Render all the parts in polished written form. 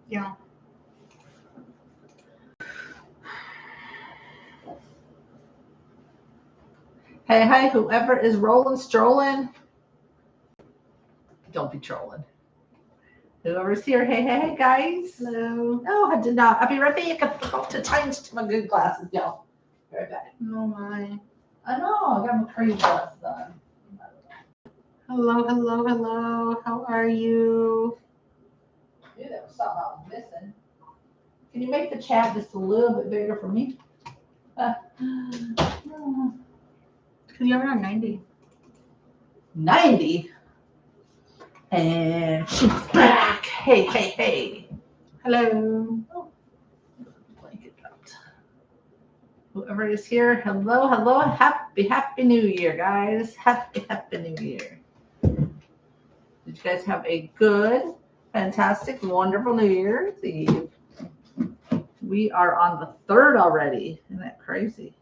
Yeah. Hey, whoever is rolling, strolling, don't be trolling. Whoever's here, hey, guys. Hello. No, I did not. I'll be right back. I forgot to change my good glasses, y'all. Be right back. Oh my. I know, I got my crazy glasses on. Hello. How are you? Dude, that was something I was missing. Can you make the chat just a little bit bigger for me? Because you have it on 90. 90. And she's back. Hey. Hello. Oh, blanket dropped. Whoever is here, hello. Happy New Year, guys. Happy New Year. Did you guys have a good, fantastic, wonderful New Year's Eve? We are on the 3rd already. Isn't that crazy?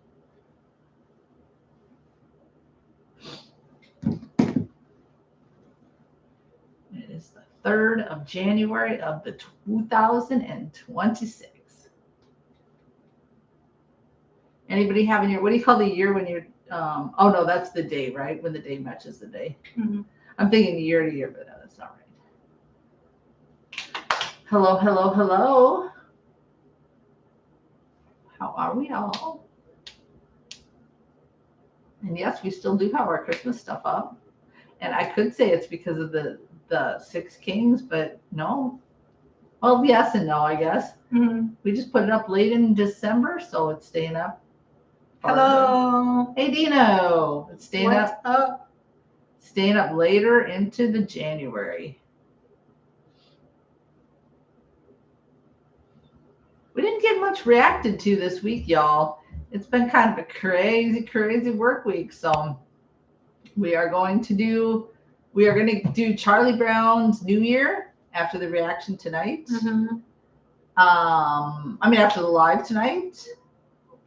It is the 3rd of January of the 2026. Anybody having your, what do you call the year when you're, oh no, that's the day, right? When the day matches the day. Mm-hmm. I'm thinking year to year, but no, that's not right. Hello. How are we all? And yes, we still do have our Christmas stuff up. And I could say it's because of the Six Kings, but no. Well, yes and no, I guess. Mm-hmm. We just put it up late in December, so it's staying up. Hello. Hey, Dino. It's staying What's up? Staying up later into the January. We didn't get much reacted to this week, y'all. It's been kind of a crazy work week. So we are going to do Charlie Brown's New Year after the reaction tonight. Mm-hmm. After the live tonight,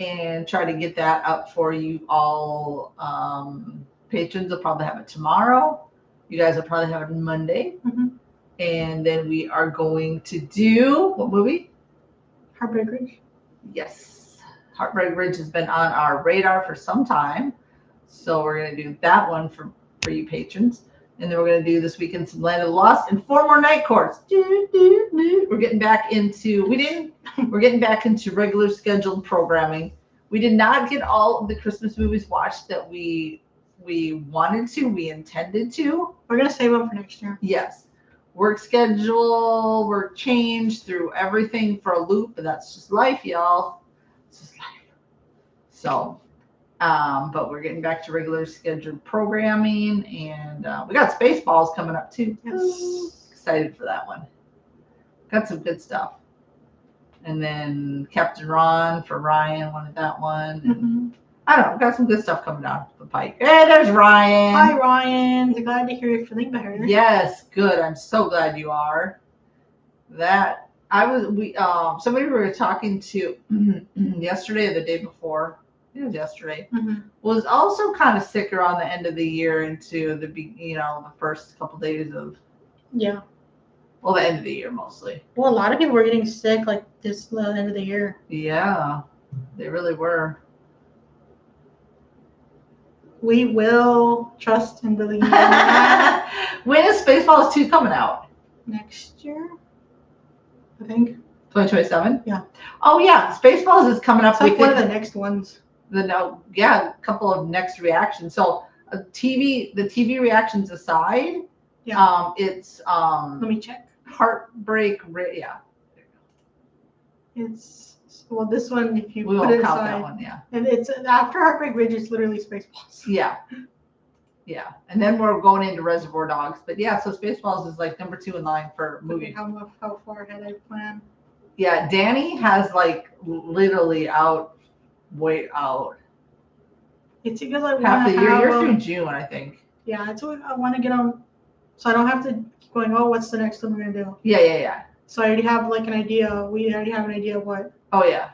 and try to get that up for you all. Patrons will probably have it tomorrow. You guys will probably have it Monday. Mm-hmm. And then we are going to do what movie? Heartbreak Ridge. Yes. Heartbreak Ridge has been on our radar for some time. So we're going to do that one for you patrons. And then we're going to do this weekend some Land of the Lost and 4 more night courts. We're getting back into regular scheduled programming. We did not get all of the Christmas movies watched that we wanted to, we intended to. We're going to save them for next year. Yes. Work schedule, work change, threw everything for a loop, but that's just life, y'all. It's just life. So, but we're getting back to regular scheduled programming, and we got Spaceballs coming up too. Yes. Excited for that one. Got some good stuff. And then Captain Ron for Ryan wanted that one. And Mm-hmm. I don't know, got some good stuff coming down the pike. Hey, there's Ryan. Hi, Ryan. I'm glad to hear you're feeling better. Yes, good. I'm so glad you are. Somebody we were talking to yesterday or the day before, I think it was yesterday, was also kind of sick around the end of the year into the first couple days of the end of the year mostly. Well, a lot of people were getting sick like this end of the year. Yeah, they really were. We will trust and believe. When is Spaceballs 2 coming out? Next year, I think. 2027? Yeah. Oh yeah, Spaceballs is coming up. It's like one of the next ones. A couple of next reactions. So the TV reactions aside, it's Let me check. Heartbreak. Yeah. It's this one, if you We put won't it count aside, that one. Yeah. and it's after Heartbreak Ridge. It's literally Spaceballs. Yeah. And then we're going into Reservoir Dogs, but yeah, so Spaceballs is like number 2 in line for movie. How far ahead I plan? Yeah, Danny has like literally way out. It's because I half want the to year. have You're through June, I think. Yeah, it's what I want to get on, so I don't have to keep going. Oh, what's the next one we're gonna do? Yeah. So I already have like an idea. We already have an idea of what. Oh yeah.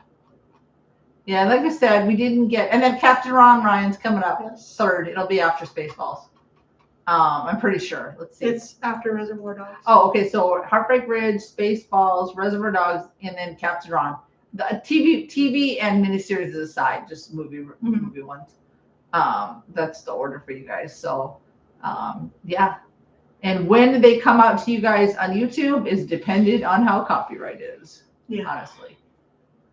Yeah, like I said, we didn't get, and then Captain Ron Ryan's coming up 3rd. It'll be after Spaceballs. I'm pretty sure. Let's see. It's after Reservoir Dogs. Oh, okay. So Heartbreak Ridge, Spaceballs, Reservoir Dogs, and then Captain Ron. The TV and miniseries aside, just movie ones. That's the order for you guys. So, yeah. And when they come out to you guys on YouTube is dependent on how copyright is. Yeah. Honestly,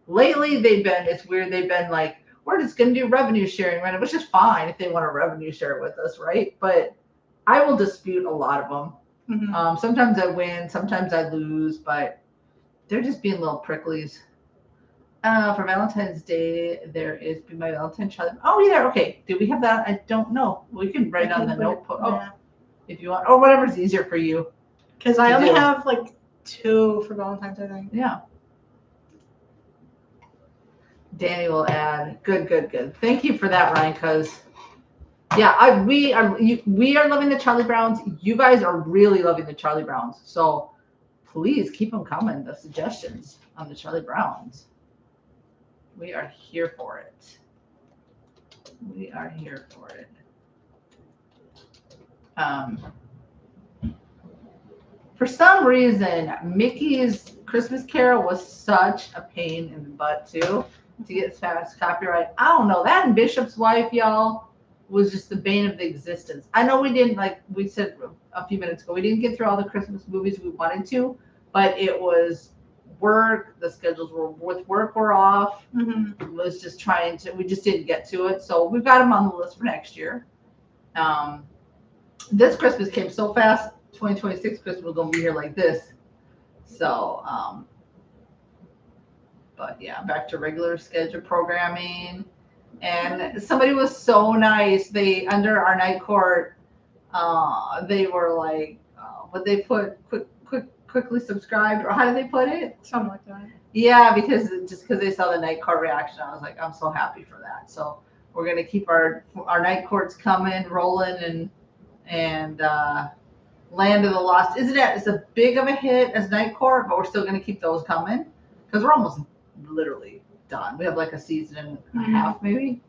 lately it's weird. They've been like, we're just gonna do revenue sharing, right? Which is fine if they want to revenue share with us, right? But I will dispute a lot of them. Mm-hmm. Sometimes I win, sometimes I lose, but they're just being little pricklies. For Valentine's Day, there is Be My Valentine Charlie. Oh, yeah, okay. Do we have that? I don't know. We can write on the notebook. Oh, yeah. If you want, or whatever's easier for you. Because I only have like 2 for Valentine's, I think. Yeah. Danny will add. Good. Thank you for that, Ryan. Because yeah, we are loving the Charlie Browns. You guys are really loving the Charlie Browns. So please keep them coming. The suggestions on the Charlie Browns. We are here for it. We are here for it. For some reason, Mickey's Christmas Carol was such a pain in the butt too to get fast copyright. I don't know. That and Bishop's Wife, y'all, was just the bane of the existence. I know we didn't, like we said a few minutes ago, we didn't get through all the Christmas movies we wanted to, but it was work. The schedules were with work were off. Mm-hmm. It was just we just didn't get to it. So we've got them on the list for next year. This Christmas came so fast. 2026 Christmas was gonna be here like this. So, but yeah, back to regular schedule programming. And somebody was so nice. They under our night court, they were like, what they put quickly subscribed, or how did they put it? Something like that. Yeah, because they saw the night court reaction, I was like, I'm so happy for that. So we're gonna keep our night courts coming, rolling, and Land of the Lost isn't as a big of a hit as Night Court, but we're still gonna keep those coming because we're almost literally done. We have like a season and a half maybe.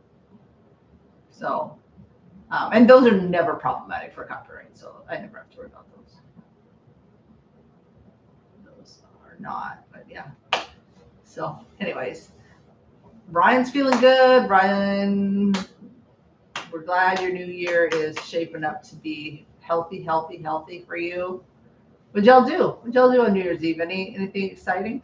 So, and those are never problematic for copyright, so I never have to worry about those. Those are not, but yeah. So, anyways, Ryan's feeling good. Ryan, we're glad your new year is shaping up to be healthy for you. What'd y'all do on New Year's Eve? Anything exciting?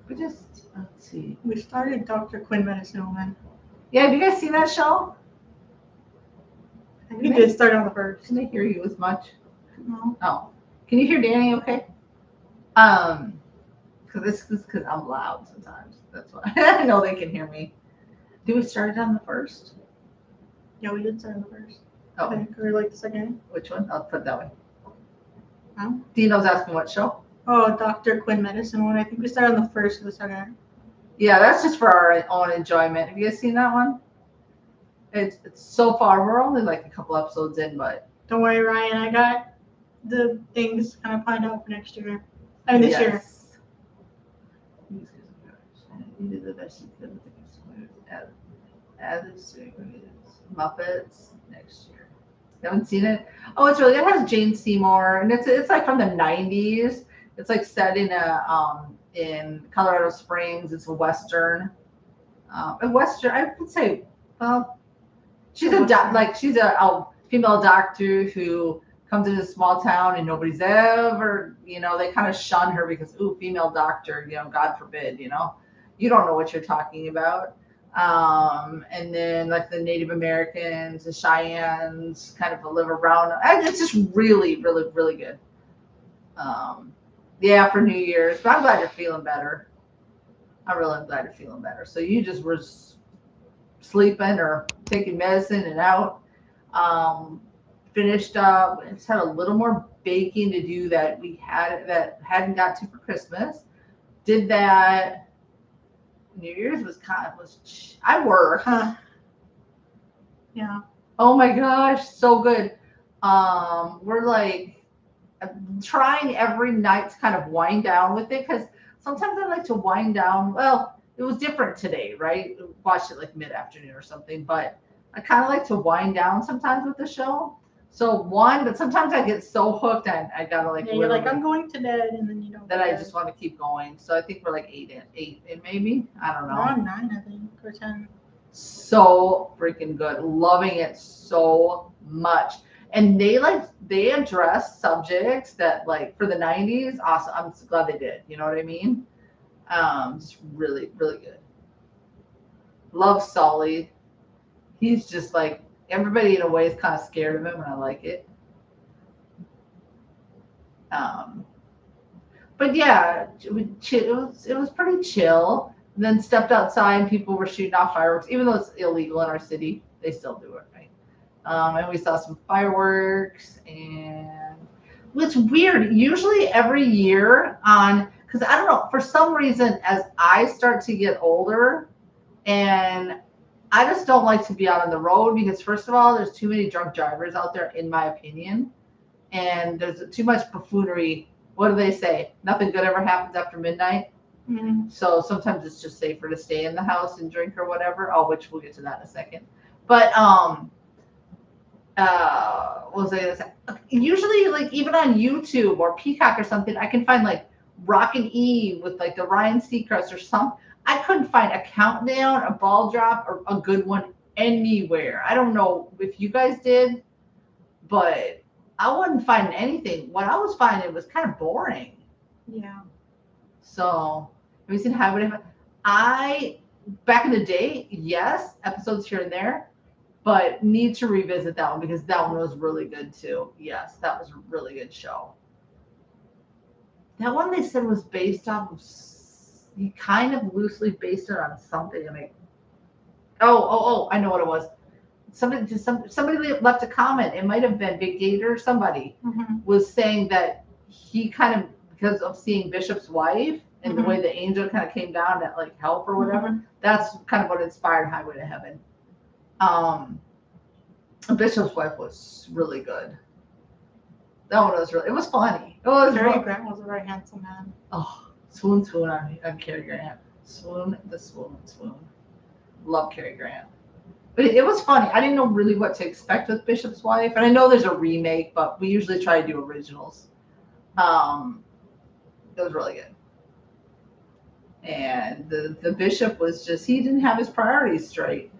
Let's see. We started Dr. Quinn Medicine Woman. Yeah, have you guys seen that show? We did start on the 1st. Can they hear you as much? No. Oh. Can you hear Danny okay? Because I'm loud sometimes. That's why. I know they can hear me. Do we start it on the 1st? Yeah, we did start on the 1st. Oh. I think, or like the 2nd. Which one? I'll put it that way. No? Dino's asking what show? Oh, Dr. Quinn Medicine Woman. I think we started on the 1st or the 2nd. Yeah, that's just for our own enjoyment. Have you guys seen that one? It's so far, we're only like a couple episodes in, but don't worry, Ryan. I got the things kind of planned out for next year. I mean, this year. You did the best you could with the Muppets next year. You haven't seen it? Oh, it's really good. It has Jane Seymour, and it's like from the 90s. It's like set in in Colorado Springs. It's a western. I would say, well, she's she's a female doctor who comes into a small town and nobody's ever, they kind of shun her because, ooh, female doctor, God forbid, you don't know what you're talking about. And then like the Native Americans, the Cheyennes kind of live around. It's just really, really, really good. Yeah, for New Year's, but I'm glad you're feeling better. I really am glad you're feeling better. So you just were sleeping or taking medicine and out. Finished up. It's had a little more baking to do that hadn't got to for Christmas. Did that. New Year's I worked. Huh. Yeah. Oh my gosh, so good. We're like trying every night to kind of wind down with it because sometimes I like to wind down. Well, it was different today, right? Watched it like mid-afternoon or something, but I kind of like to wind down sometimes with the show. So but sometimes I get so hooked and I gotta like Yeah, you're like, literally I'm going to bed, and then you don't. that go I to just bed. want to keep going. So I think we're like eight in maybe. I don't We're know. on 9, I think, or 10. So freaking good. Loving it so much. And they address subjects that like for the 90s, awesome. I'm so glad they did. You know what I mean? Just really, really good. Love Sully. He's just like everybody in a way is kind of scared of him, and I like it. Um, but yeah, it was pretty chill. Then stepped outside, and people were shooting off fireworks, even though it's illegal in our city. They still do it, right? And we saw some fireworks, and it's weird. Usually every year because I don't know, for some reason, as I start to get older, and I just don't like to be out on the road because, first of all, there's too many drunk drivers out there, in my opinion, and there's too much buffoonery. What do they say? Nothing good ever happens after midnight. Mm. So sometimes it's just safer to stay in the house and drink or whatever. Oh, which we'll get to that in a second. But what was I gonna say? Usually, like even on YouTube or Peacock or something, I can find like Rockin' Eve with like the Ryan Seacrest or some. I couldn't find a countdown, a ball drop, or a good one anywhere. I don't know if you guys did, but I wasn't finding anything. What I was finding was kind of boring. Yeah. So, have you seen Highway? I back in the day, yes, episodes here and there, but need to revisit that one because that one was really good too. Yes, that was a really good show. That one they said was based off of, he kind of loosely based it on something. I know what it was. Somebody left a comment. It might have been Big Gator or somebody Mm-hmm. was saying that he kind of because of seeing Bishop's wife and the way the angel kind of came down to like help or whatever. That's kind of what inspired Highway to Heaven. Bishop's wife was really good. That one was really. It was funny. It was Cary real- Grant was a very handsome man. Oh, swoon on Cary Grant. Swoon. Love Cary Grant. But it was funny. I didn't know really what to expect with Bishop's wife, and I know there's a remake, but we usually try to do originals. It was really good. And the bishop was just he didn't have his priorities straight.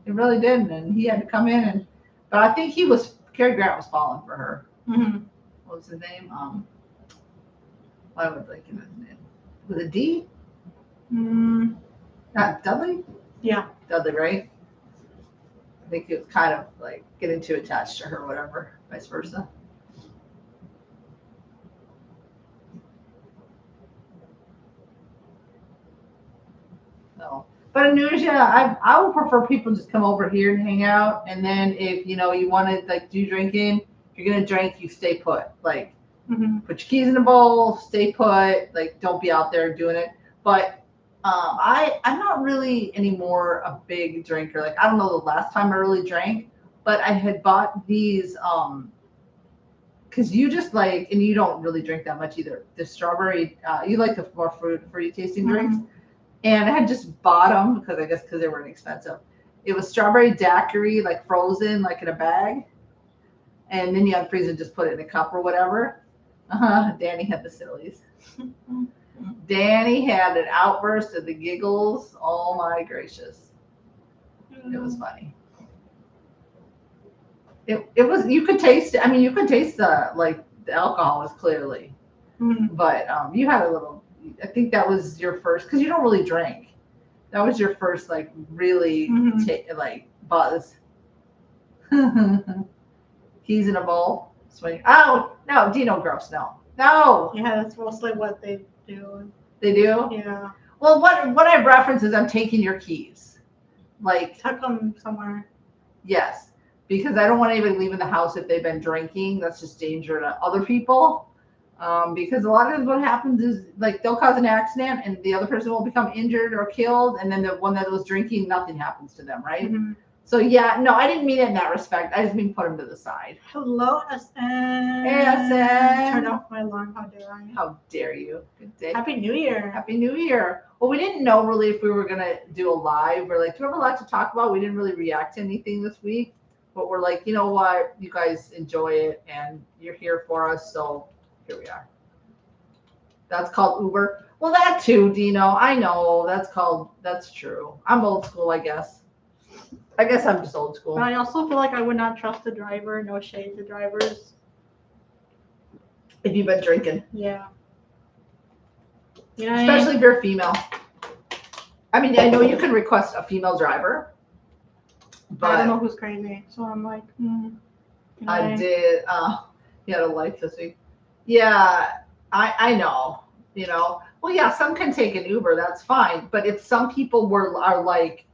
He really didn't, and he had to come in and. But I think Cary Grant was falling for her. Mm-hmm. What was his name? Why am I blanking his name? Was it D? Mm, Not Dudley? yeah. Dudley, right? I think he was kind of like getting too attached to her, whatever, vice versa. So, but in New Year's, yeah, I would prefer people just come over here and hang out, and then if you want to like do drinking, if you're gonna drink, you stay put. Like Mm-hmm. put your keys in a bowl, stay put. Like don't be out there doing it. But I'm not really anymore a big drinker. Like I don't know the last time I really drank, but I had bought these because you just like and you don't really drink that much either. The strawberry, you like the more fruity tasting drinks. And I had just bought them because I guess because they were inexpensive. It was strawberry daiquiri, like frozen, like in a bag. And then you unfreeze it and just put it in a cup or whatever. Danny had the sillies. Danny had an outburst of the giggles. Oh my gracious. It was funny. It was you could taste it. I mean you could taste the alcohol was clearly. Mm-hmm. But you had a little I think that was your first because you don't really drink. That was your first like really like buzz. Keys in a bowl. Swing. Oh no, Dino gross. No. Yeah, that's mostly what they do. They do. Yeah. Well, what I reference is I'm taking your keys. Like Tuck them somewhere. yes, because I don't want anybody leaving the house if they've been drinking. That's just danger to other people. Because a lot of times what happens is like they'll cause an accident and the other person will become injured or killed, and then the one that was drinking, nothing happens to them, right? Mm-hmm. So yeah, no, I didn't mean it in that respect. I just mean put them to the side. Hello, SN. SN. Turn off my alarm. How dare I? How dare you? Good day. Happy New Year. Happy New Year. Well, we didn't know really if we were going to do a live. We're like, do you have a lot to talk about? We didn't really react to anything this week. But we're like, you know what? You guys enjoy it and you're here for us. So here we are. That's called Uber. Well, that too, Dino. I know. That's true. I'm old school, I guess. I guess I'm just old school. But I also feel like I would not trust the driver. No shade to drivers. If you've been drinking. Yeah. You know, Especially if you're female. I mean, I know you can request a female driver. I don't know But who's crazy. So I'm like, I did. He had a life this week. Yeah, I know. You know. Well, yeah, some can take an Uber. That's fine. But if some people are like,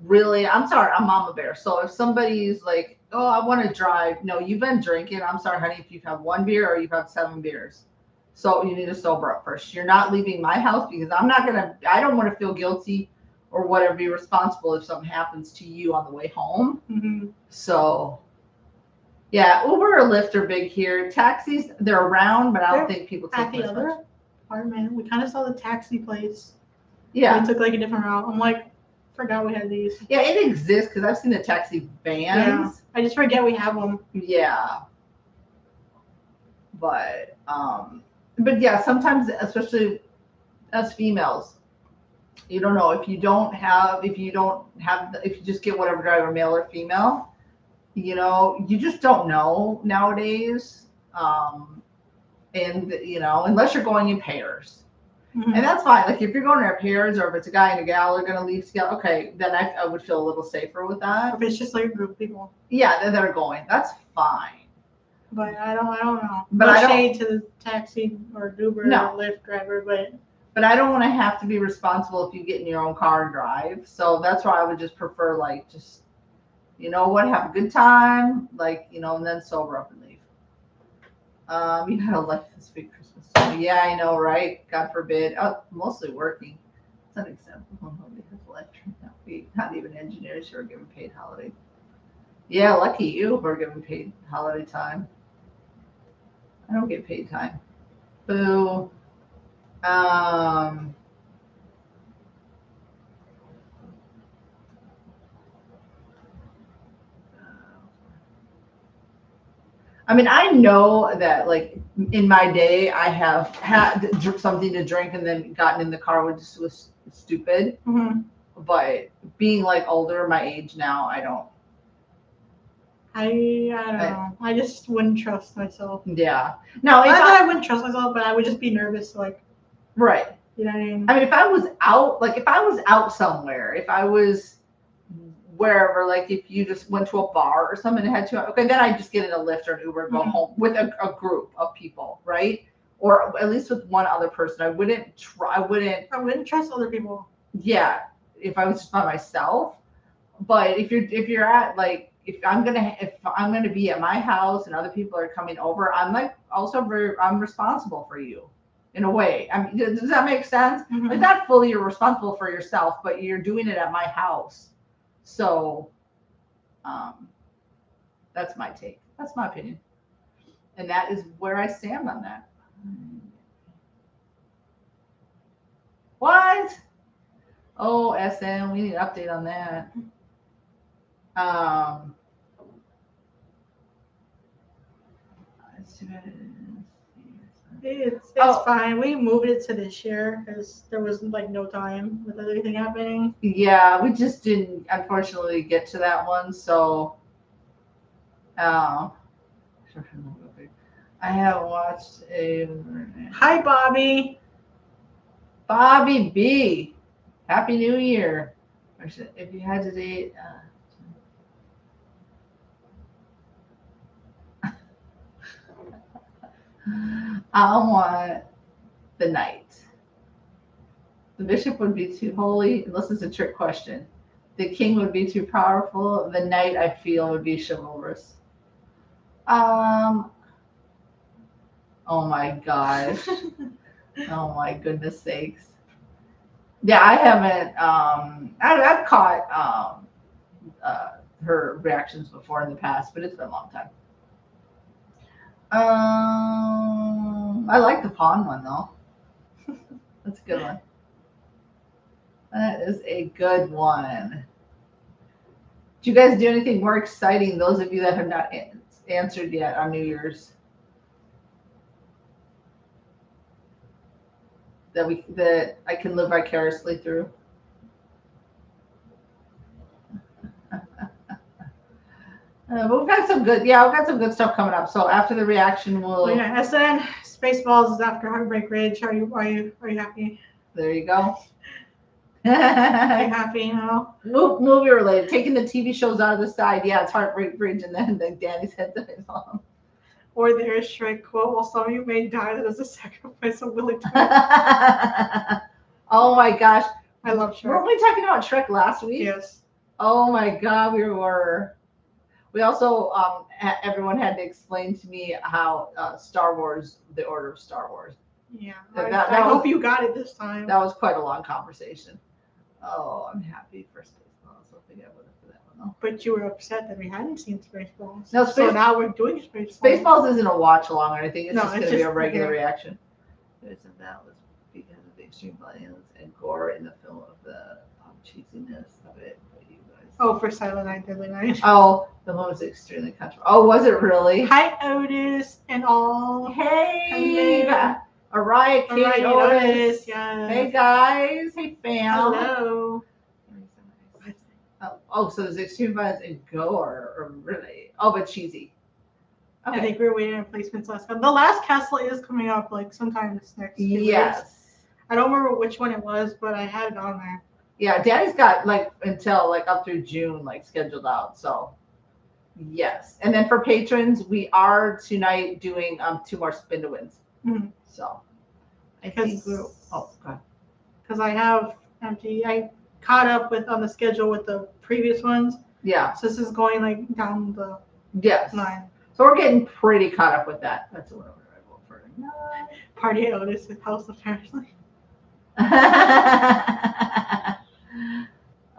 really, I'm sorry, I'm Mama Bear. So if somebody's like, oh, I want to drive. No, you've been drinking. I'm sorry, honey, if you've had 1 beer or you've had 7 beers. So you need to sober up first. You're not leaving my house because I don't want to feel guilty or whatever, be responsible if something happens to you on the way home. Mm-hmm. So yeah, Uber or Lyft are big here. Taxis, they're around, but I don't think people take At the them as other much. apartment, we kind of saw the taxi place. Yeah. We took like a different route. I'm like, forgot we had these. Yeah, it exists because I've seen the taxi vans. I just forget we have them. Yeah. But yeah, sometimes, especially as females, you don't know if you just get whatever driver, male or female, you know, you just don't know nowadays. And you know, unless you're going in pairs. Mm-hmm. And that's fine. Like if you're going in pairs or if it's a guy and a gal are going to leave together, okay, then I would feel a little safer with that. If it's just like a group of people. Yeah, that are going. That's fine. But I don't know. But no I don't- shade to the taxi or Uber No. or Lyft driver, but I don't want to have to be responsible if you get in your own car and drive. So that's why I would just prefer like just, you know what, have a good time, like, you know, and then sober up and leave. You had a life this week, Christmas. Yeah, I know, right? God forbid. Oh, mostly working. It's unacceptable. Nobody has a life during that week. Not even engineers who are given paid holiday. Yeah, lucky you who are given paid holiday time. I don't get paid time. Boo. I mean, I know that like in my day, I have had something to drink and then gotten in the car which just was stupid. mm-hmm. But being like older, my age now, I don't. I don't know. I just wouldn't trust myself. Yeah. No, Not if that I wouldn't trust myself, but I would just be nervous. Like, right. you know what I mean? I mean, if I was out somewhere, if I was wherever, like if you just went to a bar or something and had to, okay, then I'd just get in a Lyft or an Uber and go Mhm. home with a group of people, right? Or at least with one other person. I wouldn't, I wouldn't trust other people. yeah, if I was just by myself. But if you're at like, if I'm gonna be at my house and other people are coming over, I'm like also I'm responsible for you in a way. I mean, does that make sense? Mhm. Like not fully you're responsible for yourself, but you're doing it at my house. So that's my take. That's my opinion. And that is where I stand on that. What? Oh, SM, we need an update on that. It's Oh. fine. We moved it to this year because there was like no time with everything happening. Yeah, we just didn't unfortunately get to that one. So, I have watched a Hi, Bobby. Bobby B. Happy New Year. If you had to date, I want the knight. The bishop would be too holy, unless it's a trick question. The king would be too powerful. The knight, I feel, would be chivalrous. Oh my gosh. Oh my goodness sakes. Yeah, I haven't. I've caught her reactions before in the past, but it's been a long time. I like the pawn one though. That's a good one. That is a good one. Did you guys do anything more exciting? Those of you that have not answered yet on New Year's, that I can live vicariously through. But we've got some good, we've got some good stuff coming up. So after the reaction, Well, yeah, SN Spaceballs is after Heartbreak Ridge. Are you happy? There you go. Are you happy now? Movie related. Taking the TV shows out of the side. Yeah, it's Heartbreak Ridge, and then Danny's head to his mom. Or there's Shrek quote, well, some of you may die that is a sacrifice of willing to. Oh my gosh. I love Shrek. Weren't we talking about Shrek last week? Yes. Oh my God, we were. We also, everyone had to explain to me how Star Wars, the order of Star Wars. Yeah. I hope you got it this time. That was quite a long conversation. Oh, I'm happy for Spaceballs. I think I would have for that one though. But you were upset that we hadn't seen Spaceballs. No, so now we're doing Spaceballs. Spaceballs isn't a watch along or anything. It's No, just it's going to be a just- regular yeah. reaction. That was because of the extreme violence and gore in the film of the cheesiness of it. But you guys. Oh, for Silent Night, Deadly Night. Oh, the one was extremely controversial. Oh, was it really? Hi, Otis and all. Hey, Hello. Araya, Kate, Alright, Otis. yeah. Hey guys. Hey fam. Hello. Oh, so there's extreme violence and gore, or really? Oh, but cheesy. I think we were waiting on placements last time. The last castle is coming up like sometime this next 2 weeks. Yes. I don't remember which one it was, but I had it on there. Yeah, Daddy's got like until like up through June like scheduled out. So yes. And then for patrons, we are tonight doing 2 more spin to wins. Mhm. So I Because- think oh god. Because I have empty. I caught up with on the schedule with the previous ones. Yeah. So this is going like down the Yes. line. So we're getting pretty caught up with that. That's what I vote for. Party at Otis' house apparently.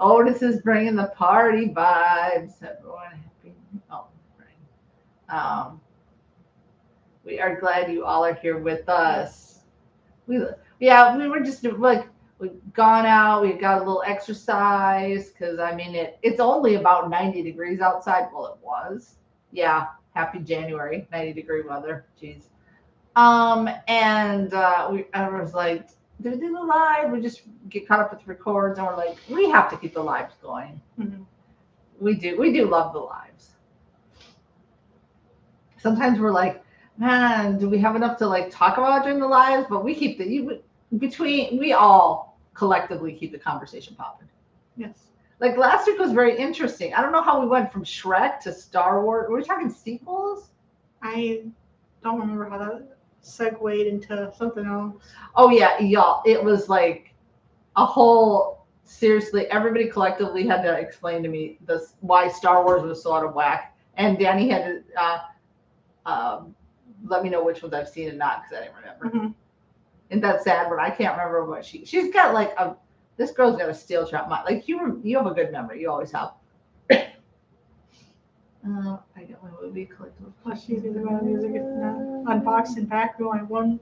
Otis is bringing the party vibes. Everyone happy. Oh, right. We are glad you all are here with us. We were just like we've gone out. We got a little exercise because I mean it's only about 90 degrees outside. Well, it was. Yeah, happy January, 90-degree weather. Jeez. And I was like, do we do the live? We just get caught up with records, and we're like, we have to keep the lives going. Mhm. We do love the lives. Sometimes we're like, man, do we have enough to like talk about during the lives? But we keep we all collectively keep the conversation popping. Yes. Like last week was very interesting. I don't know how we went from Shrek to Star Wars. Were we talking sequels? I don't remember how that segued into something else. Oh yeah, y'all. It was like a whole. Seriously, everybody collectively had to explain to me why Star Wars was so out of whack, and Danny had to let me know which ones I've seen and not because I didn't remember. Mhm. And that's sad, but I can't remember what she's got. Like this girl's got a steel trap mind. Like you have a good memory. You always have. I got my movie collectible. Plus, she's either about music unboxed and back room. I'm one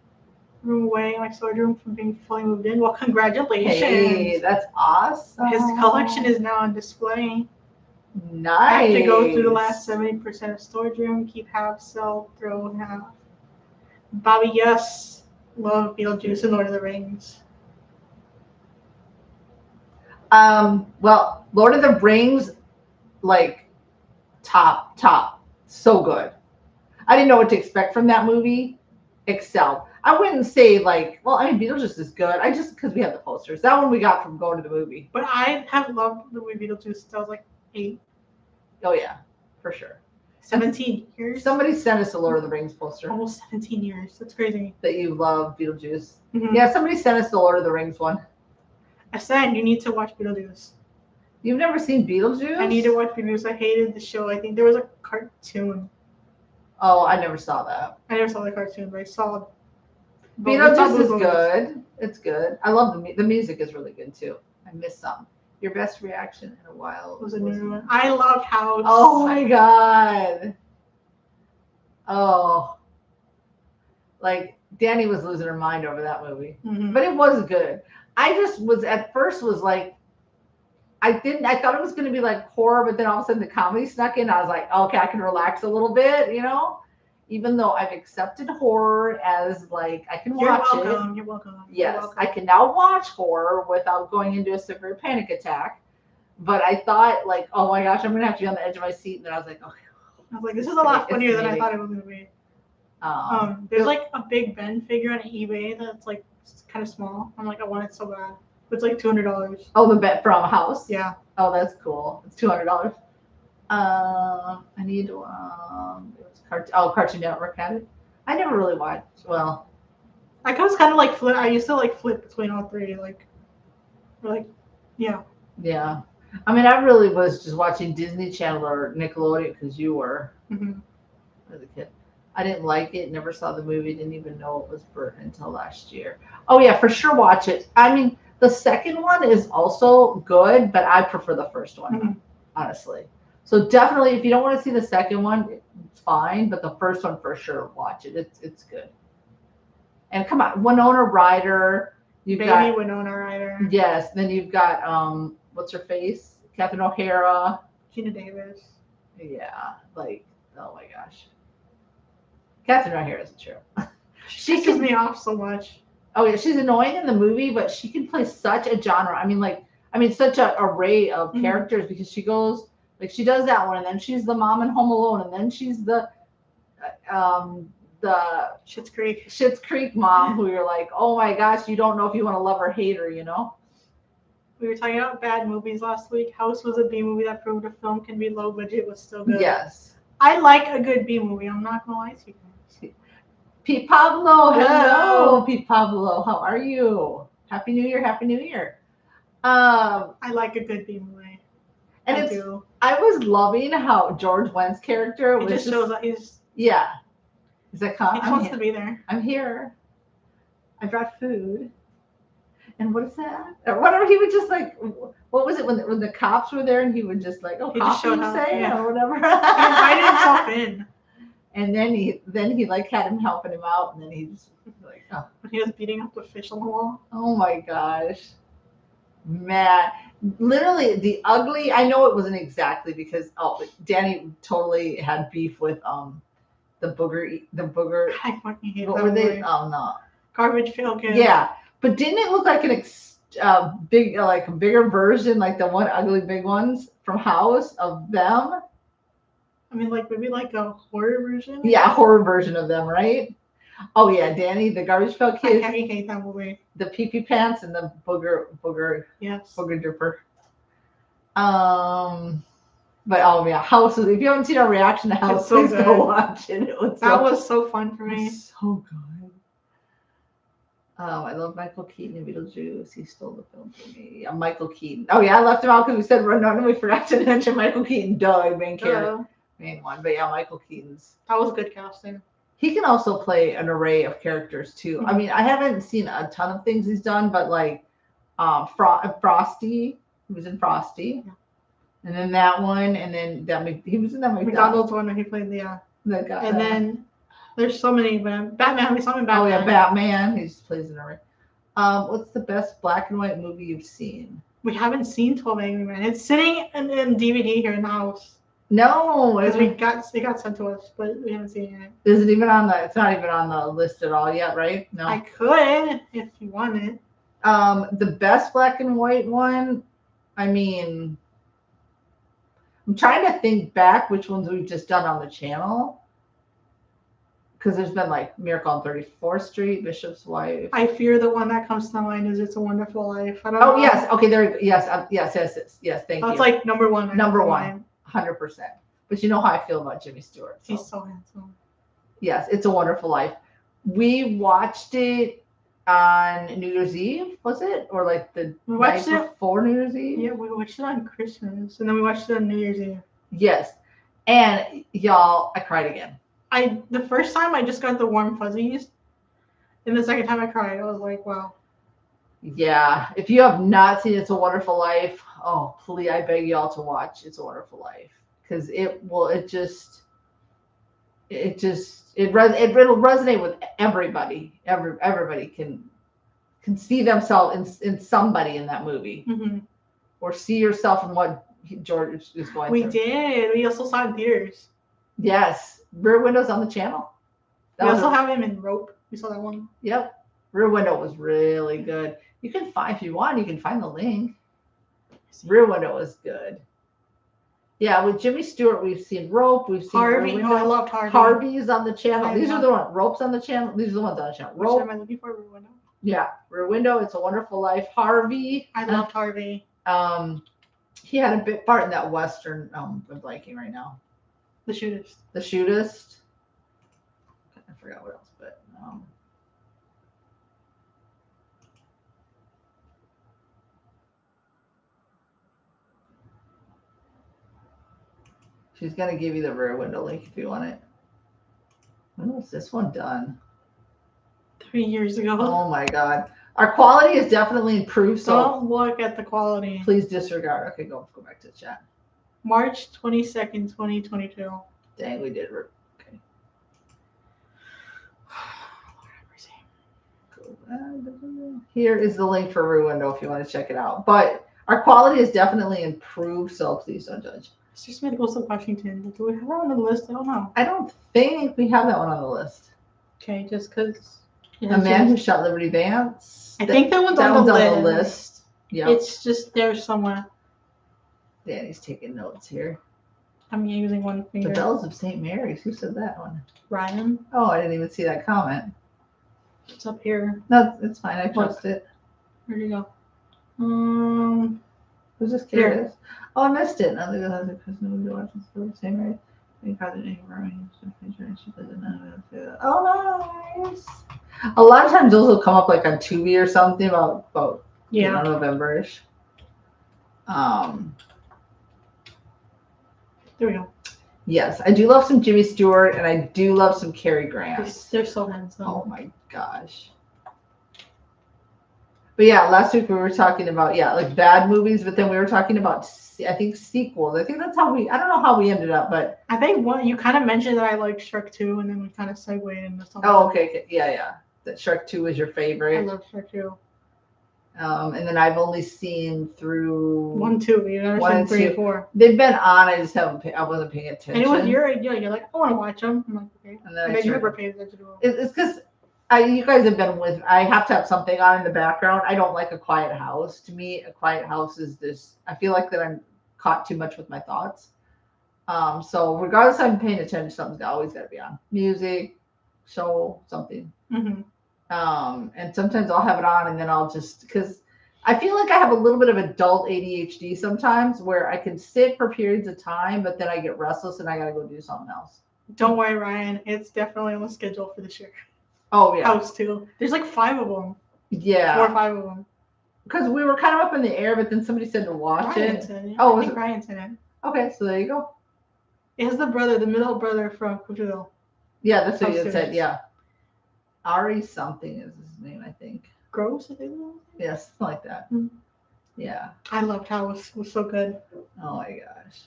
room away, my storage room, from being fully moved in. Well, congratulations. Hey, that's awesome. His collection is now on display. nice. I have to go through the last 70% of storage room, keep half, sell, throw half. Bobby, yes, love Beetlejuice and Lord of the Rings. Well, Lord of the Rings, like top, so good. I didn't know what to expect from that movie. Excelled. I wouldn't say like, well, I mean, Beetlejuice is good. I just because we have the posters. That one we got from going to the movie. But I have loved the movie Beetlejuice since I was like 8, Oh yeah, for sure. 17 years. Somebody sent us a Lord of the Rings poster Almost 17 years. That's crazy. that you love Beetlejuice. Mhm. Yeah, somebody sent us the Lord of the Rings one. I said you need to watch Beetlejuice. You've never seen Beetlejuice? I need to watch Beetlejuice. I hated the show. I think there was a cartoon. Oh, I never saw that. I never saw the cartoon, but I saw. Beetlejuice is good. It's good. I love the music is really good too. I miss some. Your best reaction in a while It was a new one. I love House. Oh my god. Oh. Like Danny was losing her mind over that movie. Mhm. But it was good. I just was at first was like I thought it was gonna be like horror, but then all of a sudden the comedy snuck in. I was like, okay, I can relax a little bit, you know? Even though I've accepted horror as like I can You're watch welcome. it. You're welcome. Yes, You're welcome. I can now watch horror without going into a severe panic attack. But I thought like, oh my gosh, I'm gonna have to be on the edge of my seat. And then I was like, okay. I was like, this is a lot It's funnier than I amazing. thought it was gonna be. There's There's like a Big Ben figure on eBay that's like kind of small. I'm like, I want it so bad. It's like $200. oh, the bet from House. Yeah. Oh, that's cool. It's $200. I need it was Cartoon Network had it. I never really watched. Well, I was kind of like flip. I used to like flip between all three. Yeah. yeah. I mean, I really was just watching Disney Channel or Nickelodeon because you were hmm as a kid. I didn't like it. Never saw the movie. Didn't even know it was Bert until last year. Oh yeah, for sure, watch it. I mean, the second one is also good, but I prefer the first one, Mhm. honestly. So definitely, if you don't want to see the second one, it's fine. But the first one for sure, watch it. It's good. And come on, Winona Ryder. You've Baby got Winona Ryder. yes. Then you've got what's her face? Catherine O'Hara. Gina Davis. Yeah, like oh my gosh. Catherine O'Hara is true. She pisses me off so much. Oh yeah, she's annoying in the movie, but she can play such a genre. I mean, such an array of Mhm. characters because she goes like she does that one, and then she's the mom in Home Alone, and then she's the Schitt's Creek. Schitt's Creek mom, who you're like, oh my gosh, you don't know if you want to love or hate her, you know? We were talking about bad movies last week. House was a B movie that proved a film can be low budget was still good. Yes. I like a good B movie. I'm not gonna lie to you. Pete Pablo, hello, Hello. Pete Pablo, how are you? Happy New Year, Happy New Year. I like a good B movie. And I do. I was loving how George Wendt's character It was just shows that he's yeah. He's like, he just wants to be there. I'm here. I brought food. And what is that? Or whatever. He would just like, what was it when the cops were there and he would just like, oh, He just coffee, showed you up, say, yeah. or whatever. He invited himself in And then he like had him helping him out, and then he just like, oh, when he was beating up the fish on the wall. oh my gosh, man. Literally the ugly. I know it wasn't exactly because Danny totally had beef with the booger. I fucking hate What that were they? movie. Oh no. Garbage Pail Kids. Yeah, but didn't it look like like a bigger version, like the one ugly big ones from House of them? I mean, like maybe like a horror version. Yeah, a horror version of them, right? Oh yeah, Danny, the Garbage Pail I Kids, hate that movie. the pee pee pants, and the booger Yes. dripper. But oh yeah, House. If you haven't seen our reaction to House, It's so please go good. watch it. It was That was so fun for it me. was so good. I love Michael Keaton in Beetlejuice. He stole the film for me. Yeah, Michael Keaton. Oh yeah, I left him out because we said no, we forgot to mention Michael Keaton. Duh, main character, main one. But yeah, Michael Keaton's. That was good casting. He can also play an array of characters too. I mean, I haven't seen a ton of things he's done, but like Frosty, he was in Frosty, Yeah. and then that one, and then he was in that McDonald's one where he played the that guy. and then there's so many, but Batman. We saw him in Batman. Oh yeah, Batman. He just plays an array. What's the best black and white movie you've seen? We haven't seen 12 Angry Men. It's sitting in DVD here in the house No, because it got sent to us, but we haven't seen it yet. is it even on the? It's not even on the list at all yet, right? No. I could if you wanted. The best black and white one. I mean, I'm trying to think back which ones we've just done on the channel. Because there's been like Miracle on 34th Street, Bishop's Wife. I fear the one that comes to mind is It's a Wonderful Life. I don't know. Oh yes, okay, there. Yes, yes. Thank you. That's like number one. Number one. 100%. But you know how I feel about Jimmy Stewart. So. He's so handsome. Yes, It's a Wonderful Life. We watched it on New Year's Eve, was it? Or like the We night watched it. before New Year's Eve? Yeah, we watched it on Christmas, and then we watched it on New Year's Eve. Yes. And y'all, I cried again. The first time I just got the warm fuzzies, and the second time I cried, I was like, wow. Yeah. If you have not seen It's a Wonderful Life, oh, please, I beg y'all to watch It's a Wonderful Life because it'll resonate with everybody. Everybody can see themselves in somebody in that movie, or see yourself in what George is going We through. did. We also saw it in theaters. Yes, Rear Window's on the channel. We also have him in Rope. We saw that one. Yep, Rear Window was really good. You can find, if you want, you can find the link. Rear Window was good. Yeah, with Jimmy Stewart, we've seen Rope, we've seen Harvey. Rear Oh, I Window. loved Harvey. Harvey's on the channel. I These are love- the ones. Rope's on the channel. These are the ones on the channel. Which Rope. am I looking for? Rear Window. Yeah, Rear Window. It's a Wonderful Life. Harvey. I loved Harvey. He had a bit part in that Western. I'm blanking right now. The Shootist. The Shootist. I forgot what else, but she's gonna give you the Rear Window link if you want it. When was this one done? 3 years ago. Oh my God, our quality is definitely improved. So Don't look at the quality. please disregard. Okay, go back to the chat. March 22nd, 2022. Dang, we did. Okay. Here is the link for Rear Window if you want to check it out. But our quality is definitely improved, so please don't judge. Sister Smith goes to Washington. Do we have that on the list? I don't know. I don't think we have that one on the list. Okay, just because. A Man Who Shot Liberty Vance. I think that one's on the list. Yeah. It's just there somewhere. Danny's taking notes here. I'm using one The finger. Bells of St. Mary's. Who said that one? Ryan. Oh, I didn't even see that comment. It's up here. No, it's fine. I trust it. Where'd you go? I was just curious. Oh, I missed it. I think I was a person who was watching St. Mary's. Oh, nice. A lot of times those will come up like on Tubi or something about Yeah. November-ish. There we go. Yes, I do love some Jimmy Stewart and I do love some Cary Grant. They're so handsome. Oh my gosh. But yeah, last week we were talking about like bad movies, but then we were talking about I think sequels. I think that's how I don't know how we ended up, but I think you kind of mentioned that I like Shrek 2, and then we kind of segued into something. oh okay. Yeah. That Shrek 2 is your I favorite. love Shrek 2. And then I've only seen through 1, 2. You've never One seen and 3 2. and 4. They've been on. I just haven't. I wasn't paying attention. And it was your idea. You're like, I want to watch them. I'm like, okay. And then And I then you started- never paid attention to them. It's because you guys have been with. I have to have something on in the background. I don't like a quiet house. To me, a quiet house is this. I feel like that I'm caught too much with my thoughts. So regardless, I'm paying attention. Something's always got to be on. Music, show, something. Mm-hmm. And sometimes I'll have it on, and then I'll just because I feel like I have a little bit of adult ADHD sometimes, where I can sit for periods of time, but then I get restless and I got to go do something else. Don't worry, Ryan. It's definitely on the schedule for this year. Oh yeah, House 2. There's like 5 of them. 4 yeah. or 5 of them. Because we were kind of up in the air, but then somebody said to watch Ryan's it. in it. Oh, I was think it? Ryan's in it. Okay, so there you go. It's the brother, the middle brother from Coachville. Yeah, that's what you Upstairs. said. Yeah, Ari something is his name, I think. Gross, I think. Yes, something like that. Mhm. Yeah. I loved how it was so good. Oh my gosh.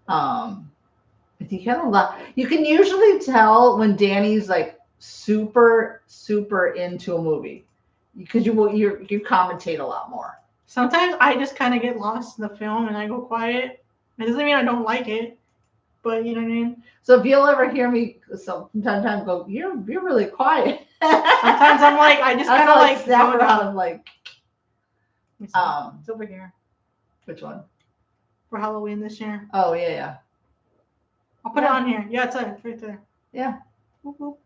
I think you had a lot. You can usually tell when Danny's like super into a movie because you commentate a lot more. Sometimes I just kind of get lost in the film and I go quiet. It doesn't mean I don't like it, but you know what I mean? So if you'll ever hear me sometimes go, you're really quiet. Sometimes I'm like, I just I kind of like snap zone around out. and like, Let me see. It's over here which one? for Halloween this year. Oh yeah. I'll put it on here. Yeah, it's right there. Yeah. Whoop, whoop.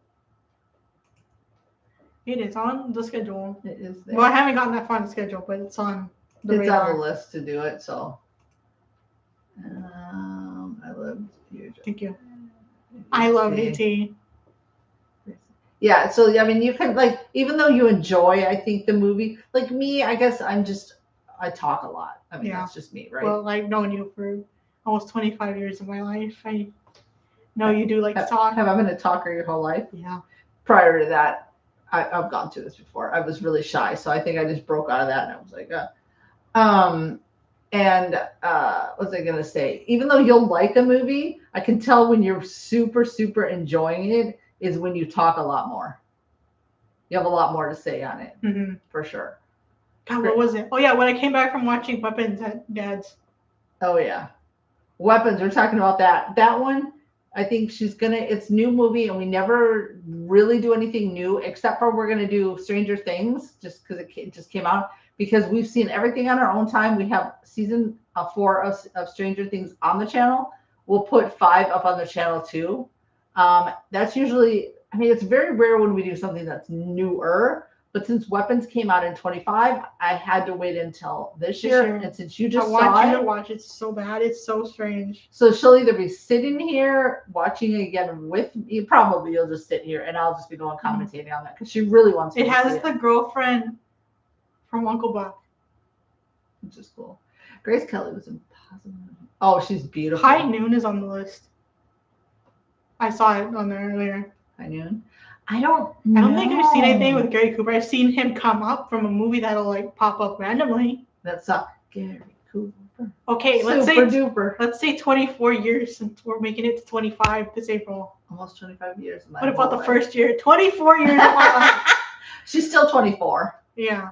It is on the schedule. It is there. Well, I haven't gotten that far on the schedule, but it's on the It's radar. on the list to do it, so. I love you. Thank you. I love ET. Yeah, so I mean, you can like, even though you enjoy, I think the movie, like me, I guess I talk a lot. I mean, Yeah. that's just me, right? Well, I've known you for almost 25 years of my life. I know you do like to talk. Have I been a talker your whole life? Yeah. Prior to that, I've gone through this before. I was really shy, so I think I just broke out of that, and I was like, And what was I gonna say? Even though you'll like a movie, I can tell when you're super, super enjoying it is when you talk a lot more. You have a lot more to say on it, Mm-hmm. for sure. God, what was it? Oh yeah, when I came back from watching Weapons at Dad's. Oh yeah. Weapons, we're talking about that. That one, I think it's new movie and we never really do anything new except for we're gonna do Stranger Things just because it just came out because we've seen everything on our own time. We have season 4 of Stranger Things on the channel. We'll put 5 up on the channel too. That's usually, I mean, it's very rare when we do something that's newer. But since Weapons came out in 25, I had to wait until this year. And since you just saw you it, to watch it so bad. It's so strange. so she'll either be sitting here watching it again with me. Probably you'll just sit here and I'll just be the one commentating on that because she really wants to. It has the girlfriend from Uncle Buck, which is cool. Grace Kelly was impossible. Oh, she's beautiful. High Noon is on the list. I saw it on there earlier. High Noon. I don't think I've seen anything with Gary Cooper. I've seen him come up from a movie that'll like pop up randomly. That's Gary Cooper. Okay, let's say 24 years since we're making it to 25 this April. Almost 25 years. What about the first year? 24 years of my life. She's still 24. Yeah.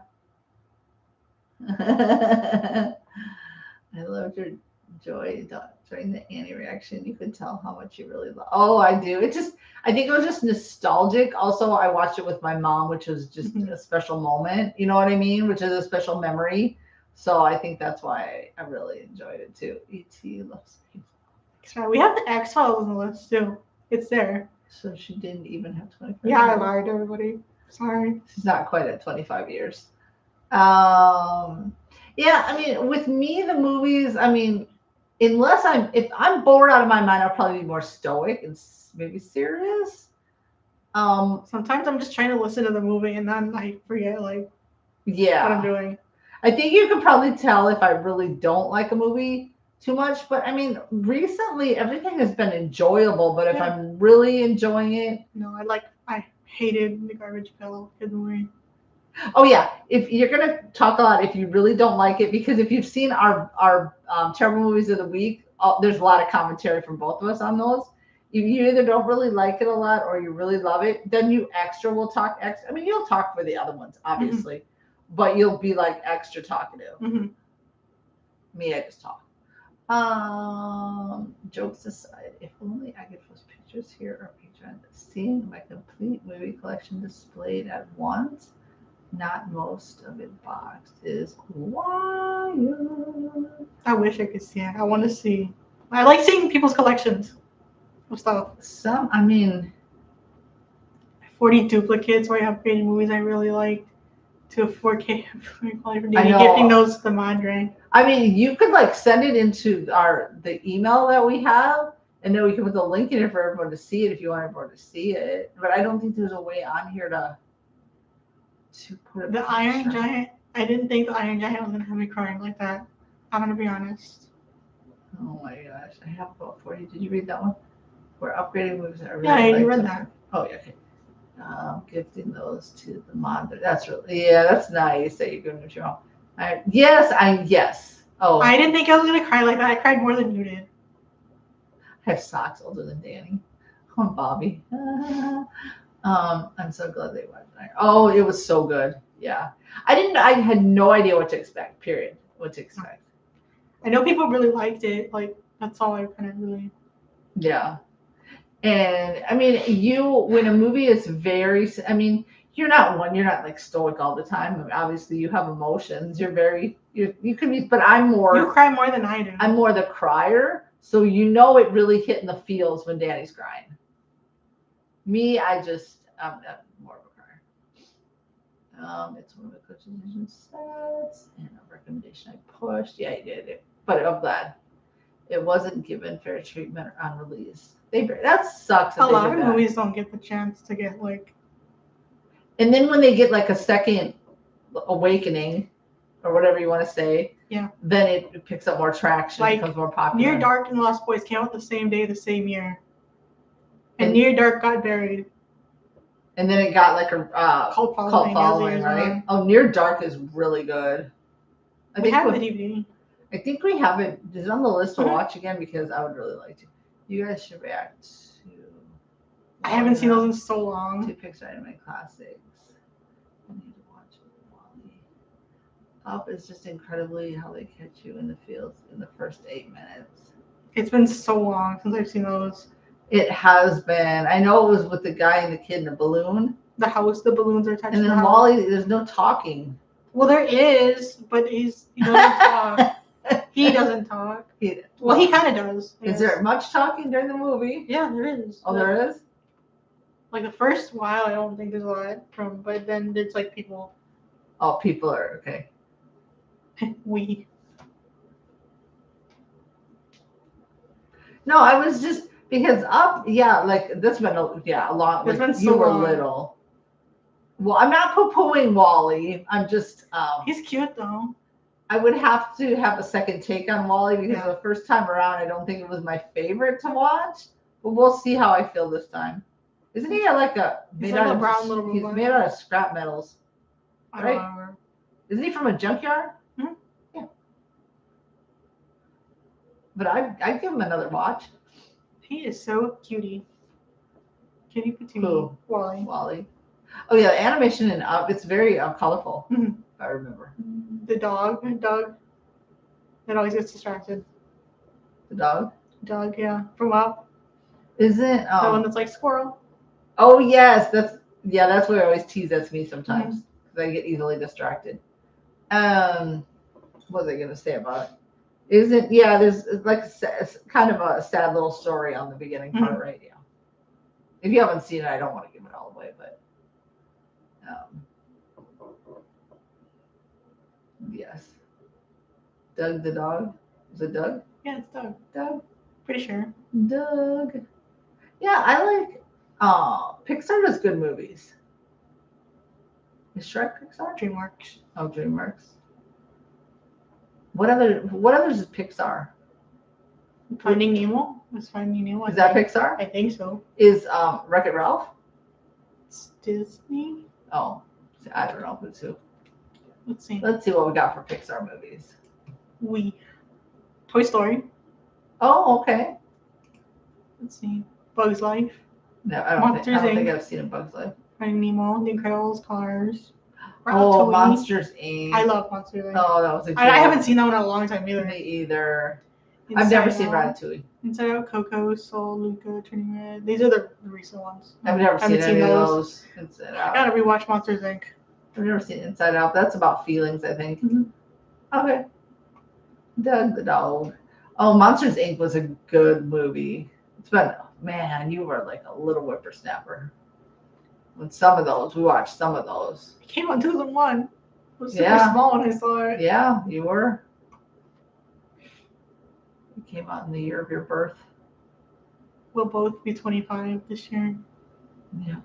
I loved your joy during the Annie reaction. You could tell how much you really love. Oh, I do. I think it was just nostalgic. Also, I watched it with my mom, which was just a special moment. You know what I mean? Which is a special memory. So I think that's why I really enjoyed it too. E.T. loves me. Sorry, we have the X-Files on the list too. It's there. So she didn't even have 25 Yeah, years. I lied to everybody. Sorry. She's not quite at 25 years. Yeah, I mean, with me, the movies, I mean, if I'm bored out of my mind, I'll probably be more stoic and maybe serious. Sometimes I'm just trying to listen to the movie and then I forget what I'm doing. I think you can probably tell if I really don't like a movie too much, but I mean, recently everything has been enjoyable, but if I'm really enjoying it. No, I hated The Garbage Pail Kids movie. Oh yeah, if you're gonna talk a lot, if you really don't like it, because if you've seen our terrible movies of the week, there's a lot of commentary from both of us on those. If you either don't really like it a lot or you really love it, then you extra will talk extra. I mean, you'll talk for the other ones, obviously, but you'll be like extra talkative. Me, I just talk. Jokes aside, if only I could post pictures here or Patreon. Seeing my complete movie collection displayed at once. Not most of it boxed is wild. I wish I could see it. I want to see. I like seeing people's collections of stuff. 40 duplicates where I upgraded movies I really liked to a 4K quality for gifting those to the Madre. I mean, you could send it into the email that we have, and then we can put the link in it for everyone to see it if you want everyone to see it. But I don't think there's a way on here to put the Iron Giant. I didn't think the Iron Giant was gonna have me crying like that. I'm gonna be honest. Oh my gosh, I have about 40. Did you read that one? We're upgrading movies. I read that. Oh yeah, okay. Gifting those to the mother. That's that's nice that you're doing what you want. Yes. Oh, I didn't think I was gonna cry like that. I cried more than you did. I have socks older than Danny. Come on, Bobby. I'm so glad they went. Oh, it was so good. Yeah. I had no idea what to expect, period. What to expect. I know people really liked it. That's all I kind of really. Yeah. And I mean, when a movie is you're not stoic all the time. I mean, obviously you have emotions. You can be, but I'm more. You cry more than I do. I'm more the crier. So it really hit in the feels when Danny's crying. Me, I'm more of a crier. It's one of the coach's vision sets and a recommendation I pushed. Yeah, I did it, but I'm glad it wasn't given fair treatment on release. That sucks. A lot of movies don't get the chance to get And then when they get a second awakening, or whatever you want to say, then it picks up more traction, becomes more popular. Near Dark and Lost Boys came out the same day, the same year. And Near Dark got buried. And then it got a cult following, right? Oh, Near Dark is really good. We have the DVD. I think we have it. Is it on the list to Mhm. watch again because I would really like to. You guys should react to. I haven't seen those in so Two long. Pixar anime classics. I need to watch WALL-E. Up is just incredibly how they catch you in the fields in the first 8 minutes. It's been so long since I've seen those. It has been. I know it was with the guy and the kid in a balloon. The house, the balloons are attached And to the then house. WALL-E, there's no talking. Well, there is, but he doesn't talk. He doesn't talk. Well, he kind of does. Is there much talking during the movie? Yeah, there is. Oh, there is? Like the first while, I don't think there's a lot from, but then there's like people. Oh, people are okay. We. No, I was just because Up, yeah, like this been a long. It's Like been you so were long. little. Well, I'm not poo-pooing WALL-E. I'm just He's cute though. I would have to have a second take on WALL-E because Yeah. the first time around, I don't think it was my favorite to watch. But we'll see how I feel this time. Isn't he like a He's made like out a of brown little he's robot. made out of scrap metals? I Right. don't remember. Isn't he from a junkyard? Mhm. Yeah. But I'd give him another watch. He is so cutie. Cutie patootie. Who? Wally. WALL-E. Oh yeah, the animation in Up, it's very colorful. Mhm. If I remember. The dog. That always gets distracted. The dog. Dog, yeah. From Up. Isn't The one that's like squirrel. oh yes, that's what I always tease at me sometimes. Mm-hmm. Because I get easily distracted. What was I gonna say about it? Isn't there's like kind of a sad little story on the beginning part, Mhm. right? Yeah. If you haven't seen it, I don't want to give it all away, but yes. Doug the dog. Is it Doug? Yeah, it's Doug. Doug. Pretty sure. Doug. Yeah, I like Pixar does good movies. Is Shrek Pixar? DreamWorks. Oh, DreamWorks. What others is Pixar? Finding Nemo. Was Finding Nemo. Is that Pixar? I think so. Is Wreck-It Ralph? It's Disney. Oh, I don't know who's who. Let's see. Let's see what we got for Pixar movies. Toy Story. Oh, okay. Let's see. Bugs Life. No, I don't think I've seen a Bug's Life. Finding Nemo. The Incredibles. Cars. Oh, Ratatouille. Monsters Inc. I love Monsters Inc. Oh, that was a good I haven't seen that one in a long time either. Me either. Inside I've never seen Out. Ratatouille. Inside Out, Coco, Soul, Luca, Turning Red. These are the recent ones. I've never seen haven't any of those. Inside I Out. gotta rewatch Monsters Inc. I've never seen Inside Out. That's about feelings, I think. Mhm. Okay. Doug the dog. Oh, Monsters Inc. was a good movie. It's been, man, you were like a little whippersnapper. When we watched some of those. It came out in 2001. I was super Yeah. small when I saw it. Yeah, you were. You came out in the year of your birth. We'll both be 25 this year. Yeah.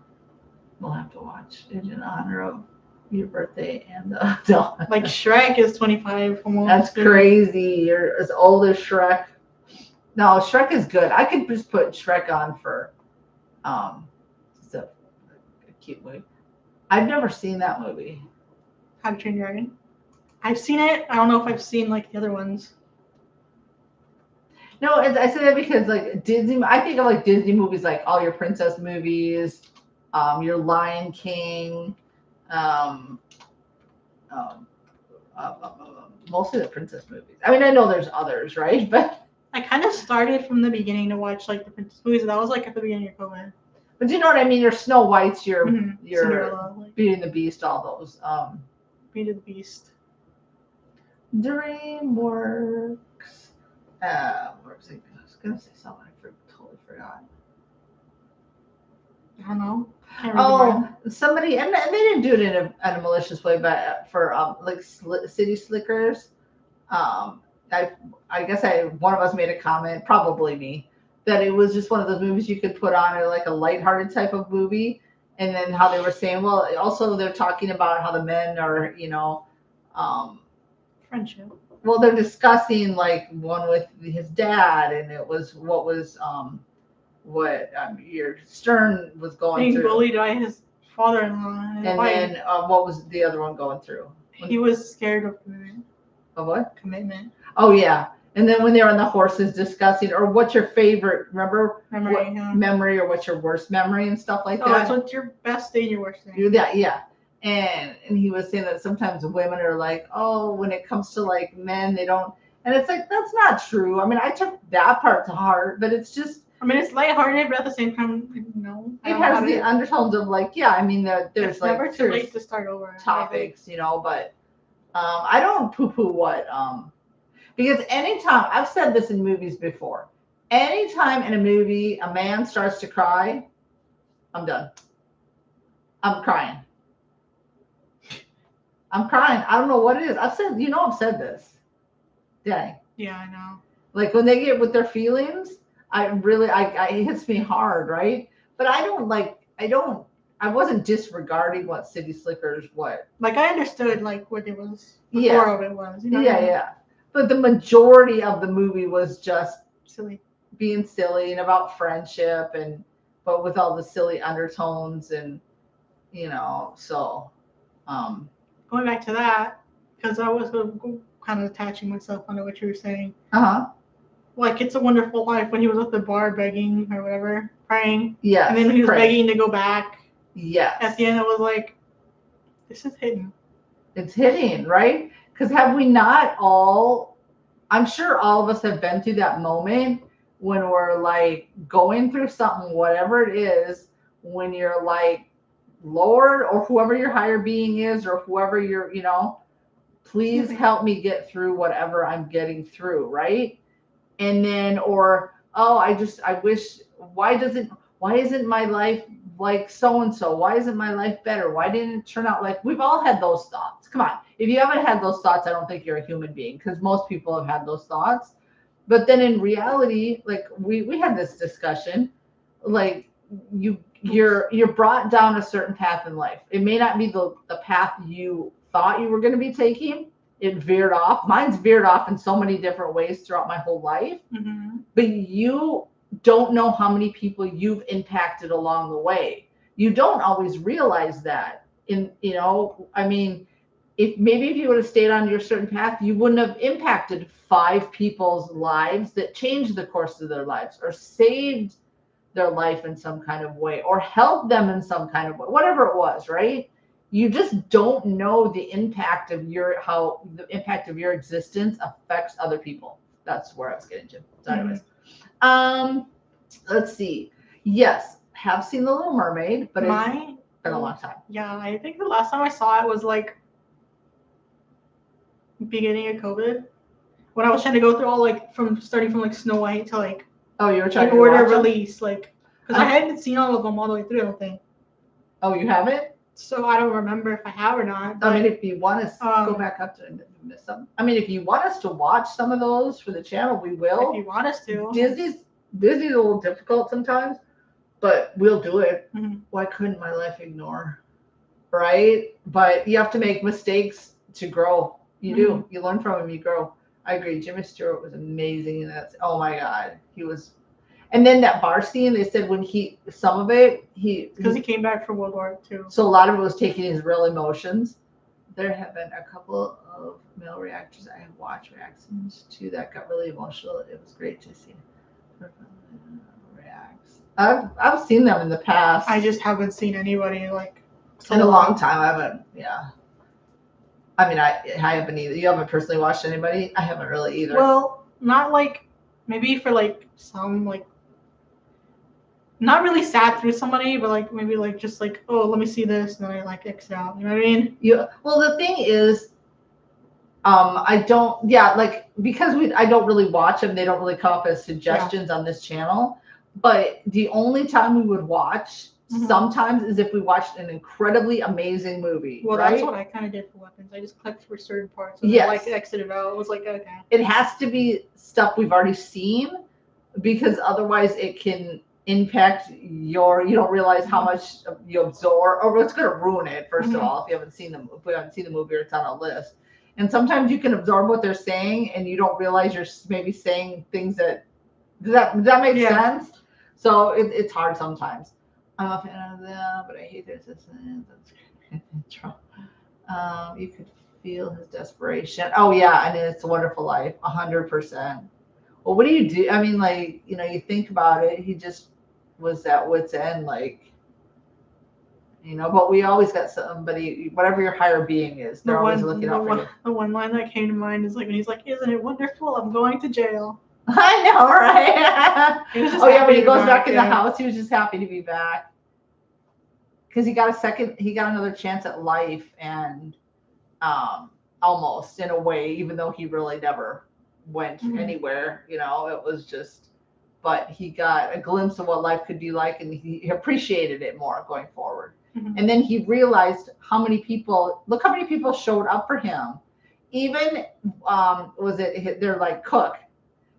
We'll have to watch it in honor of your birthday and no. Like Shrek is 25 almost. That's crazy. You're as old as Shrek. No, Shrek is good. I could just put Shrek on for just a cute movie. I've never seen that movie. How to Train Your Dragon. I've seen it. I don't know if I've seen like the other ones. No, I say that because like Disney, I think of like Disney movies, like all your princess movies, your Lion King, mostly the princess movies. I mean, I know there's others, right? But I kind of started from the beginning to watch like the princess movies. That was like at the beginning of COVID. you know what I mean? Your Snow Whites, your Cinderella, like Beauty and the Beast, all those. Beauty and the Beast. DreamWorks. Where was I was gonna say something. I totally forgot. I don't know. Can't read the mind. Oh, somebody, and they didn't do it in a malicious way, but for like City Slickers, I guess one of us made a comment, probably me, that it was just one of those movies you could put on like a lighthearted type of movie, and then how they were saying, well, also they're talking about how the men are, Friendship. well, they're discussing like one with his dad, and it was what your Stern was going Being through. bullied by his father-in-law. And then what was the other one going through? He was scared of women. Of what? Commitment. Oh yeah. And then when they're on the horses discussing, or what's your favorite? Remember Memory. what Yeah. memory, or what's your worst memory and stuff like Oh, that. that's what's your best day and your worst day. Do that, yeah. And he was saying that sometimes women are like, oh, when it comes to like men, they don't. And it's like that's not true. I mean, I took that part to heart, but it's just I mean, it's lighthearted, but at the same time, no. it has the undertones of like, yeah. I mean, there's It's like never too serious late to start over. topics, you know, but I don't poo-poo what because anytime I've said this in movies before, anytime in a movie a man starts to cry, I'm done. I'm crying. I'm crying. I don't know what it is. I've said, I've said this. Dang. Yeah, I know. Like when they get with their feelings, it hits me hard, right? But I wasn't disregarding what City Slickers, what. Like I understood like what it was. The Yeah. core of it was. You know Yeah, yeah. But the majority of the movie was just silly. being silly and about friendship but with all the silly undertones and, so. Going back to that, because I was kind of attaching myself onto what you were saying. Uh-huh. Like It's a Wonderful Life when he was at the bar begging or whatever, praying. Yes. And then he was begging to go back. Yes. At the end, it was like, this is hidden. It's hitting, right? Because have we not all, I'm sure all of us have been through that moment when we're like going through something, whatever it is, when you're like, Lord, or whoever your higher being is, or whoever you're, please help me get through whatever I'm getting through, right? And then, or, oh, I wish, why isn't my life like so-and-so? Why isn't my life better? Why didn't it turn out like, we've all had those thoughts. Come on. If you haven't had those thoughts, I don't think you're a human being, because most people have had those thoughts. But then in reality, like we had this discussion, like you're brought down a certain path in life. It may not be the path you thought you were going to be taking. It veered off. Mine's veered off in so many different ways throughout my whole life. Mm-hmm. But you don't know how many people you've impacted along the way. You don't always realize that. I mean, if you would have stayed on your certain path, you wouldn't have impacted 5 people's lives that changed the course of their lives, or saved their life in some kind of way, or helped them in some kind of way, whatever it was, right? You just don't know the impact of how the impact of your existence affects other people. That's where I was getting to. So anyways, let's see. Yes, have seen The Little Mermaid, but it's been a long time. Yeah, I think the last time I saw it was like beginning of COVID, when I was trying to go through all starting from like Snow White to like. Oh, you were trying in order of release, like, because I hadn't seen all of them all the way through. I don't think. Oh, you haven't? So I don't remember if I have or not. But, I mean, if you want us to go back up to miss some, I mean, if you want us to watch some of those for the channel, we will. If you want us to. Disney's a little difficult sometimes, but we'll do it. Mm-hmm. Why couldn't my life ignore? Right? But you have to make mistakes to grow. You do. You learn from them, you grow. I agree. Jimmy Stewart was amazing. Oh my God. He was. And then that bar scene, they said because he came back from World War II. So a lot of it was taking his real emotions. There have been a couple of male reactors I have watched reactions to that got really emotional. It was great to see reacts. I've seen them in the past. I just haven't seen anybody like in a long time. I haven't. Yeah. I mean, I haven't either. You haven't personally watched anybody? I haven't really either. Well, not like maybe for like some like. Not really sat through somebody, but like maybe like just like, oh, let me see this, and then I like X out. You know what I mean? Yeah. Well, the thing is, I don't. Yeah, like because I don't really watch them. They don't really come up as suggestions on this channel. But the only time we would watch sometimes is if we watched an incredibly amazing movie. Well, right? That's what I kind of did for Weapons. I just clicked for certain parts and then like exited out. It was like, okay. It has to be stuff we've already seen, because otherwise it can impact you don't realize how much you absorb, or it's going to ruin it. First of all, if we haven't seen the movie or it's on a list. And sometimes you can absorb what they're saying and you don't realize you're maybe saying things that does that make sense? So it's hard sometimes. I'm a fan of them, but I hate their assistance. You could feel his desperation. Oh yeah, and It's a Wonderful Life, 100%. Well, what do you do? I mean, like, you think about it, he just was at wit's end, like, but we always got somebody, whatever your higher being is, they're always looking out for you. The one line that came to mind is like when he's like, "Isn't it wonderful? I'm going to jail." I know, right? He was just Oh yeah, happy when he to be goes back in the yeah. house, he was just happy to be back. Because he got another chance at life, and almost in a way, even though he really never went anywhere, it was just, but he got a glimpse of what life could be like, and he appreciated it more going forward. And then he realized look how many people showed up for him. Even, they're like Cook.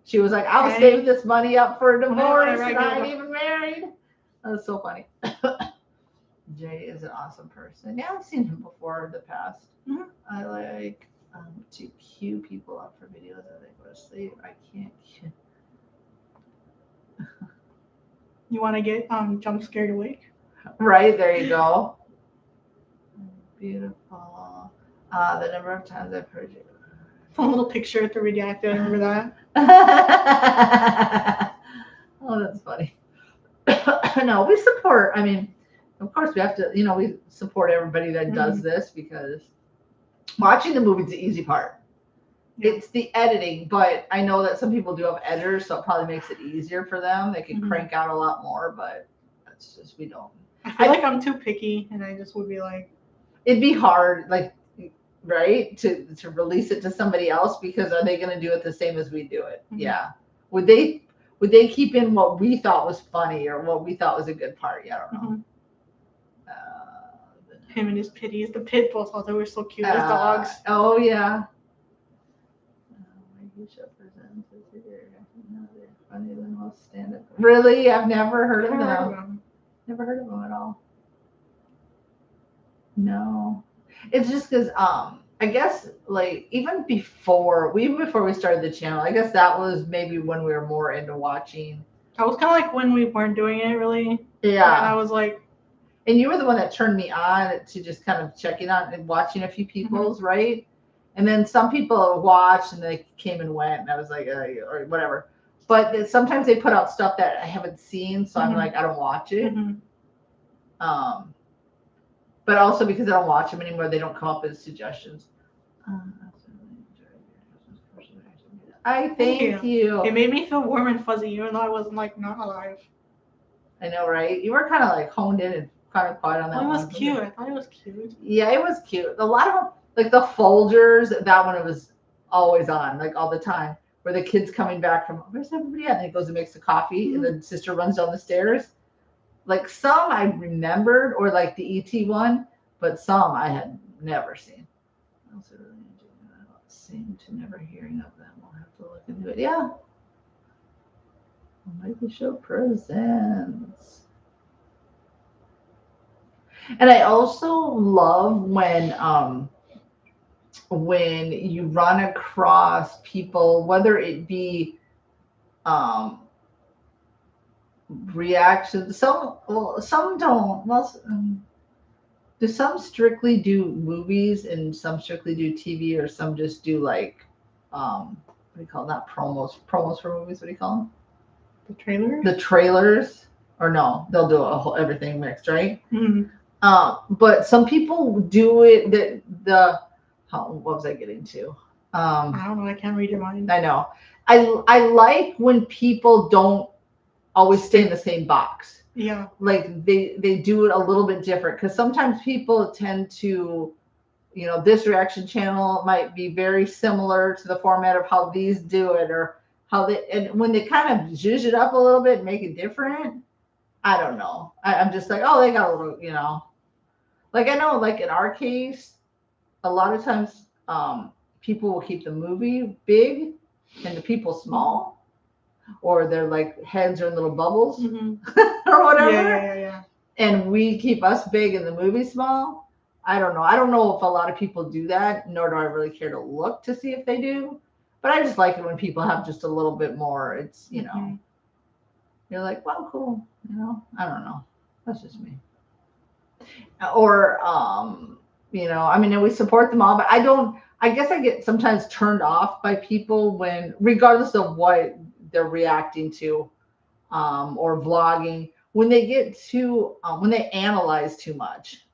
She was like, I was saving this money up for a divorce, and I ain't even married. That was so funny. Jay is an awesome person. Yeah, I've seen him before in the past. I like to cue people up for videos as they go to sleep. I can't. You want to get jump scared awake? Right, there you go. Beautiful. The number of times I've heard you. A little picture at the redacted. I remember that. Oh, that's funny. No, we support. I mean, of course, we have to. We support everybody that does this, because watching the movie is the easy part. Yeah. It's the editing, but I know that some people do have editors, so it probably makes it easier for them. They can crank out a lot more, but that's just, we don't. I feel like I'm too picky, and I just would be like, it'd be hard, like, right, to release it to somebody else, because are they going to do it the same as we do it? Yeah. Would they keep in what we thought was funny or what we thought was a good part? Yeah, I don't know. Him and his pitties, the pit bulls, thought they were so cute as dogs. Oh yeah. Funny than most stand-up. Really, I've never heard of them. Never heard of them at all. No, it's just because I guess, like, even before we started the channel, I guess that was maybe when we were more into watching. That was kind of like when we weren't doing it really. Yeah. And I was like. And you were the one that turned me on to just kind of checking out and watching a few people's, right? And then some people watched and they came and went, and I was like, or whatever. But sometimes they put out stuff that I haven't seen, so I'm like, I don't watch it. But also because I don't watch them anymore, they don't come up as suggestions. I thank you. It made me feel warm and fuzzy, even though I wasn't like not alive. I know, right? You were kind of like honed in and kind of quiet on that. It was cute. I thought it was cute. Yeah, it was cute. A lot of them, like the Folgers, that one was always on, like all the time. Where the kid's coming back from, where's everybody at? And he goes and makes a coffee, and the sister runs down the stairs. Like some I remembered, or like the ET one, but some I had never seen. I also really seem to never hearing of them. I'll have to look into it. Yeah. Maybe show presents. And I also love when you run across people, whether it be reactions. Some don't. Do some strictly do movies and some strictly do TV, or some just do like what do you call it? Not promos for movies. What do you call them? The trailers. The trailers, or no? They'll do a whole everything mixed, right? But some people do it. What was I getting to? I don't know. I can't read your mind. I know. I like when people don't always stay in the same box. Yeah. Like they do it a little bit different, because sometimes people tend to, this reaction channel might be very similar to the format of how these do it, or how and when they kind of zhuzh it up a little bit and make it different, I don't know. I'm just like, oh, they got a little, like I know, like in our case, a lot of times people will keep the movie big and the people small. Or their like heads are in little bubbles or whatever. Yeah. And we keep us big and the movie small. I don't know. I don't know if a lot of people do that, nor do I really care to look to see if they do. But I just like it when people have just a little bit more. It's, you're like, well, cool. I don't know. That's just me. Or You know, I mean, and we support them all, but I guess I get sometimes turned off by people when, regardless of what they're reacting to, or vlogging, when they get too, when they analyze too much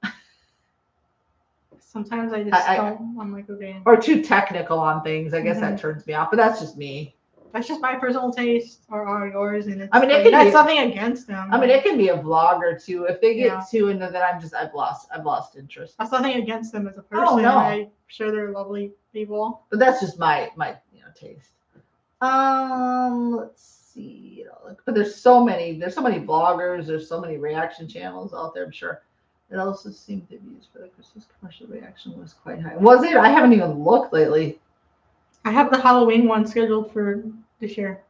Sometimes I just don't. I'm like, okay. or too technical on things. I guess that turns me off, but that's just me. That's just my personal taste or yours, and it's, I mean, that's nothing against them. I mean, it can be a vlogger too. If they get too into that, I've lost interest. That's nothing against them as a person. Oh, no. I'm sure they're lovely people. But that's just my taste. Let's see. But there's so many bloggers. There's so many reaction channels out there. I'm sure. It also seemed the views for the Christmas commercial reaction was quite high. Was it? I haven't even looked lately. I have the Halloween one scheduled for this year.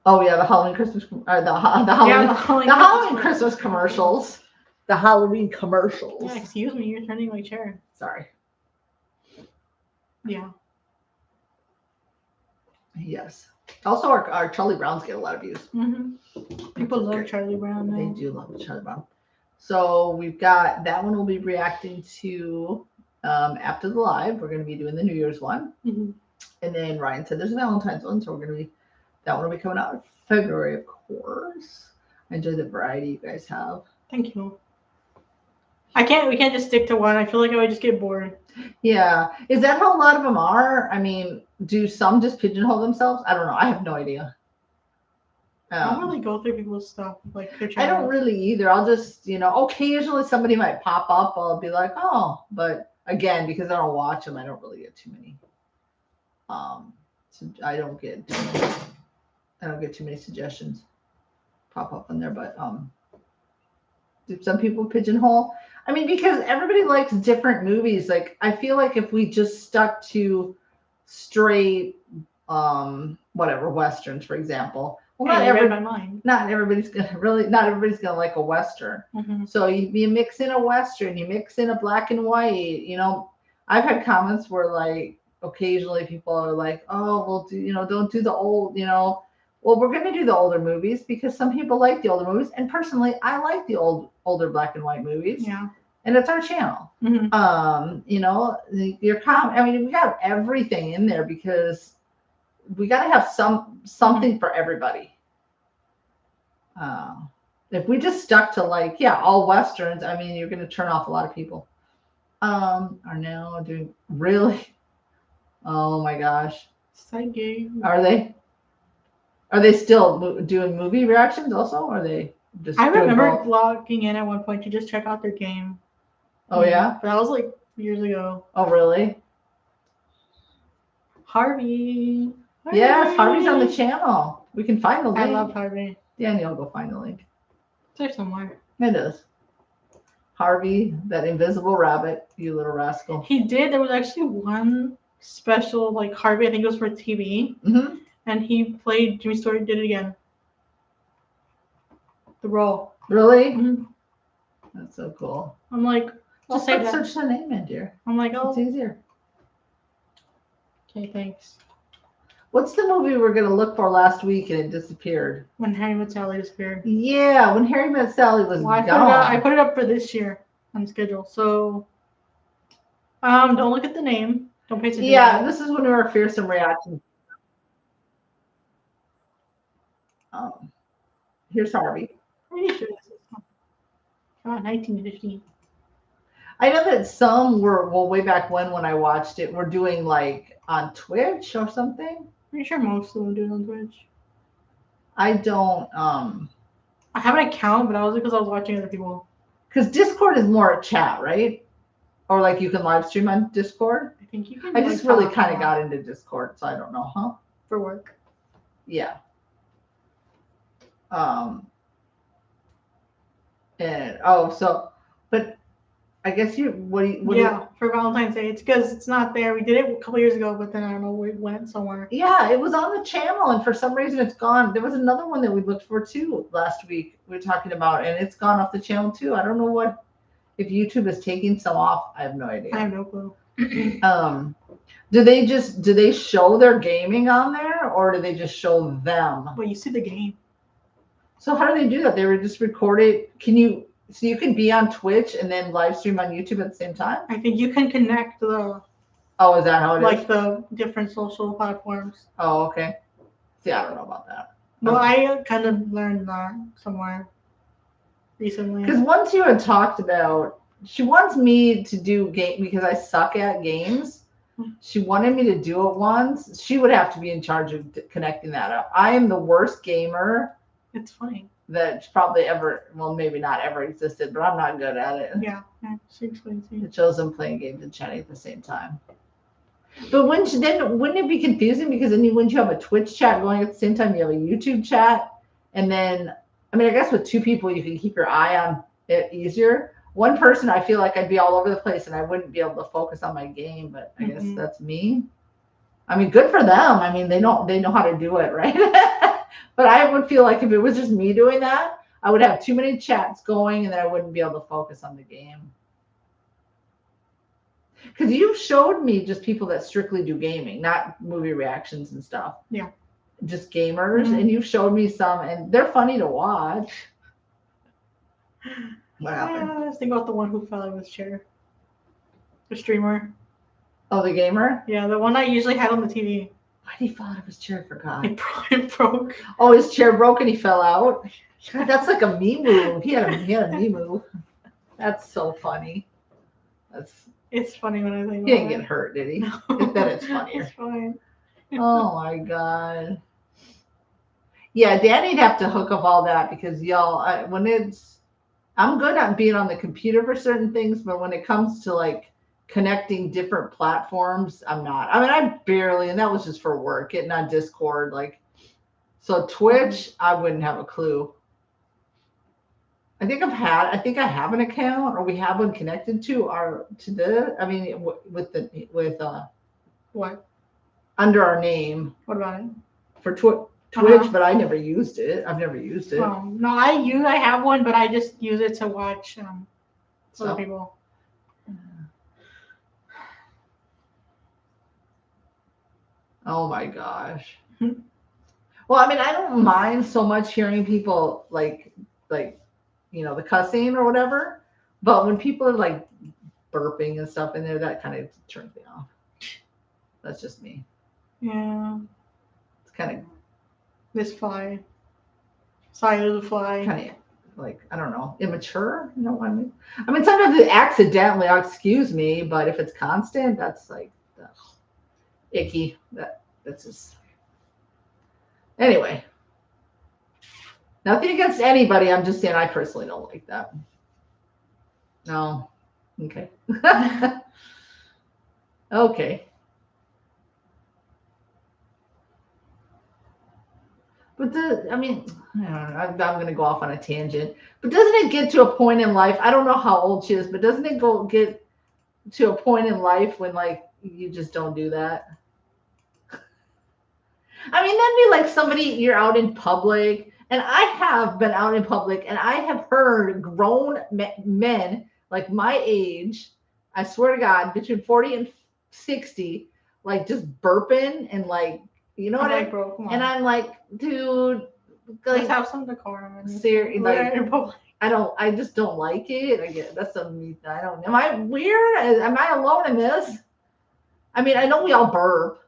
Oh yeah, the Halloween Christmas, the Halloween Christmas commercials. The Halloween commercials. Yeah, excuse me, you're turning my chair. Sorry. Yeah. Yes. Also, our Charlie Browns get a lot of views. Mm-hmm. People love Charlie Brown now. They do love Charlie Brown. So we've got that one. We'll be reacting to after the live. We're going to be doing the New Year's one, and then Ryan said there's a Valentine's one, so we're going to be that one will be coming out in February, of course. I enjoy the variety you guys have. Thank you. We can't just stick to one. I feel like I would just get bored. Yeah. Is that how a lot of them are? I mean, do some just pigeonhole themselves? I don't know. I have no idea. I don't really go through people's stuff, like their I don't really either. I'll just, occasionally somebody might pop up. I'll be like, oh, but again, because I don't watch them, I don't really get too many. So I don't get too many suggestions pop up on there, but do some people pigeonhole? I mean, because everybody likes different movies. Like, I feel like if we just stuck to straight, whatever, Westerns, for example. Well, not everybody's gonna like a Western. Mm-hmm. So you mix in a Western, you mix in a black and white. I've had comments where like occasionally people are like, oh, well, don't do the old, well, we're gonna do the older movies because some people like the older movies, and personally, I like the older black and white movies. Yeah. And it's our channel. Mm-hmm. I mean, we got everything in there because we got to have something for everybody. If we just stuck to all Westerns, I mean, you're going to turn off a lot of people. Are now doing really? Oh my gosh. Side game. Are they? Are they still doing movie reactions also? Or are they just? I remember logging in at one point to just check out their game. Oh yeah. But that was like years ago. Oh really? Harvey. Yes, Harvey's on the channel. We can find the link. I love Harvey. Daniel, go find the link. It's there somewhere. It is. Harvey, that invisible rabbit, you little rascal. He did. There was actually one special, like Harvey, I think it was for TV. Mm-hmm. And he played Jimmy Stewart, did it again. The role. Really? Mm-hmm. That's so cool. I'm like, just say that. Search the name in, dear. I'm like, oh. It's easier. Okay, thanks. What's the movie we were going to look for last week and it disappeared? When Harry Met Sally disappeared. Yeah, when Harry Met Sally was gone. I put it up for this year on schedule. So, don't look at the name. Don't pay attention. Yeah, this is when we were fearsome reactions. Here's Harvey. Pretty sure this is 1915. I know that some were, way back when I watched it, were doing like on Twitch or something. Pretty sure most of them do it on Twitch. I don't. I have an account, but that was because I was watching other people. Because Discord is more a chat, right? Or like you can live stream on Discord. I think you can. I just really kind of got into Discord, so I don't know, huh? For work. Yeah. But I guess for Valentine's Day. It's because it's not there. We did it a couple years ago, but then I don't know where it went somewhere. Yeah, it was on the channel, and for some reason it's gone. There was another one that we looked for too last week. We were talking about, and it's gone off the channel too. I don't know if YouTube is taking some off. I have no idea. I have no clue. Do they show their gaming on there, or do they just show them? Well, you see the game. So how do they do that? They were just recorded. Can you So you can be on Twitch and then live stream on YouTube at the same time? I think you can connect the Oh, is that how it is? like the different social platforms. Oh, okay. See, I don't know about that. Well, I kind of learned that somewhere recently. Because once you had talked about, she wants me to do game because I suck at games. She wanted me to do it once. She would have to be in charge of connecting that up. I am the worst gamer It's funny. that's probably ever, well, maybe not ever existed, but I'm not good at it. Yeah, she explains to me. It shows them playing games and chatting at the same time. But wouldn't it be confusing because then wouldn't you have a Twitch chat going at the same time? You have a YouTube chat, and then I mean, I guess with two people you can keep your eye on it easier. One person, I feel like I'd be all over the place and I wouldn't be able to focus on my game. But I guess that's me. I mean, good for them. I mean, they know how to do it, right? But I would feel like if it was just me doing that, I would have too many chats going and then I wouldn't be able to focus on the game. Because you showed me just people that strictly do gaming, not movie reactions and stuff. Yeah. Just gamers. And you showed me some, and they're funny to watch. What happened? I was thinking about the one who fell out of his chair. The streamer. Oh, the gamer? Yeah, the one I usually had on the TV. Why did he fall out of his chair? I forgot. It broke. Oh, his chair broke and he fell out? God, that's like a me move. He had a me move. That's so funny. It's funny when I think He about didn't it. get hurt, did he? No. Then it's funnier. It's fine. Oh my God. Yeah, Danny'd have to hook up all that because I'm good at being on the computer for certain things, but when it comes to like connecting different platforms, I'm not. I mean, I barely, and that was just for work, getting on Discord, so Twitch, I wouldn't have a clue. I think I have an account, or we have one connected What? under our name What about it? for Twitch, but I never used it. I've never used it. No, I have one, but I just use it to watch other people. Oh my gosh. Well, I mean, I don't mind so much hearing people like the cussing or whatever, but when people are like burping and stuff in there, that kind of turns me off. That's just me. Yeah. It's kind of this fly. Side of the fly. Kind of like, I don't know, immature. You know what I mean? I mean, sometimes it accidentally, excuse me, but if it's constant, that's like icky. That's just. Anyway, nothing against anybody. I'm just saying I personally don't like that. No. Okay. Okay. But I'm going to go off on a tangent. But doesn't it get to a point in life? I don't know how old she is, but doesn't it get to a point in life when like you just don't do that? I mean, that'd be like somebody, you're out in public, and I have been out in public, and I have heard grown men like my age, I swear to God, between 40 and 60, like just burping and like, you know what I mean? And I'm like, dude, let's have some decorum. I just don't like it. I get that's something I don't. Am I weird? Am I alone in this? I mean, I know we all burp.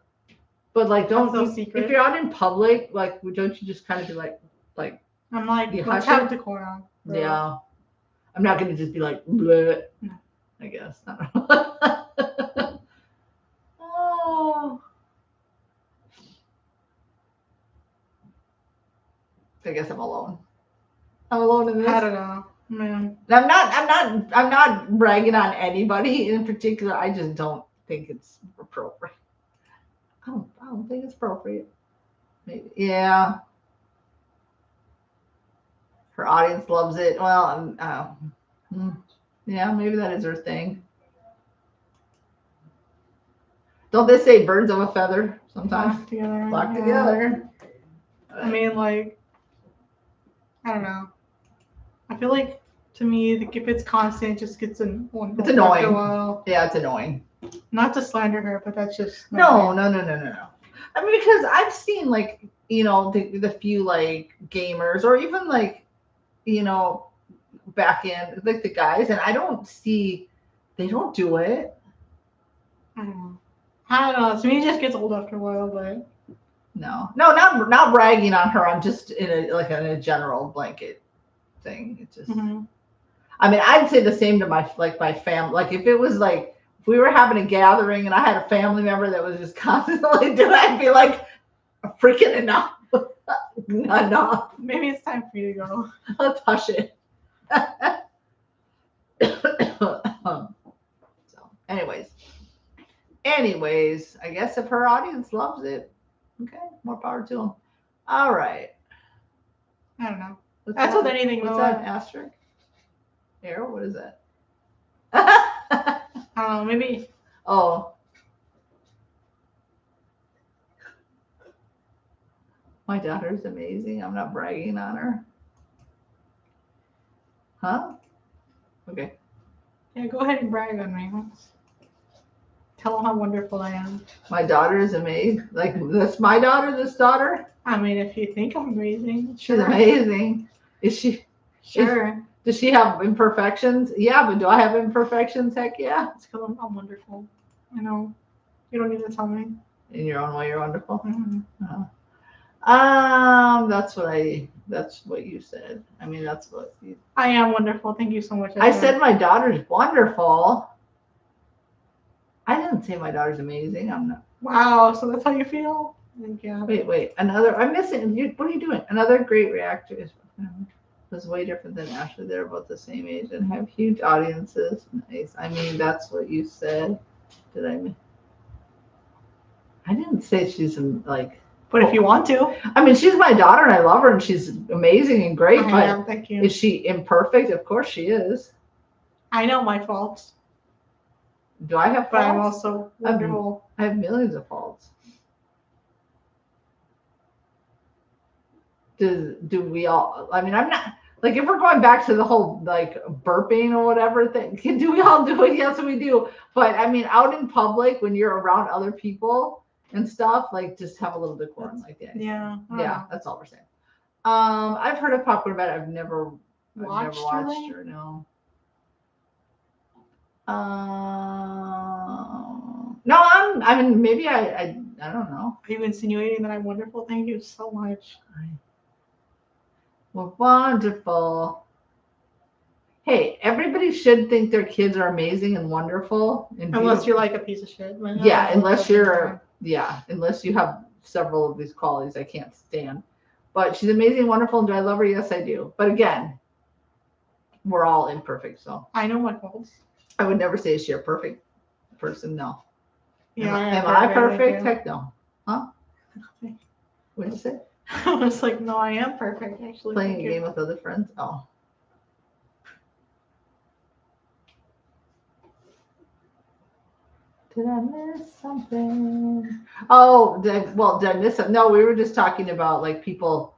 But like, if you're out in public, like, don't you just kind of be like? I'm like, let's have decorum. Yeah, I'm not gonna just be like, bleh. No. I guess. I don't know. Oh, I guess I'm alone. I'm alone in this. I don't know, man. I'm not bragging on anybody in particular. I just don't think it's appropriate. I don't think it's appropriate. Maybe. Yeah. Her audience loves it. Well, yeah, maybe that is her thing. Don't they say birds of a feather sometimes? Flock together. I mean, like, I don't know. I feel like, to me, like, if it's constant, it just gets annoying. It's annoying. Yeah, it's annoying. Not to slander her, but that's just no. I mean, because I've seen like, the few like gamers or even like, back in, like the guys, and I don't see, they don't do it. I don't know. I don't know. To me, it just gets old after a while, but No, not bragging on her. I'm just in a general blanket thing. It just, mhm. I mean, I'd say the same to my family. Like if it was like if we were having a gathering and I had a family member that was just constantly doing, I'd be like, freaking enough, enough. Maybe it's time for you to go. Let's hush it. So, anyways, I guess if her audience loves it, okay, more power to them. All right. I don't know. What's That's that? with anything, What's though. that? Asterisk? Arrow? What is that? I don't know. Maybe. Oh. My daughter's amazing. I'm not bragging on her. Huh? Okay. Yeah, go ahead and brag on me. Tell them how wonderful I am. My daughter is amazing. Like, that's my daughter, this daughter? I mean, if you think I'm amazing, She's sure. amazing. Is she? Sure. Does she have imperfections? Yeah, but do I have imperfections? Heck yeah. It's because I'm wonderful. I know. You don't need to tell me. In your own way, you're wonderful. Mm-hmm. That's what you said. I mean, that's what you. I am wonderful. Thank you so much. I said my daughter's wonderful. I didn't say my daughter's amazing. I'm not. Wow. So that's how you feel? Yeah. Wait. Another. I'm missing. What are you doing? Another great reactor was way different than Ashley. They're about the same age and have huge audiences. Nice. I mean, that's what you said. Did I mean? I didn't say she's like. But if you want to. I mean, she's my daughter and I love her and she's amazing and great. I am. Thank you. Is she imperfect? Of course she is. I know my faults. Do I have faults? But I'm also wonderful. I have millions of faults. Do we all? I mean, I'm not like if we're going back to the whole like burping or whatever thing. Do we all do it? Yes, we do. But I mean, out in public when you're around other people and stuff, like just have a little decorum like that. Yeah. Yeah, that's all we're saying. I've heard of Popcorn Bed. I've never watched her. No. No, I mean, maybe I don't know. Are you insinuating that I'm wonderful? Thank you so much. Well, wonderful. Hey, everybody should think their kids are amazing and wonderful. And unless you're like a piece of shit. Yeah, unless you have several of these qualities I can't stand. But she's amazing, wonderful, and do I love her? Yes, I do. But again, we're all imperfect, so. I know my faults. I would never say is she a perfect person? No. Yeah. Am I perfect? Heck no. Huh? What did you say? I was like, no, I am perfect, actually. Playing a game with other friends? Oh. Did I miss something? Oh, did I miss something? No, we were just talking about like people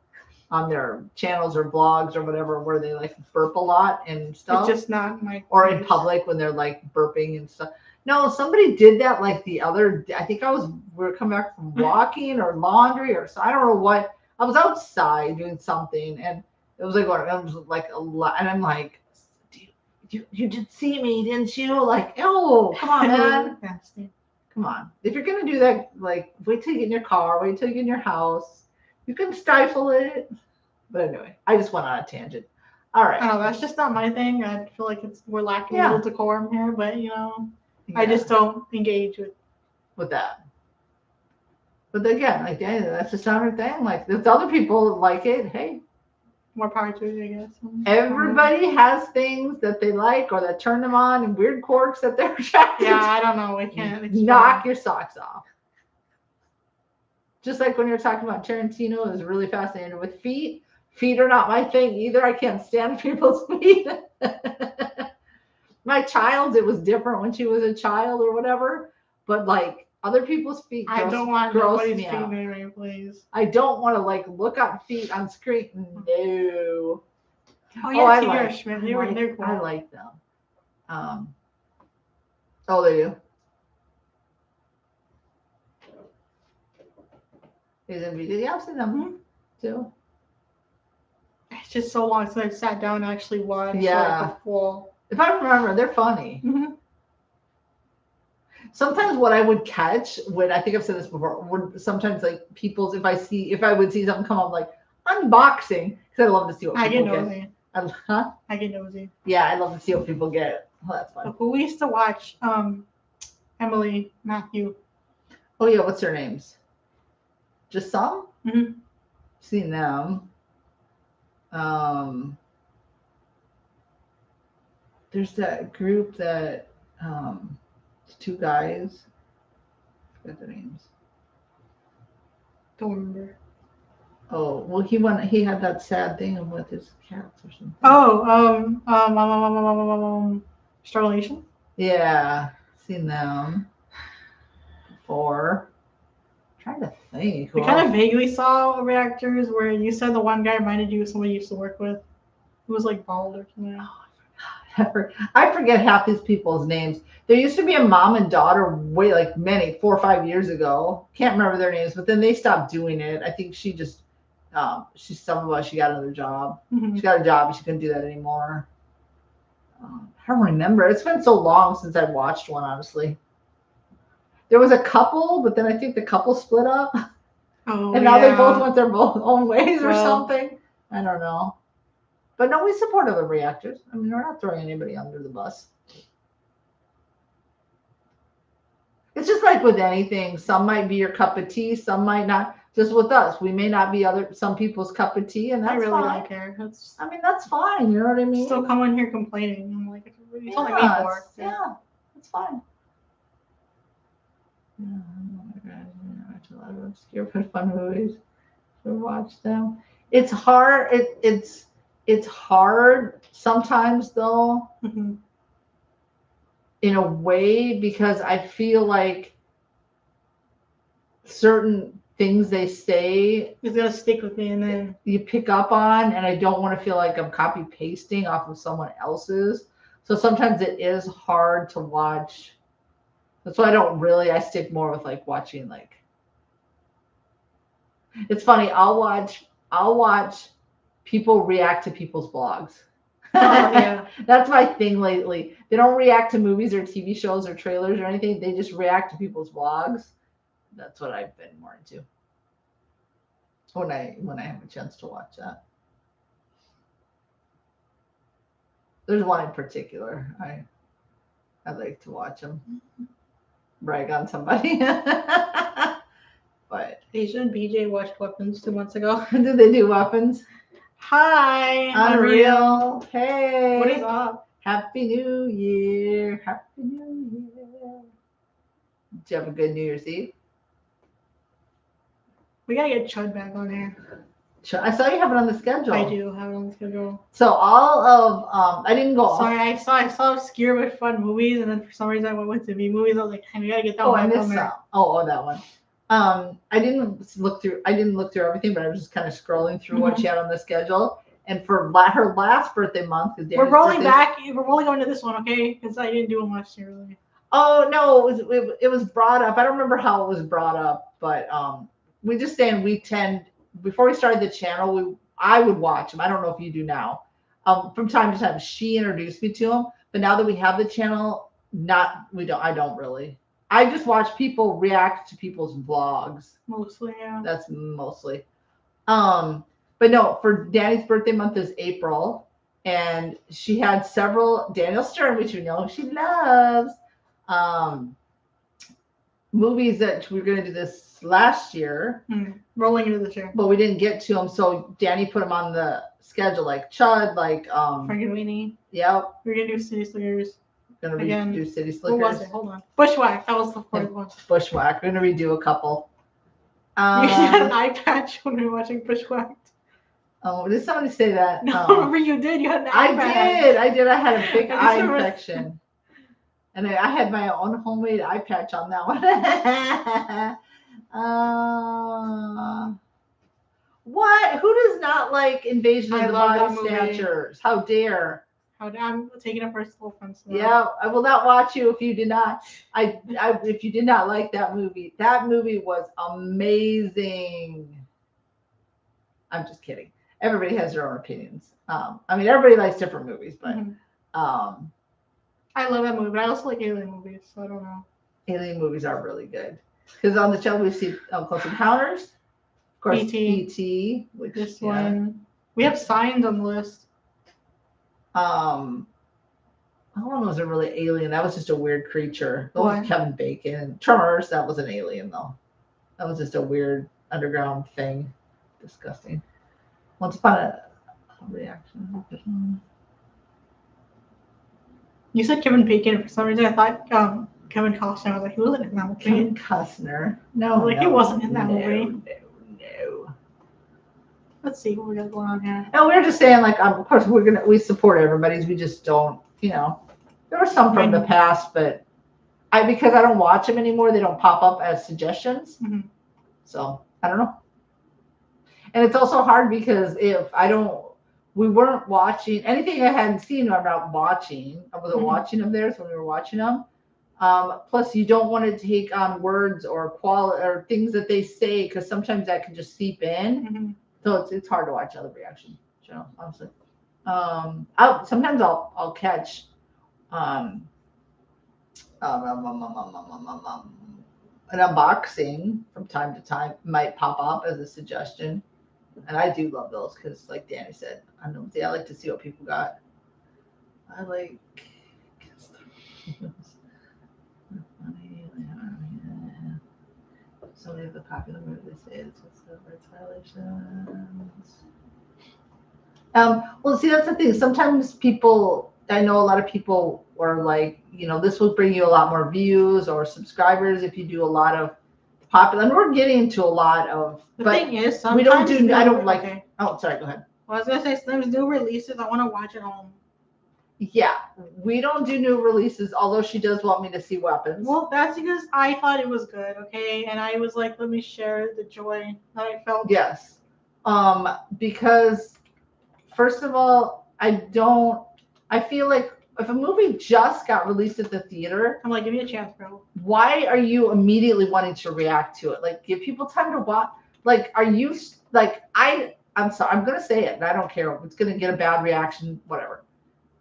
on their channels or blogs or whatever where they like burp a lot and stuff. It's just not my. Or in public when they're like burping and stuff. No, somebody did that like the other day. I think we were coming back from walking or laundry or so. I don't know what. I was outside doing something and it was like a lot. And I'm like, you did see me, didn't you? Like, oh, come on, man. Come on. If you're going to do that, like, wait till you get in your car, wait till you get in your house. You can stifle it. But anyway, I just went on a tangent. All right. Oh, that's just not my thing. I feel like we're lacking a little decorum here, but I just don't engage with that. But again, like that's just not her thing. Like if other people like it, hey. More power to it, I guess. Everybody has things that they like or that turn them on and weird quirks that they're attracted to. Yeah, I don't know. We can't knock your socks off. Just like when you're talking about Tarantino, is really fascinated with feet. Feet are not my thing either. I can't stand people's feet. My child's, it was different when she was a child or whatever. But like other people's feet, I don't want nobody's feet anyway, please. I don't want to like look at feet on screen. No. Oh yeah, T.R. Schmidt. They're cool. I like them. Oh, they do. Is it video? Yeah, I've seen them too. It's just so long since I've sat down and actually watched Yeah. like, a full. If I remember, they're funny. Mhm. Sometimes what I would catch when I think I've said this before, would sometimes like people's if I would see something come up like unboxing, because I love to see what I get people nosy. Huh? I get nosy. Yeah, I love to see what people get. Oh, that's fun. But we used to watch Emily, Matthew. Oh yeah, what's their names? Just some? Mhm. Seen them. There's that group that two guys. I forgot their names. Don't remember. Oh well, he had that sad thing with his cats or something. Oh, Starlation. Yeah, seen them before. I'm trying to think. We kind of vaguely saw reactors where you said the one guy reminded you of somebody you used to work with, who was like bald or something. I forget half these people's names. There used to be a mom and daughter way like 4 or 5 years ago. Can't remember their names, but then they stopped doing it. I think she just she got another job. Mhm. She got a job and she couldn't do that anymore. I don't remember. It's been so long since I've watched one, honestly. There was a couple, but then I think the couple split up. Oh, And now they yeah. both went their own ways or Well. something. I don't know. But no, we support other reactors. I mean, we're not throwing anybody under the bus. It's just like with anything. Some might be your cup of tea, some might not. Just with us, we may not be some people's cup of tea, and that's I really fine. don't care. That's I mean, that's fine. You know what I mean? still come in here complaining. I'm like, it's only me Yeah, for. yeah, it's fine. Yeah, oh my God, I watch a lot of obscure but fun movies. To watch them. It's hard. It's hard sometimes though, Mhm. in a way, because I feel like certain things they say It's gonna stick with me, and then you pick up on, and I don't want to feel like I'm copy pasting off of someone else's. So sometimes it is hard to watch. That's why I stick more with like watching like. It's funny. I'll watch people react to people's blogs. yeah. That's my thing lately. They don't react to movies or TV shows or trailers or anything. They just react to people's blogs. That's what I've been more into. When I have a chance to watch that. There's one in particular. I like to watch them brag on somebody. But Asia and BJ watched Weapons 2 months ago. did they do weapons? Hi, Unreal. Hey. What is up? Happy New Year. Happy New Year. Did you have a good New Year's Eve? We gotta get Chud back on here. I saw you have it on the schedule. I do have it on the schedule. So all of I didn't go. Sorry, I saw obscure but fun movies, and then for some reason I went with the B movies. I was like, hey, we gotta get that Oh, one I back on missed there. some. Oh, that one. I didn't look through everything, but I was just kind of scrolling through what she had on the schedule. And for her last birthday month, We're rolling back. We're rolling on to this one, okay? Because I didn't do them last year, really. Oh no, it was brought up. I don't remember how it was brought up, but we just saying we tend before we started the channel, I would watch them. I don't know if you do now. From time to time, she introduced me to them, but now that we have the channel, I don't really. I just watch people react to people's vlogs. Mostly, yeah. That's mostly. But no, for Danny's birthday month is April, and she had several Daniel Stern, which you know she loves, movies that we were going to do this last year. Rolling into this year. But we didn't get to them, so Danny put them on the schedule, like Chud, like Frankenweenie. Yep. We're gonna do City Slickers. Gonna do City Slickers. What was it? Hold on. Bushwhack. That was the fourth one. Bushwhack. We're gonna redo a couple. You had an eye patch when we were watching Bushwhacked. Oh, did somebody say that? No, remember you did. You had an eye patch. I did. I had a big eye remember. infection. And I had my own homemade eye patch on that one. What? Who does not like Invasion of I the love Body that movie. Snatchers? How dare? I'm taking a personal offense. Yeah, I will not watch you if you did not. If you did not like that movie. That movie was amazing. I'm just kidding. everybody has their own opinions. I mean, everybody likes different movies, but Mhm. um, I love that movie, but I also like alien movies, so I don't know. alien movies are really good. Because on the channel we see Close Encounters, of course, E.T., E.T., which This one. We have Signs on the list. That one wasn't really alien. That was just a weird creature. That was What? Kevin Bacon. Tremors, that was an alien though. That was just a weird underground thing. Disgusting. Once upon a reaction. You said Kevin Bacon. For some reason, I thought Kevin Costner. I was like, he wasn't in that movie. Kevin Costner. No, Like, he wasn't in that movie. No. Let's see what we got going on here. And we're just saying, like, of course, we support everybody's. We just don't, there were some from the past, but because I don't watch them anymore, they don't pop up as suggestions. Mhm. So I don't know. And it's also hard because we weren't watching anything I hadn't seen. I'm not watching. I wasn't Mhm. watching them theirs when we were watching them. Plus, you don't want to take on words or quality or things that they say because sometimes that can just seep in. Mhm. So it's hard to watch other reaction channels, honestly. Sometimes I'll catch an unboxing from time to time might pop up as a suggestion, and I do love those because, like Danny said, I like to see what people got. I like. So many of the popular movies say it's civil rights violations. Well, see, that's the thing. Sometimes I know a lot of people are like, this will bring you a lot more views or subscribers if you do a lot of popular. And we're getting into a lot of. The but thing is, we don't sometimes do. I don't like. Okay. Oh, sorry. Go ahead. Well, I was gonna say sometimes new releases. I want to watch at home. Yeah, we don't do new releases. Although she does want me to see Weapons. Well, that's because I thought it was good. Okay, and I was like, let me share the joy that I felt. Yes. Because first of all, I feel like if a movie just got released at the theater, I'm like, give me a chance, bro. Why are you immediately wanting to react to it? Like, give people time to watch. Like, are you like I'm sorry, I'm gonna say it, and I don't care. It's gonna get a bad reaction, whatever.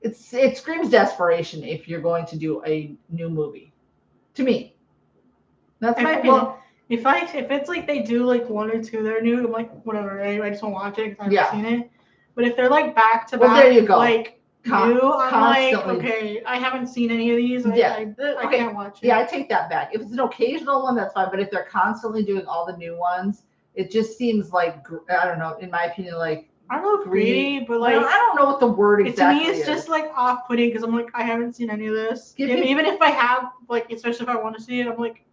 It screams desperation if you're going to do a new movie. To me, that's my opinion. Well, if it's like they do like one or two that are new, I'm like, whatever. I just won't watch it because I've never seen it. But if they're like back to back, well, there you go. Like new, I'm like, Constantly. okay, I haven't seen any of these. I can't watch it. Yeah, I take that back. If it's an occasional one, that's fine. But if they're constantly doing all the new ones, it just seems like, I don't know, in my opinion, like, I don't know if greedy, but like, I don't know what the word exactly is. To me, it's just like off-putting because I'm like, I haven't seen any of this. Even if I have, like, especially if I want to see it, I'm like,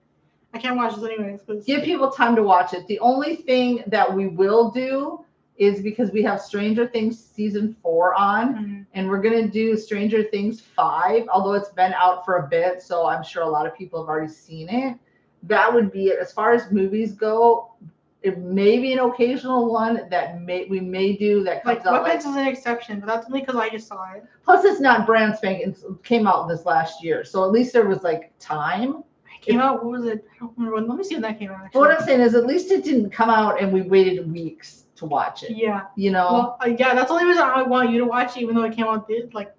I can't watch this anyways. Give people time to watch it. The only thing that we will do is because we have Stranger Things season 4 on, and we're gonna do Stranger Things 5, although it's been out for a bit, so I'm sure a lot of people have already seen it. That would be it. As far as movies go, it may be an occasional one that we may do that comes out. Weapons is an exception, but that's only because I just saw it. Plus, it's not brand spanking. It came out this last year, so at least there was like time. It came out. What was it? I don't remember when. Let me see when that came out. Actually. What I'm saying is, at least it didn't come out and we waited weeks to watch it. Yeah. Well, yeah, that's the only reason I want you to watch it, even though it came out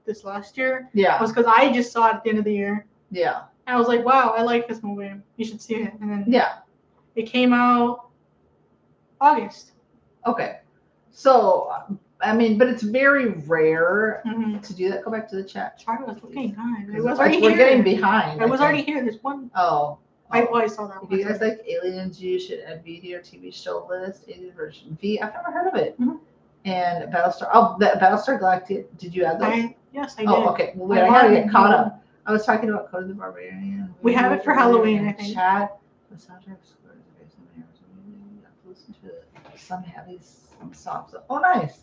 this last year. Yeah. Was because I just saw it at the end of the year. Yeah. And I was like, wow, I like this movie. You should see it. And then it came out August. Okay. So, I mean, but it's very rare to do that. Go back to the chat. Sorry, I was looking behind. We're getting behind. I was already here. There's one. Oh. I saw that one. If you guys like Aliens, you should add V to your TV show list. Alien version V. I've never heard of it. And Battlestar. Oh, Battlestar Galactica. Did you add those? Yes, I did. Oh, okay. Well, I gotta get caught up. I was talking about Conan the Barbarian. We have it for Halloween, I think. Chat. The soundtrack scores based on the hours. Listen to it. Some have some songs. Oh, nice.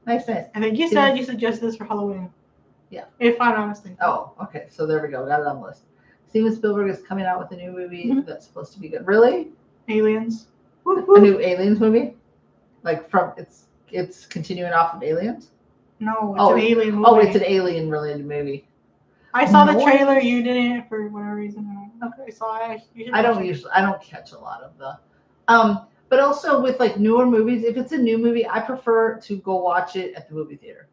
Nice. I think you said you suggested this for Halloween. Yeah. If I'm honest. Oh, okay. So there we go. Got it on the list. Steven Spielberg is coming out with a new movie that's supposed to be good. Really? Aliens. A new Aliens movie? Like it's continuing off of Aliens? No, it's an alien movie. Oh, it's an alien related movie. I saw the trailer. You didn't for whatever reason. Okay, so I don't catch a lot of the. But also with like newer movies, if it's a new movie, I prefer to go watch it at the movie theater.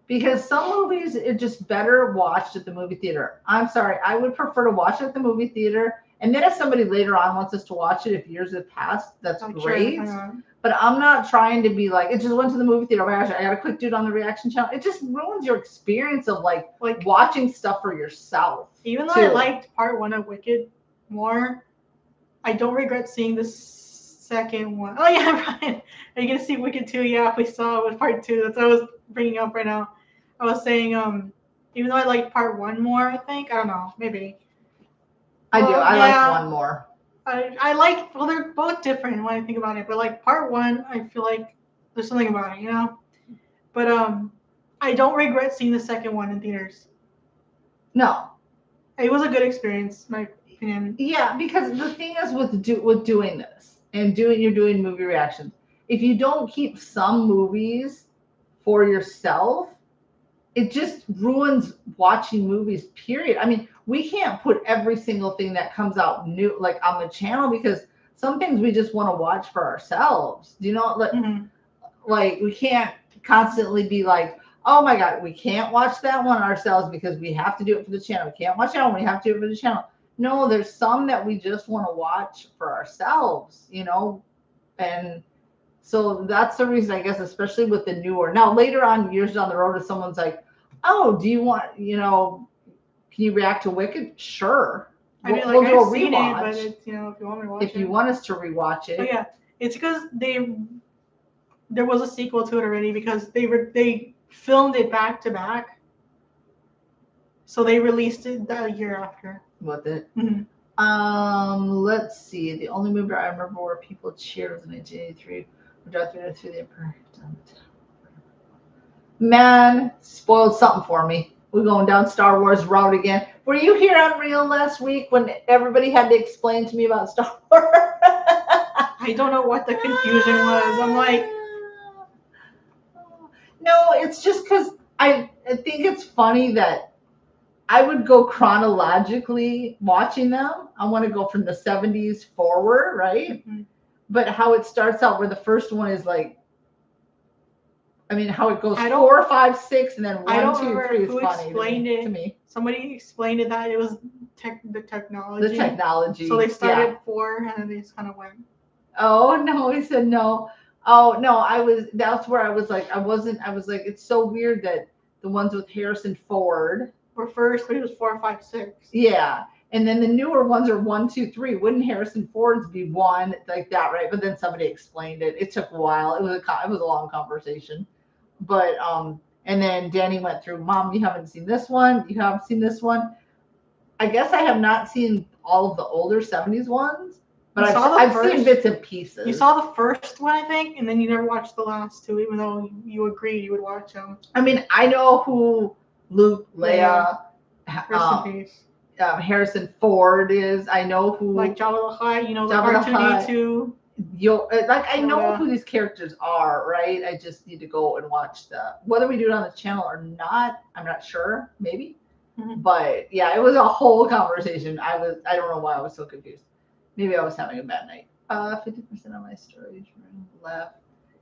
Because some movies are just better watched at the movie theater. I'm sorry, I would prefer to watch it at the movie theater. And then if somebody later on wants us to watch it, if years have passed, that's I'm great. Sure. But I'm not trying to be like, it just went to the movie theater. Oh my gosh, I got a quick dude on the reaction channel. It just ruins your experience of like watching stuff for yourself. Even though I liked part 1 of Wicked more, I don't regret seeing the second one. Oh yeah, Brian, are you gonna see Wicked 2? Yeah, we saw it with part 2. That's what I was bringing up right now. I was saying, even though I liked part 1 more, I think, I don't know, maybe. I do. I like 1 more. I like, well, they're both different when I think about it, but like part 1, I feel like there's something about it, you know? But I don't regret seeing the second one in theaters. No. It was a good experience, my opinion. Yeah, because the thing is with doing this and you're doing movie reactions, if you don't keep some movies for yourself, it just ruins watching movies, period. I mean, we can't put every single thing that comes out new like on the channel because some things we just want to watch for ourselves. Do you know, like, like we can't constantly be like, oh my God, we can't watch that one ourselves because we have to do it for the channel. We can't watch that one, we have to do it for the channel. No, there's some that we just want to watch for ourselves, you know, and so that's the reason, I guess, especially with the newer. Now, later on, years down the road, if someone's like, oh, do you want, you know, can you react to Wicked? Sure. I mean, like, we'll do a rewatch. But it's, you know, if you want me to watch if you want us to rewatch it. Oh, yeah. It's because there was a sequel to it already because they filmed it back to back. So they released it that year after. With it? Mm-hmm. Let's see. The only movie I remember where people cheered was in 1983. Through the Emperor. Man, spoiled something for me. We're going down Star Wars route again. Were you here on Real last week when everybody had to explain to me about Star Wars? I don't know what the confusion was. I'm like, no, it's just because I think it's funny that I would go chronologically watching them. I want to go from the 70s forward, right? Mm-hmm. But how it starts out where the first one is like, I mean, how it goes 4, 5, 6, and then 1, 2, 3 is who funny explained to me. Somebody explained it that it was the technology. The technology. So they started 4 and then they just kind of went. Oh, no, he said no. Oh, no, that's where I was like, I was like, it's so weird that the ones with Harrison Ford were first, but it was 4, 5, 6. Yeah. And then the newer ones are 1, 2, 3. Wouldn't Harrison Ford's be 1 like that, right? But then somebody explained it. It took a while. It was a long conversation. But and then Danny went through, Mom, you haven't seen this one. You haven't seen this one. I guess I have not seen all of the older 70s ones, but I've seen bits and pieces. You saw the first one, I think, and then you never watched the last 2, even though you agreed you would watch them. I mean, I know who Luke, Leia, rest in peace. Harrison Ford is. I know who, like Jabba the Hutt, you know, like R2-D2. I know who these characters are, right? I just need to go and watch whether we do it on the channel or not. I'm not sure, maybe. Mm-hmm. But yeah, it was a whole conversation. I don't know why I was so confused. Maybe I was having a bad night. 50% of my storage room left.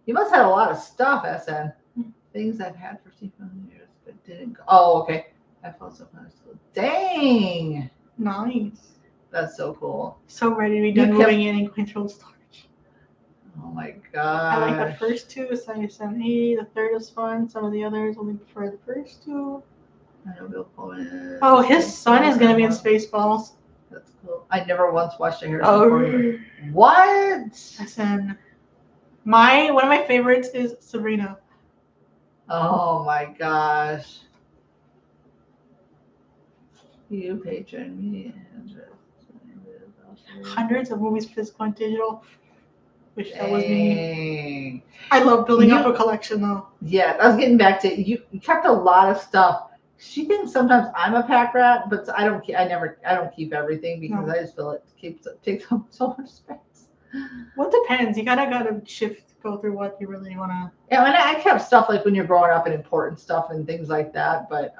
You must have a lot of stuff, SN. Mm-hmm. Things I've had for 15 years but didn't go. Oh, okay. I also found school. Dang. Nice. That's so cool. So ready to be done moving in and controlled storage. Oh my god. I like the first 2, Sunny, the third is fun. Some of the others only prefer the first 2. I know Bill Pullman. Oh, his son is gonna be in Spaceballs. That's cool. I never once watched a Harrison Ford. What? Listen, one of my favorites is Sabrina. Oh my gosh. You patron me. Hundreds of movies, physical and digital. Wish that was me. I love building up a collection though. Yeah, I was getting back to you kept a lot of stuff. She thinks sometimes I'm a pack rat, but I don't keep everything because I just feel it takes up so much space. Well, it depends. You gotta go through what you really wanna. Yeah, and I kept stuff like when you're growing up and important stuff and things like that, but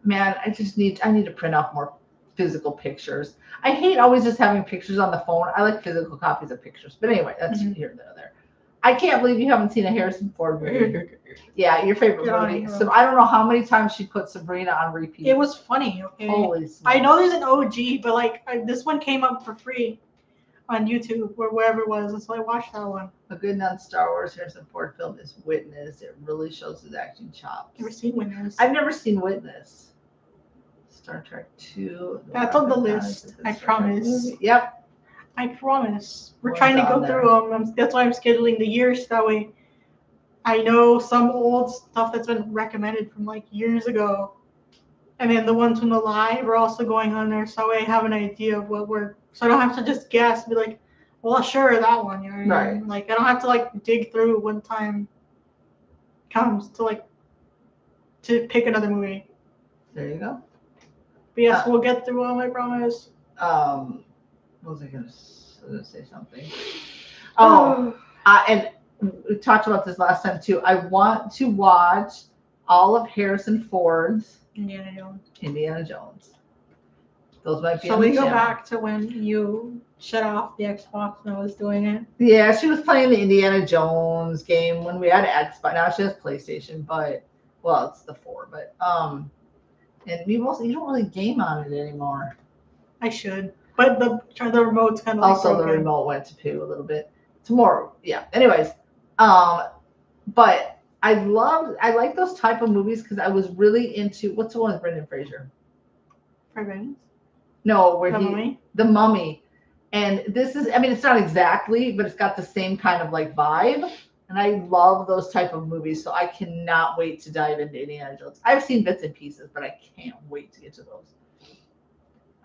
man, I need to print off more physical pictures. I hate always just having pictures on the phone. I like physical copies of pictures. But anyway, that's here and there. I can't believe you haven't seen a Harrison Ford movie. Yeah, your favorite movie. So I don't know how many times she put Sabrina on repeat. It was funny. Okay. Holy smokes. I know there's an OG, but like this one came up for free on YouTube or wherever it was, and so I watched that one. A good non-Star Wars Harrison Ford film is Witness. It really shows his acting chops. Never seen Witness. I've never seen Witness. Star Trek 2. That's on the list. I promise. Yep. I promise. We're One's trying to on go there. through them. That's why I'm scheduling the years. That way, I know some old stuff that's been recommended from like years ago, and then the ones from the live are also going on there. So I have an idea of what we're. So I don't have to just guess. And be like, well, sure, that one. You know what I mean? Right. Like I don't have to like dig through when time comes to pick another movie. There you go. But yes, we'll get through them. I promise. What was I going to say something? Oh, and we talked about this last time too. I want to watch all of Harrison Ford's Indiana Jones. Those might be. So on we the go channel. back to when you shut off the Xbox and I was doing it. Yeah, she was playing the Indiana Jones game when we had Xbox. Now she has PlayStation, but well, it's the 4. But and you don't really game on it anymore. I should, but the remote's kind of Also, like the broken. remote went to poo a little bit. Tomorrow, yeah. Anyways, but I like those type of movies because I was really into what's the one with Brendan Fraser? Revenge? No, where The Mummy? The Mummy, and this is, I mean, it's not exactly, but it's got the same kind of like vibe, and I love those type of movies. So I cannot wait to dive into Indiana Jones. I've seen bits and pieces, but I can't wait to get to those.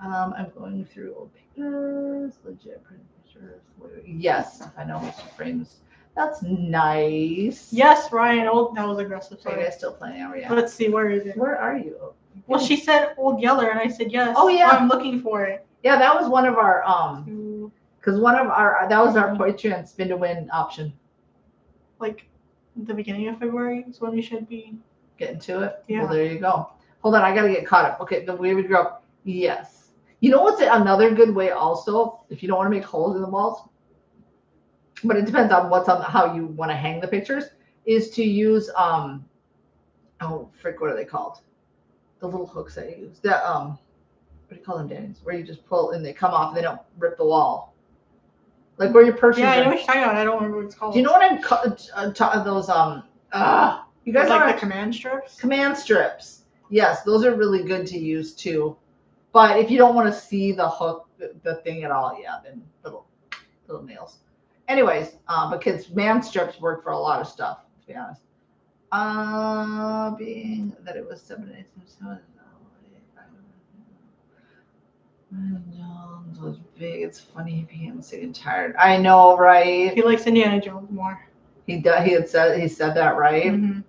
I'm going through old pictures, legit print pictures. Yes, I know Mr. Frames. That's nice. Yes, Ryan. That was aggressive. Are you Sorry. guys still playing? Are we at? Let's see, where is it? Where are you? Well, she said Old Yeller, and I said yes. Oh, yeah. So I'm looking for it. Yeah, that was one of our To, because that was our Patreon spin to win option. like the beginning of February is when we should be. Getting to it. Yeah. Well, there you go. Hold on, I gotta get caught up. Okay, the way we grew up. Yes. You know what's another good way also, if you don't want to make holes in the walls, but it depends on how you want to hang the pictures, is to use what are they called? The little hooks that you use. What do you call them, Danny? Where you just pull and they come off, they don't rip the wall. Like where your purses Yeah, I know are. what you're talking about. I don't remember what it's called. Do you know what I'm those you guys It's like are the command strips? command strips. Yes, those are really good to use too. But if you don't want to see the hook, the thing at all, yeah, then little nails. Anyways, because command strips work for a lot of stuff, to be honest. Being that it was 7 days. Jones was big. It's funny he became sick and tired. I know, right? He likes Indiana Jones more. He said that, right? Mm-hmm.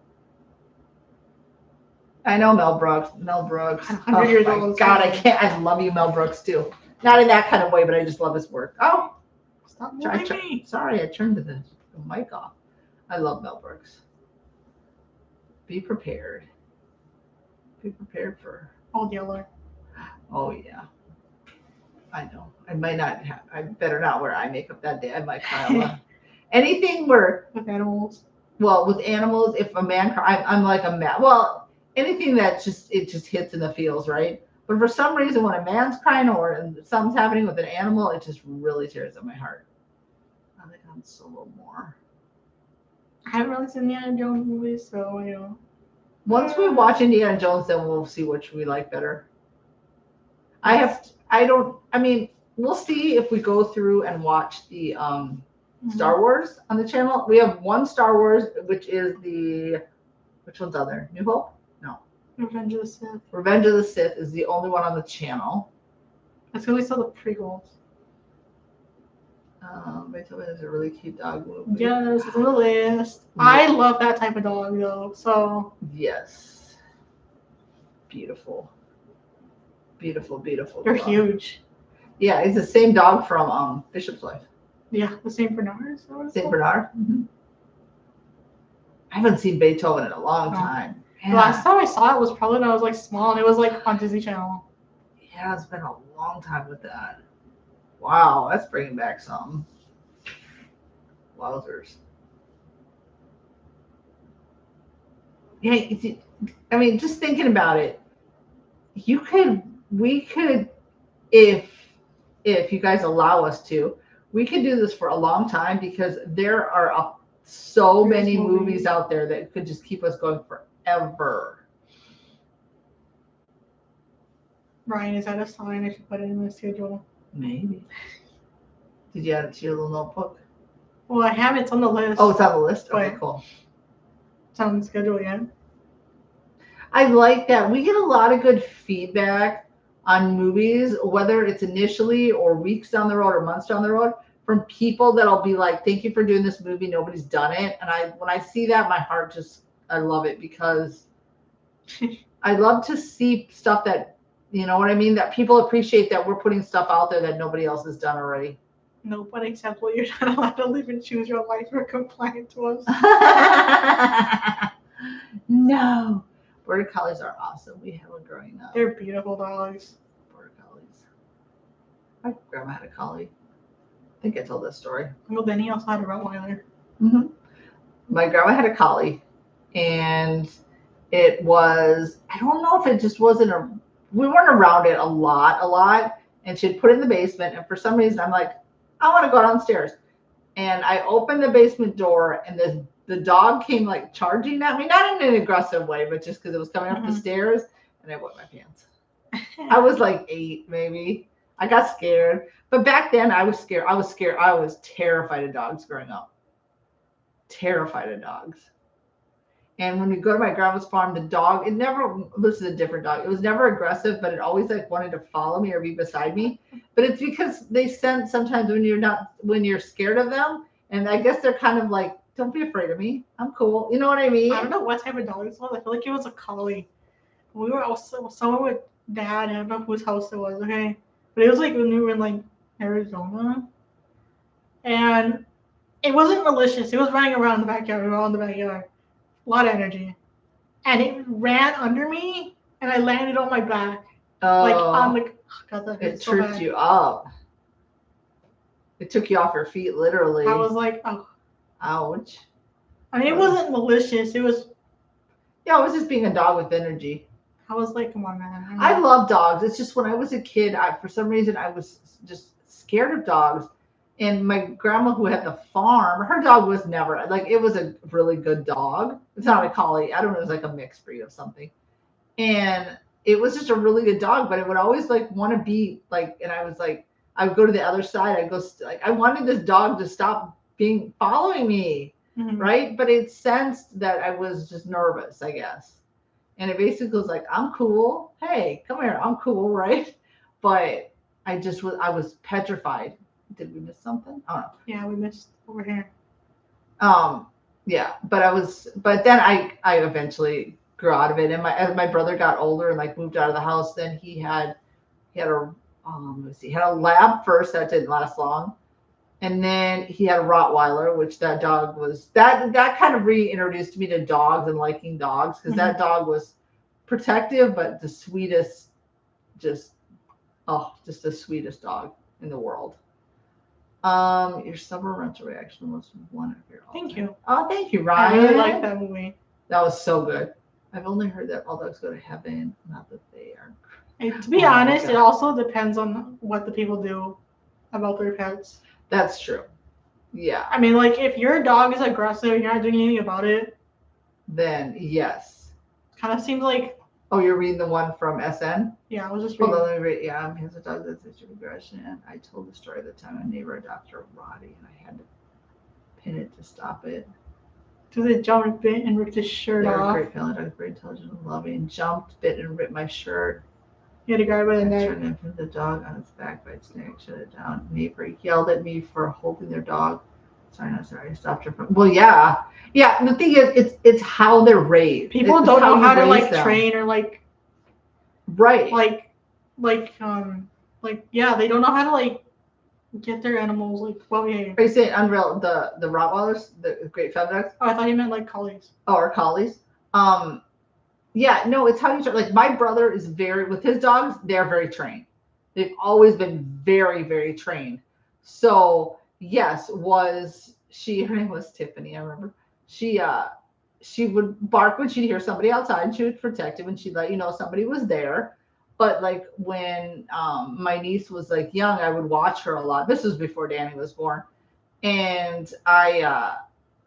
I know Mel Brooks. 100 years my old. God, I love you, Mel Brooks too. Not in that kind of way, but I just love his work. Oh, Stop moving me. sorry, I turned the mic off. I love Mel Brooks. Be prepared. Be prepared for. Old Yeller. Oh yeah. I know. I might not have. I better not wear eye makeup that day. I might pile on. Anything where. With animals. Well, with animals, if a man cries, I'm like a man. Well, anything that just hits in the feels, right? But for some reason, when a man's crying or something's happening with an animal, it just really tears at my heart. I think I'm Solo more. I haven't really seen Indiana Jones movies, so I don't. Once we watch Indiana Jones, then we'll see which we like better. We'll see if we go through and watch the Star Wars on the channel. We have one Star Wars, which is which one's on there? New Hope? No. Revenge of the Sith. Revenge of the Sith is the only one on the channel. That's because we saw the prequels. Beethoven is a really cute dog movie. Yes, it's on the list. Yeah. I love that type of dog, though. So. Yes. Beautiful. Beautiful, beautiful. They're dog. huge. Yeah, it's the same dog from Bishop's Wife. Yeah, the Saint Bernard. Saint Bernard. Mm-hmm. I haven't seen Beethoven in a long time. The last time I saw it was probably when I was like small, and it was like on Disney Channel. Yeah, Yeah, it's been a long time with that. Wow, that's bringing back some. Wowzers. Yeah, I mean, just thinking about it, we could, if you guys allow us to, we could do this for a long time because there are so There's many movies. movies out there that could just keep us going forever. Ryan, is that a sign I should put it in the schedule? Maybe. Did you add it to your little notebook? Well, I have it. It's on the list. Oh, it's on the list? Okay, But- cool. It's on the schedule yet. I like that. We get a lot of good feedback on movies, whether it's initially or weeks down the road or months down the road, from people that'll be like, "Thank you for doing this movie. Nobody's done it." And when I see that, my heart I love it because I love to see stuff that, you know what I mean, that people appreciate that we're putting stuff out there that nobody else has done already. No, but except you're not allowed to live and choose your life or compliant to us. No. Border Collies are awesome. We had one growing up. They're beautiful dogs. Border Collies. My grandma had a collie. I think I told this story. Well, then he also had a Rottweiler. Mm-hmm. My grandma had a collie, and it was, I don't know if it just wasn't we weren't around it a lot, and she'd put it in the basement, and for some reason I'm like, I want to go downstairs. And I opened the basement door, and the dog came like charging at me, not in an aggressive way, but just because it was coming up the stairs, and I wet my pants. I was like 8, maybe. I got scared. But back then I was scared. I was terrified of dogs growing up. Terrified of dogs. And when we go to my grandma's farm, the dog, this is a different dog. It was never aggressive, but it always like wanted to follow me or be beside me. But it's because they sense sometimes when you're scared of them. And I guess they're kind of like, don't be afraid of me. I'm cool. You know what I mean? I don't know what type of dog this was. I feel like it was a collie. We were also somewhere with Dad. I don't know whose house it was. Okay, but it was like when we were in like Arizona, and it wasn't malicious. It was running around the backyard. We were all in the backyard. A lot of energy, and it ran under me, and I landed on my back, like on the. Oh God, that hurt it so tripped bad. you up. It took you off your feet, literally. I was like, oh. Ouch. I mean, it wasn't malicious. It was. Yeah, it was just being a dog with energy. I was like, come on, man. I love dogs. It's just when I was a kid, for some reason, I was just scared of dogs. And my grandma, who had the farm, her dog was never, like, it was a really good dog. It's not a collie. I don't know. It was like a mixed breed of something. And it was just a really good dog, but it would always like want to be like, and I was like, I would go to the other side. I'd go, like, I wanted this dog to stop following me. Mhm. Right. But it sensed that I was just nervous, I guess. And it basically was like, I'm cool. Hey, come here. I'm cool. Right. But I was petrified. Did we miss something? I don't know. Yeah, we missed over here. Yeah, but then I eventually grew out of it. And as my brother got older and like moved out of the house, then he had a lab first that didn't last long. And then he had a Rottweiler, which that dog was, that kind of reintroduced me to dogs and liking dogs, because that dog was protective, but the sweetest, just the sweetest dog in the world. Your summer rental reaction was one of your. Thank you. Oh, thank you, I Ryan. really like that movie. That was so good. I've only heard that all dogs go to heaven, not that they are. And to be Oh my honest, God. it also depends on what the people do about their pets. That's true. Yeah. I mean, like, if your dog is aggressive and you're not doing anything about it, Then yes. kind of seems like, Oh, you're reading the one from SN? yeah, I was just Hold reading. on, let me read. Yeah, he has a dog that's history of aggression. I told the story of the time a neighbor adopted a Roddy, and I had to pin it to stop it. To the jump bit and ripped his shirt They were off. great family dogs, very intelligent and loving. Jumped, bit, and ripped my shirt. He had a guy by the I neck. turned and pinned the dog on its back by its neck, shut it down. Neighbor yelled at me for holding their dog. Sorry, not sorry. I stopped her from. Well, yeah. Yeah, the thing is, it's how they're raised. People It's don't know you how to raise like them. train or like Right. yeah, they don't know how to like get their animals like well behaved. Are you saying Unreal, the Rottweilers, the Great Family Dogs? Oh, I thought you meant like collies. Oh, or collies. Yeah, no, it's how you train. Like my brother is very with his dogs, they're very trained. They've always been very, very trained. So yes, was she her name was Tiffany, I remember. She would bark when she'd hear somebody outside and she would protect him and she'd let you know somebody was there. But like when my niece was like young, I would watch her a lot. This was before Danny was born. And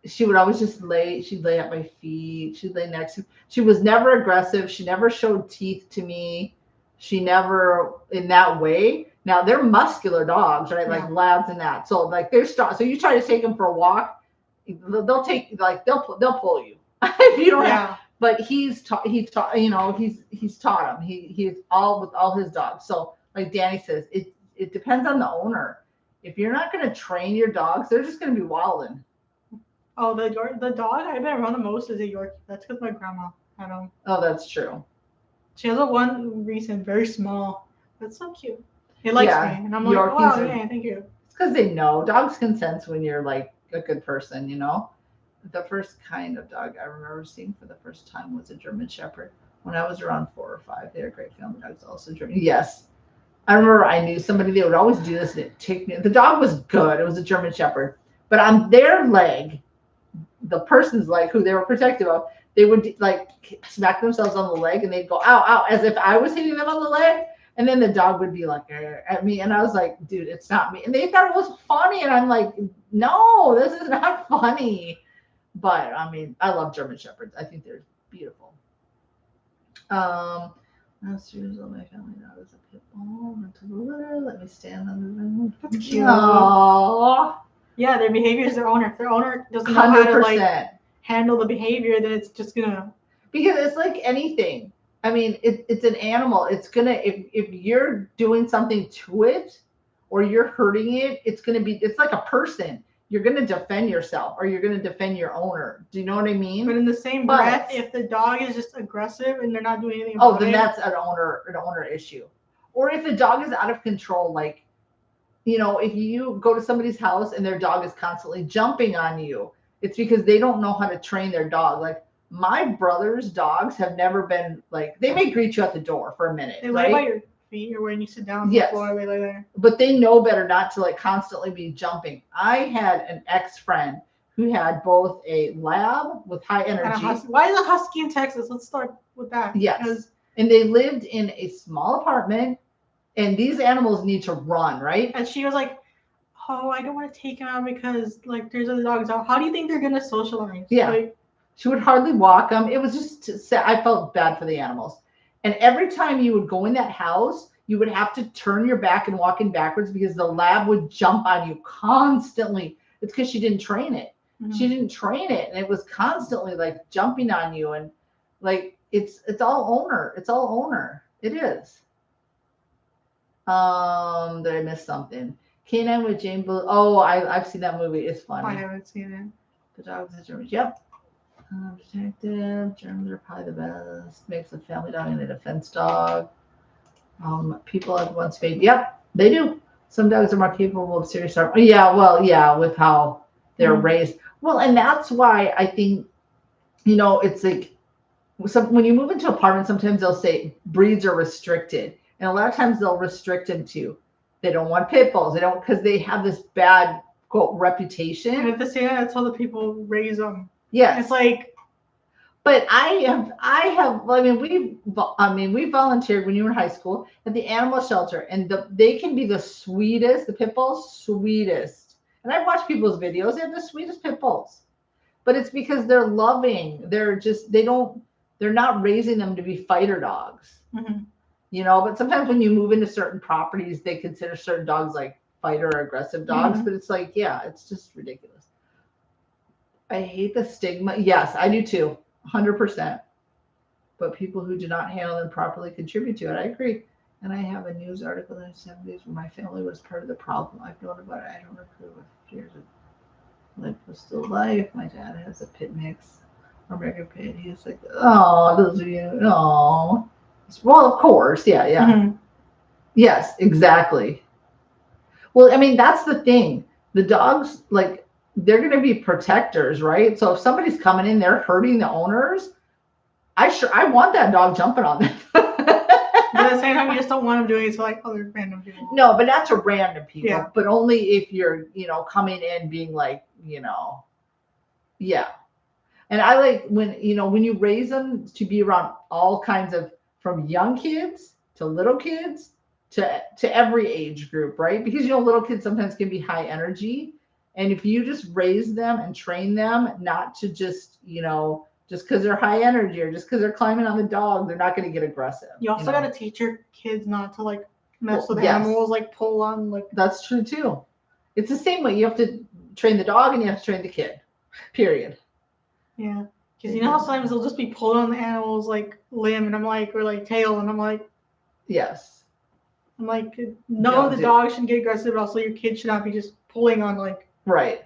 she would always just she'd lay at my feet, she'd lay next to me. She was never aggressive, she never showed teeth to me, she never in that way. Now they're muscular dogs, right? Like Yeah. labs and that. So like they're strong. So you try to take them for a walk, they'll take like they'll pull you if you don't have. Yeah. But he's taught you know he's taught him. He's all with all his dogs. So like Danny says, it depends on the owner. If you're not going to train your dogs, they're just going to be wilding. Oh, the dog I've been around the most is a Yorkie. That's because my grandma had him. Oh, that's true. She has a one recent, very small. That's so cute. He likes Yeah, me, and I'm like, Yorkies wow, are- yeah, thank you. It's because they know dogs can sense when you're like a good person, you know. The first kind of dog I remember seeing for the first time was a German Shepherd when I was around 4 or 5. They were great family dogs, also German. Yes, I remember I knew somebody. They would always do this. And it'd take me. The dog was good. It was a German Shepherd, but on their leg, the person's leg who they were protective of, they would like smack themselves on the leg and they'd go ow ow as if I was hitting them on the leg. And then the dog would be like at me, and I was like, dude, it's not me. And they thought it was funny, and I'm like, no, this is not funny. But I mean, I love German Shepherds. I think they're beautiful. Last year's all my family dog was a pit bull. Let me stand on the That's cute. Aww. Yeah, their behavior is their owner. If their owner doesn't know how to 100%. like handle the behavior, then it's just gonna. Because it's like anything. I mean, it's an animal. It's gonna if you're doing something to it or you're hurting it, it's like a person. You're gonna defend yourself or you're gonna defend your owner. Do you know what I mean? But in the same But- breath, if the dog is just aggressive and they're not doing anything Oh, about then it, that's an owner issue. Or if the dog is out of control, like if you go to somebody's house and their dog is constantly jumping on you, it's because they don't know how to train their dog. Like my brother's dogs have never been like they may greet you at the door for a minute, they lay by right? your feet or when you sit down on Yes. the floor, they lay there. But they know better not to like constantly be jumping. I had an ex-friend who had both a lab with high And a energy. husky. Why is a husky in Texas? Let's start with that. Yes. Because And they lived in a small apartment, and these animals need to run, right? and she was like, "Oh, I don't want to take him out because like there's other dogs out. How do you think they're gonna socialize?" Yeah. Like, She would hardly walk them. It was just sad. I felt bad for the animals. And every time you would go in that house, you would have to turn your back and walk in backwards because the lab would jump on you constantly. It's because she didn't train it. mhm. She didn't train it, and it was constantly like jumping on you, and like it's all owner. It's all owner. It is. Did I miss something? Canine with Jane Blue. Oh, I've seen that movie. It's I funny. haven't seen it. The dogs and Germans. Yep. Detective. Germans are probably the best. Makes a family dog and a defense dog. People have once made. Yep, they do. Some dogs are more capable of serious harm. Yeah, well, yeah, with how they're raised. Well, and that's why I think, it's like when you move into an apartment, sometimes they'll say breeds are restricted. And a lot of times they'll restrict them to, they don't want pit bulls. They don't, because they have this bad, quote, And reputation. at the same time, that's how the people raise them. Yes. It's like, But we volunteered when you were in high school at the animal shelter, and they can be the sweetest, the pit bulls, sweetest. And I've watched people's videos, they have the sweetest pit bulls. But it's because they're loving. They're not raising them to be fighter dogs. mhm. But sometimes when you move into certain properties, they consider certain dogs like fighter or aggressive dogs, Mhm. but it's like, yeah, it's just ridiculous. I hate the stigma. Yes, I do too. 100%. But people who do not handle them properly contribute to it. I agree. And I have a news article in the 70s where my family was part of the problem. I've known about it. I don't approve of years of life was still life. My dad has a pit mix, American pit. He's like, oh, those are you. Oh, well, of course. Yeah, yeah. Mhm. Yes, exactly. Well, I mean, that's the thing. The dogs, like, they're going to be protectors, right? So if somebody's coming in, they're hurting the owners. I want that dog jumping on them. But at the same time, you just don't want them doing it to like other random people. No, but not to random people. Yeah. But only if you're, coming in being like, yeah. And I like when you raise them to be around all kinds of, from young kids to little kids to every age group, right? Because little kids sometimes can be high energy, and if you just raise them and train them not to just just because they're high energy or just because they're climbing on the dog, they're not going to get aggressive. You also got to teach your kids not to like mess with yes. animals, like pull on like. That's true too. It's the same way. You have to train the dog and you have to train the kid. Period. Yeah, because how sometimes they'll just be pulling on the animal's like limb, and I'm like, or like tail, and I'm like, yes. I'm like, no, the dog shouldn't get aggressive, but also your kid should not be just pulling on like. Right.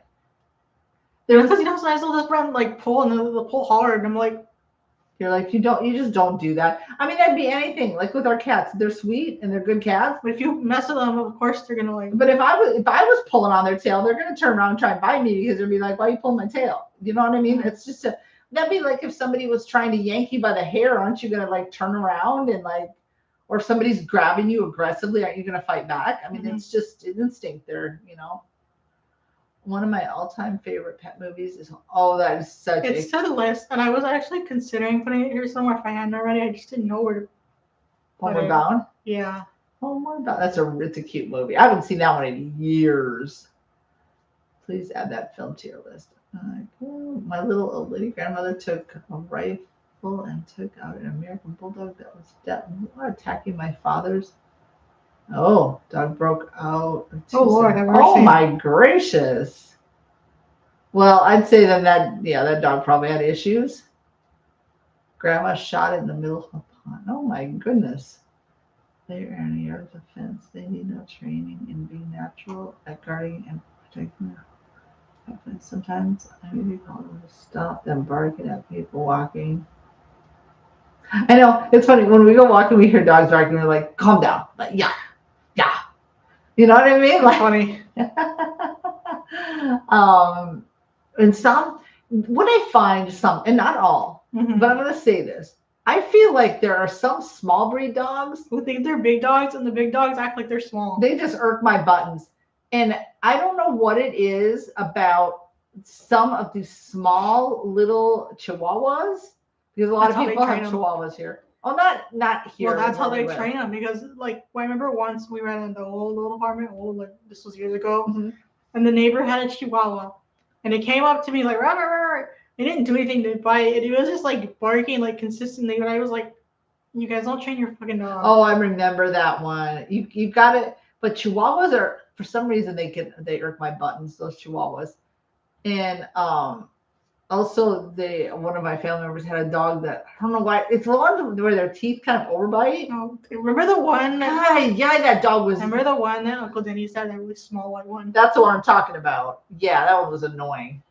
Because sometimes they'll just run like pull and they'll pull hard, and I'm like. You're like, you just don't do that. I mean, that'd be anything. Like with our cats, they're sweet and they're good cats. But if you mess with them, of course they're gonna like. But if I was pulling on their tail, they're gonna turn around and try and bite me because they'll be like, why are you pulling my tail? You know what I mean? It's just that'd be like if somebody was trying to yank you by the hair, aren't you gonna like turn around and like, or if somebody's grabbing you aggressively, aren't you gonna fight back? I mean, it's just an instinct there, One of my all-time favorite pet movies is that is such. It's to the list, and I was actually considering putting it here somewhere if I hadn't already. I just didn't know where to. Homeward Bound. Yeah. Homeward Bound. It's a cute movie. I haven't seen that one in years. Please add that film to your list. My little old lady grandmother took a rifle and took out an American bulldog that was attacking my father's. Oh, dog broke out. Oh Lord, oh my gracious. Well, I'd say then that dog probably had issues. Grandma shot it in the middle of a pond. Oh my goodness. They are in a yard of the fence. They need no training in being natural at guarding and protecting their fence. Sometimes I maybe call them to stop them barking at people walking. I know, it's funny. When we go walking, we hear dogs barking. We're like, calm down. Like, yeah. You know what I mean? Like funny. And what I find and not all, but I'm going to say this. I feel like there are some small breed dogs who think they're big dogs, and the big dogs act like they're small. They just irk my buttons. And I don't know what it is about some of these small little Chihuahuas, because a lot of people have Chihuahuas here. Oh, not here. Well, that's how they train them, because like I remember once we went in the old little apartment, like this was years ago, and the neighbor had a Chihuahua, and it came up to me like, rah, rah, rah. It didn't do anything to bite it. It was just like barking like consistently, and I was like, you guys don't train your fucking dog. Oh, I remember that one. You've got it, but Chihuahuas are, for some reason, they irk my buttons, those Chihuahuas. And also one of my family members had a dog that, I don't know why, it's the one where their teeth kind of overbite. Oh, remember the one that dog was. Remember the one that Uncle Denny's had, that really small white one? That's the one I'm talking about. Yeah, that one was annoying.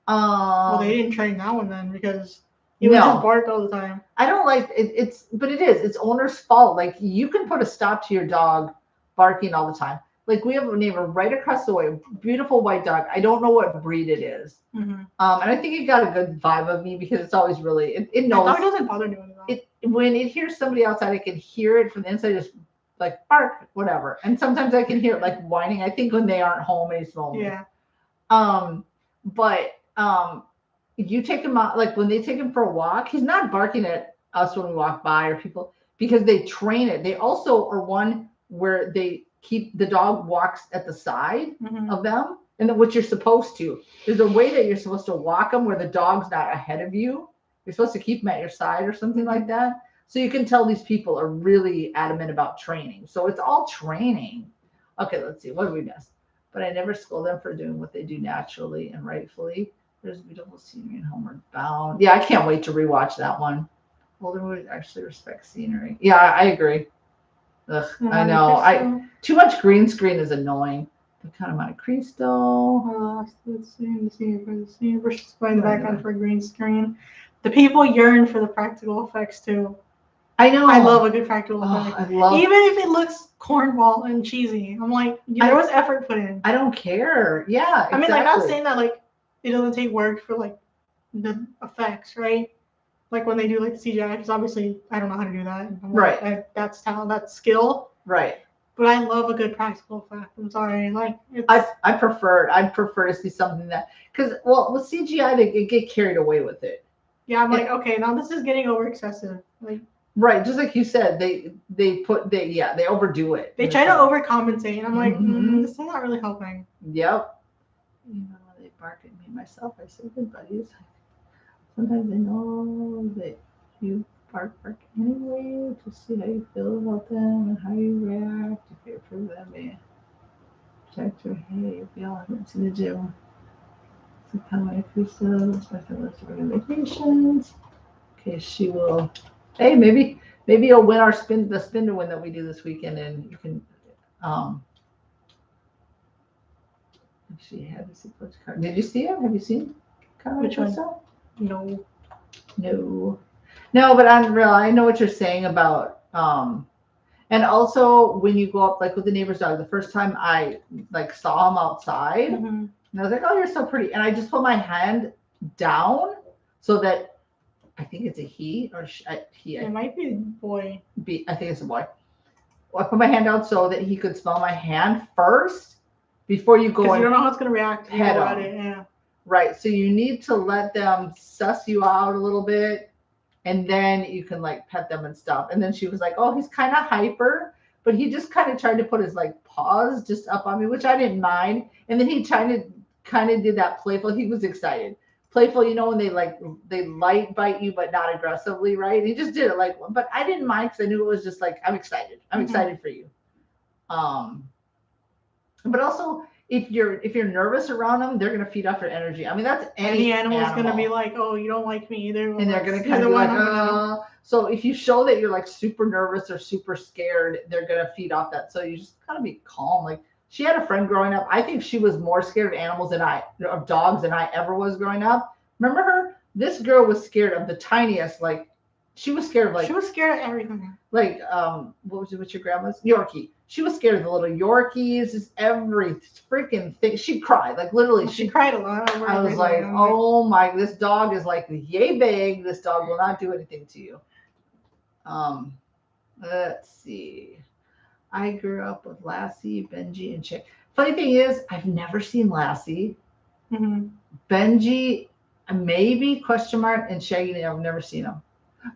Well, they didn't train that one then, because he would just bark all the time. I don't like it. But it is. It's owner's fault. Like, you can put a stop to your dog barking all the time. Like, we have a neighbor right across the way, beautiful white dog. I don't know what breed it is. And I think it got a good vibe of me, because it's always really, it knows. The dog doesn't bother me at all. When it hears somebody outside, I can hear it from the inside, just like bark, whatever. And sometimes I can hear it like whining. I think when they aren't home and he's lonely. Yeah. But you take him out, like when they take him for a walk, he's not barking at us when we walk by or people, because they train it. They also are one where they keep the dog walks at the side of them, and what you're supposed to. There's a way that you're supposed to walk them where the dog's not ahead of you. You're supposed to keep them at your side or something like that. So you can tell these people are really adamant about training. So it's all training. Okay, let's see. What did we miss? But I never scold them for doing what they do naturally and rightfully. There's beautiful scenery in Homeward Bound. Yeah, I can't wait to rewatch that one. Older movies actually respect scenery. Yeah, I agree. Ugh, I know. Too much green screen is annoying. The kind of Monte Cristo. Let's see versus going back on for green screen. The people yearn for the practical effects too. I know. I love a good practical effect. I love. Even if it looks cornball and cheesy, I'm like, there was effort put in. I don't care. Yeah. Exactly. I mean, I'm not saying that like it doesn't take work for like the effects, right? like when they do like CGI, because obviously I don't know how to do that. I'm like, that's talent, that's skill. Right. But I love a good practical effect. I'm sorry, like I'd prefer to see something that, because well with CGI they get carried away with it. yeah, I'm like, okay, now this is getting over excessive. Like right, just like you said, they overdo it. They try to overcompensate, and I'm like, this is not really helping. Yep. You know, when they bark at me myself, I say good buddies. Sometimes I know that you bark anyway to see how you feel about them and how you react. If you're for them, check your hey, if y'all haven't seen the gym. So kind of my inclusive, my feelings during vacations. Okay, she will. Hey, maybe you'll win our the spin to win that we do this weekend, and you can. She had to see which card. Did you see it? Have you seen card? Which one? Stuff? No. But I'm real. I know what you're saying about and also when you go up like with the neighbor's dog. The first time I like saw him outside, and I was like, "Oh, you're so pretty," and I just put my hand down so that I think it's a he or he. It might be a boy. I think it's a boy. I put my hand down so that he could smell my hand first before you go. Because you don't know how it's gonna react. Head on. Yeah. Right. So you need to let them suss you out a little bit, and then you can like pet them and stuff. And then she was like, "Oh, he's kind of hyper, but he just kind of tried to put his like paws just up on me, which I didn't mind." And then he kind of did that playful. He was excited. Playful, you know, when they light bite you, but not aggressively, right? He just did it like, but I didn't mind because I knew it was just like, I'm excited. I'm excited for you. But also if you're nervous around them, they're gonna feed off your energy. I mean, that's any animal is gonna be like, oh, you don't like me either. And they're gonna kind of be like, so if you show that you're like super nervous or super scared, they're gonna feed off that. So you just gotta be calm. Like she had a friend growing up. I think she was more scared of dogs than I ever was growing up. Remember her? This girl was scared of the tiniest, like she was scared of like she was scared of everything. Like what was it with your grandma's? Yorkie. She was scared of the little Yorkies, just every freaking thing. She cried, like literally. She cried a lot. I was like, oh my, this dog is like yay big. This dog will not do anything to you. Let's see. I grew up with Lassie, Benji, and Chick. Funny thing is, I've never seen Lassie. Benji, maybe question mark, and Shaggy. I've never seen them.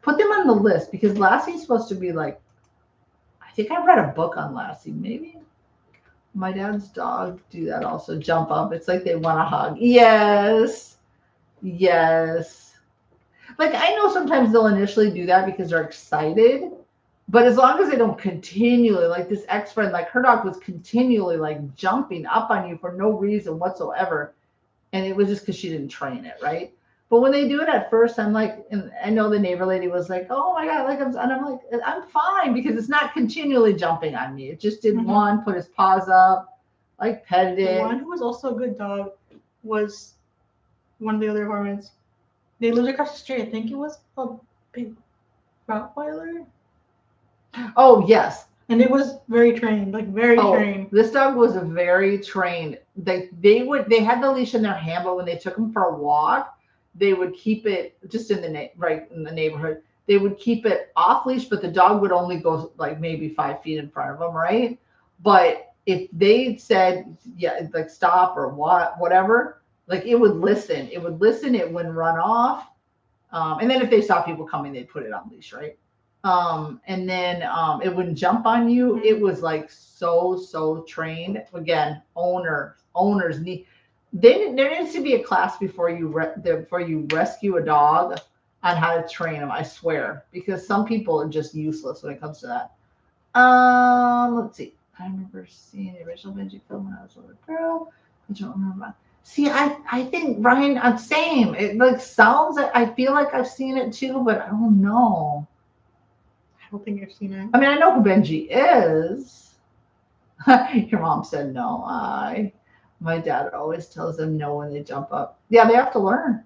Put them on the list because Lassie's supposed to be like. I think I read a book on Lassie. Maybe my dad's dog do that also. Jump up. It's like they want a hug. Yes. Like I know sometimes they'll initially do that because they're excited, but as long as they don't continually, like this ex-friend, like her dog was continually like jumping up on you for no reason whatsoever, and it was just because she didn't train it right. But when they do it at first, I'm like, and I know the neighbor lady was like, "Oh my god!" Like I'm like, I'm fine because it's not continually jumping on me. It just did one, put his paws up, like petted it. The one who was also a good dog was one of the other apartments. They lived across the street. I think it was a big Rottweiler. Oh yes, and it was very trained, like very trained. This dog was very trained. They had the leash in their hand, but when they took him for a walk. They would keep it just in the neighborhood. They would keep it off leash, but the dog would only go like maybe 5 feet in front of them, right? But if they said, yeah, like stop or whatever, like it would listen. It wouldn't run off. And then if they saw people coming, they'd put it on leash, right? And then it wouldn't jump on you. It was like so trained. Again, owners need. There needs to be a class before you rescue a dog on how to train them. I swear, because some people are just useless when it comes to that. Let's see. I remember seeing the original Benji film when I was a little girl. I don't remember. See, I think Ryan, same. It like sounds. I feel like I've seen it too, but I don't know. I don't think I've seen it. I mean, I know who Benji is. Your mom said no. My dad always tells them no when they jump up. Yeah, they have to learn.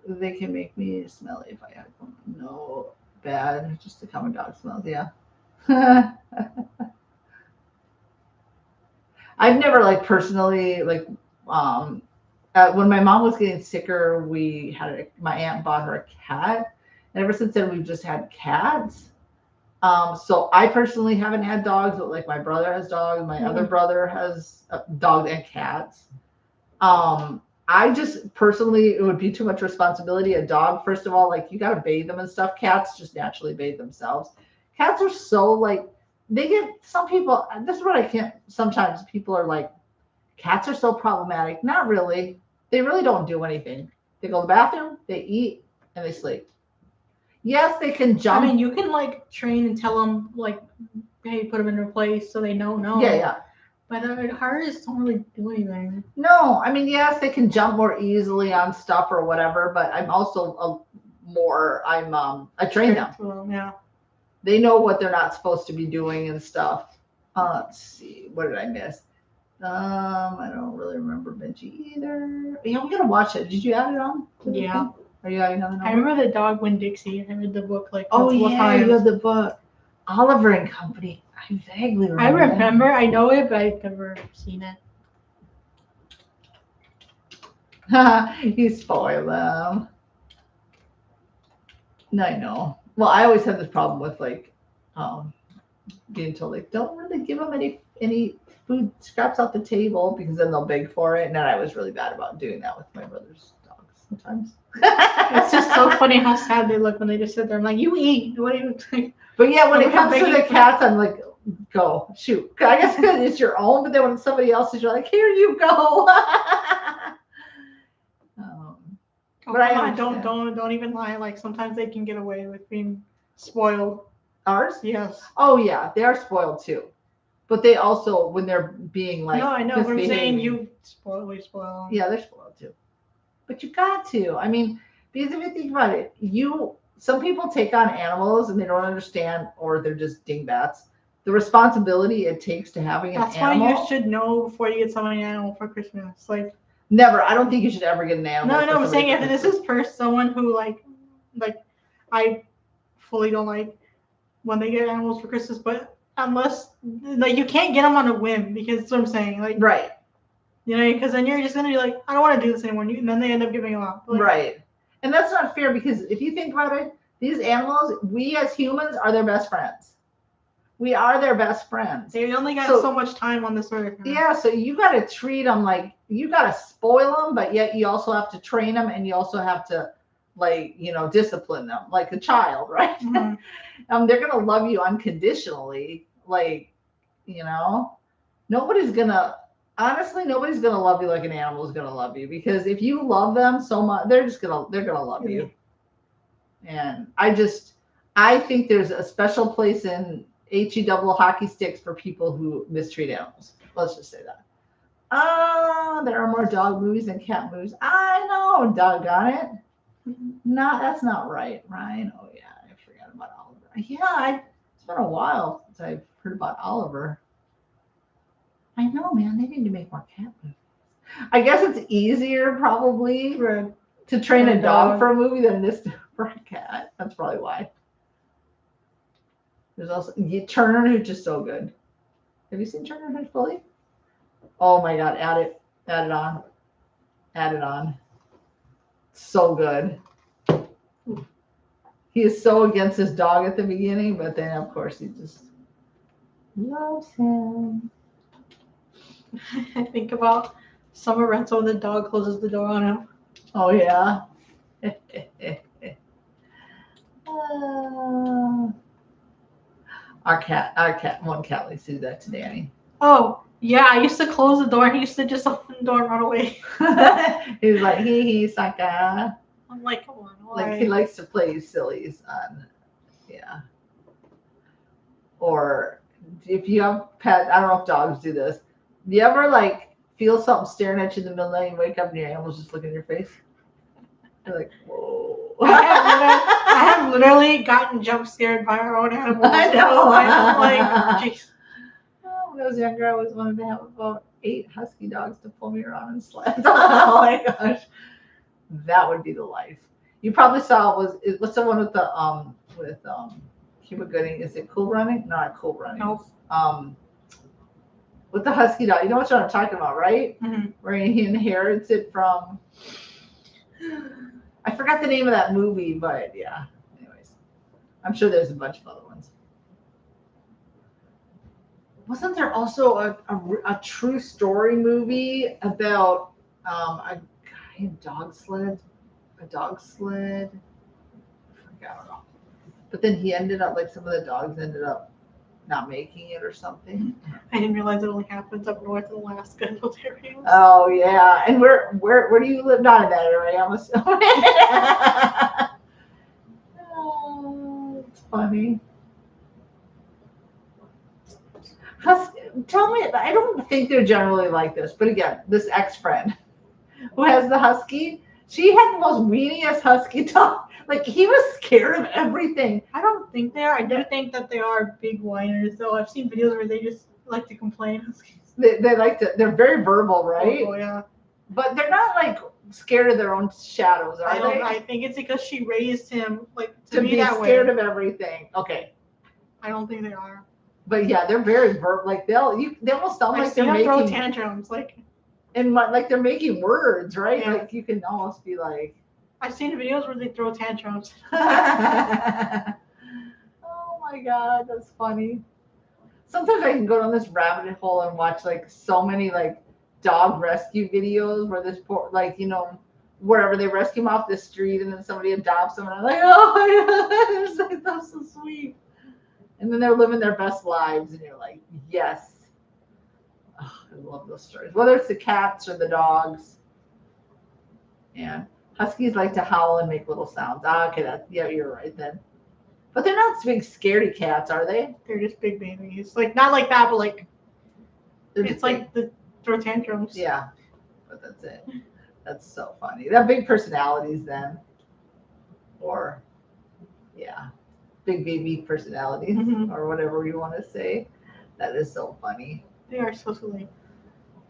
They can make me smelly if I have them. No, bad. Just the common dog smells. Yeah. I've never like personally like when my mom was getting sicker, my aunt bought her a cat, And ever since then, we've just had cats. So I personally haven't had dogs, but like my brother has dogs. My other brother has dogs and cats. I just personally, it would be too much responsibility. A dog, first of all, like you got to bathe them and stuff. Cats just naturally bathe themselves. Cats are so like, they get, some people, this is what I can't, sometimes people are like, cats are so problematic. Not really. They really don't do anything. They go to the bathroom, they eat, and they sleep. Yes, they can jump. I mean, you can like train and tell them like, hey, put them in their place so they know. Yeah. But harriers don't really do anything. No, I mean, yes, they can jump more easily on stuff or whatever, but I'm also I train them. Well, yeah. They know what they're not supposed to be doing and stuff. Let's see, what did I miss? I don't really remember Benji either. Yeah, we gotta watch it. Did you add it on? Yeah. Are you adding on? I remember the dog Win Dixie. I read the book like Oh multiple yeah, times. you read the book. Oliver and Company. I vaguely remember. I remember. I know it, but I've never seen it. You spoil them. No, I know. Well, I always have this problem with like being told like don't really give them any food scraps off the table because then they'll beg for it. And then I was really bad about doing that with my brother's dogs sometimes. It's just so funny how sad they look when they just sit there. I'm like, you eat. What do you think? But yeah, when They it comes to have the big- cats, I'm like, go shoot. I guess because it's your own, but then when it's somebody else's, you're like, here you go. But I understand. Don't even lie. Like sometimes they can get away with being spoiled. Ours? Yes. Oh yeah, they are spoiled too. But they also, when they're being like, no, I know. But I'm saying misbehaving- you we spoil. Yeah, they're spoiled too. But you got to. I mean, because if you think about it, some people take on animals and they don't understand, or they're just dingbats. The responsibility it takes to having an That's animal. why you should know before you get someone an animal for Christmas. Like Never. I don't think you should ever get an animal. no, for I'm saying somebody if for this is for someone who like I fully don't like when they get animals for Christmas, but unless like you can't get them on a whim because that's what I'm saying. Like Right. you know, because then you're just gonna be like, I don't want to do this anymore, and then they end up giving them up. Like, Right. And that's not fair because if you think about it, these animals, we as humans are their best friends. We are their best friends. They only got So- so much time on this earth. Yeah, so you got to treat them like, you got to spoil them, but yet you also have to train them and you also have to, like, discipline them like a child, right? Mhm. They're going to love you unconditionally. Like, nobody's going to love you like an animal is going to love you, because if you love them so much, they're going to love you. And I think there's a special place in HE double hockey sticks for people who mistreat animals. Let's just say that. There are more dog movies than cat movies. I know, doggone it. No, that's not right, Ryan. Oh yeah, I forgot about Oliver. Yeah, it's been a while since I've heard about Oliver. I know, man. They need to make more cat movies. I guess it's easier probably to train a dog for a movie than this for a cat. That's probably why. There's also Turner, who's just so good. Have you seen Turner Hooch fully? Oh my God, add it on. So good. He is so against his dog at the beginning, but then of course he just loves him. I think about summer rental when the dog closes the door on him. Oh yeah. One cat likes to do that to Danny. Oh, yeah, I used to close the door and he used to just open the door and run away. He was like, hee, Saka. I'm like, come on, why? Like he likes to play sillies on, yeah. Or if you have pet, I don't know if dogs do this. Do you ever like feel something staring at you in the middle of the night and wake up and your animal's just looking in your face? You're like, whoa. I have literally gotten jump scared by our own animals. I know. I'm like, jeez. When I was younger, I always wanted to have about 8 husky dogs to pull me around and sled. Oh my gosh. That would be the life. You probably saw what's the one with Cuba Gooding? Is it Cool Running? Not Cool Running. Nope. With the husky dog. You know what I'm talking about, right? Mm-hmm. Where he inherits it from, I forgot the name of that movie, but yeah. Anyway. I'm sure there's a bunch of other ones. Wasn't there also a true story movie about a guy in dog sled? A dog sled? I don't know. But then he ended up, like, some of the dogs ended up not making it or something. I didn't realize it only happens up north in Alaska and those areas. Oh yeah, and where do you live? Not in that area, I'm assuming. Oh, it's funny. Tell me, I don't think they're generally like this, but again, this ex-friend who has the husky, she had the most weeniest husky dog. Like, he was scared of everything. I don't think they are. I do think that they are big whiners, though. I've seen videos where they just like to complain. They like to. They're very verbal, right? Oh yeah. But they're not like scared of their own shadows, are they? I think it's because she raised him like to be that scared way. of everything. Okay. I don't think they are. But yeah, they're very like they almost sound like they're making throw tantrums like. And like they're making words, right? Yeah. Like you can almost be like. I've seen videos where they throw tantrums. Oh my god, that's funny. Sometimes I can go down this rabbit hole and watch like so many like dog rescue videos where this poor, like, you know, wherever they rescue them off the street and then somebody adopts them and I'm like, oh my god, it's like, that's so sweet. And then they're living their best lives and you're like, yes. Oh, I love those stories. Whether it's the cats or the dogs. Yeah. Huskies like to howl and make little sounds. Okay, yeah, you're right then. But they're not big scaredy cats, are they? They're just big babies. Like not like that, but like it's like the throw tantrums. Yeah, but that's it. That's so funny. They have big personalities then. Or yeah, big baby personalities or whatever you want to say. That is so funny. They are so silly.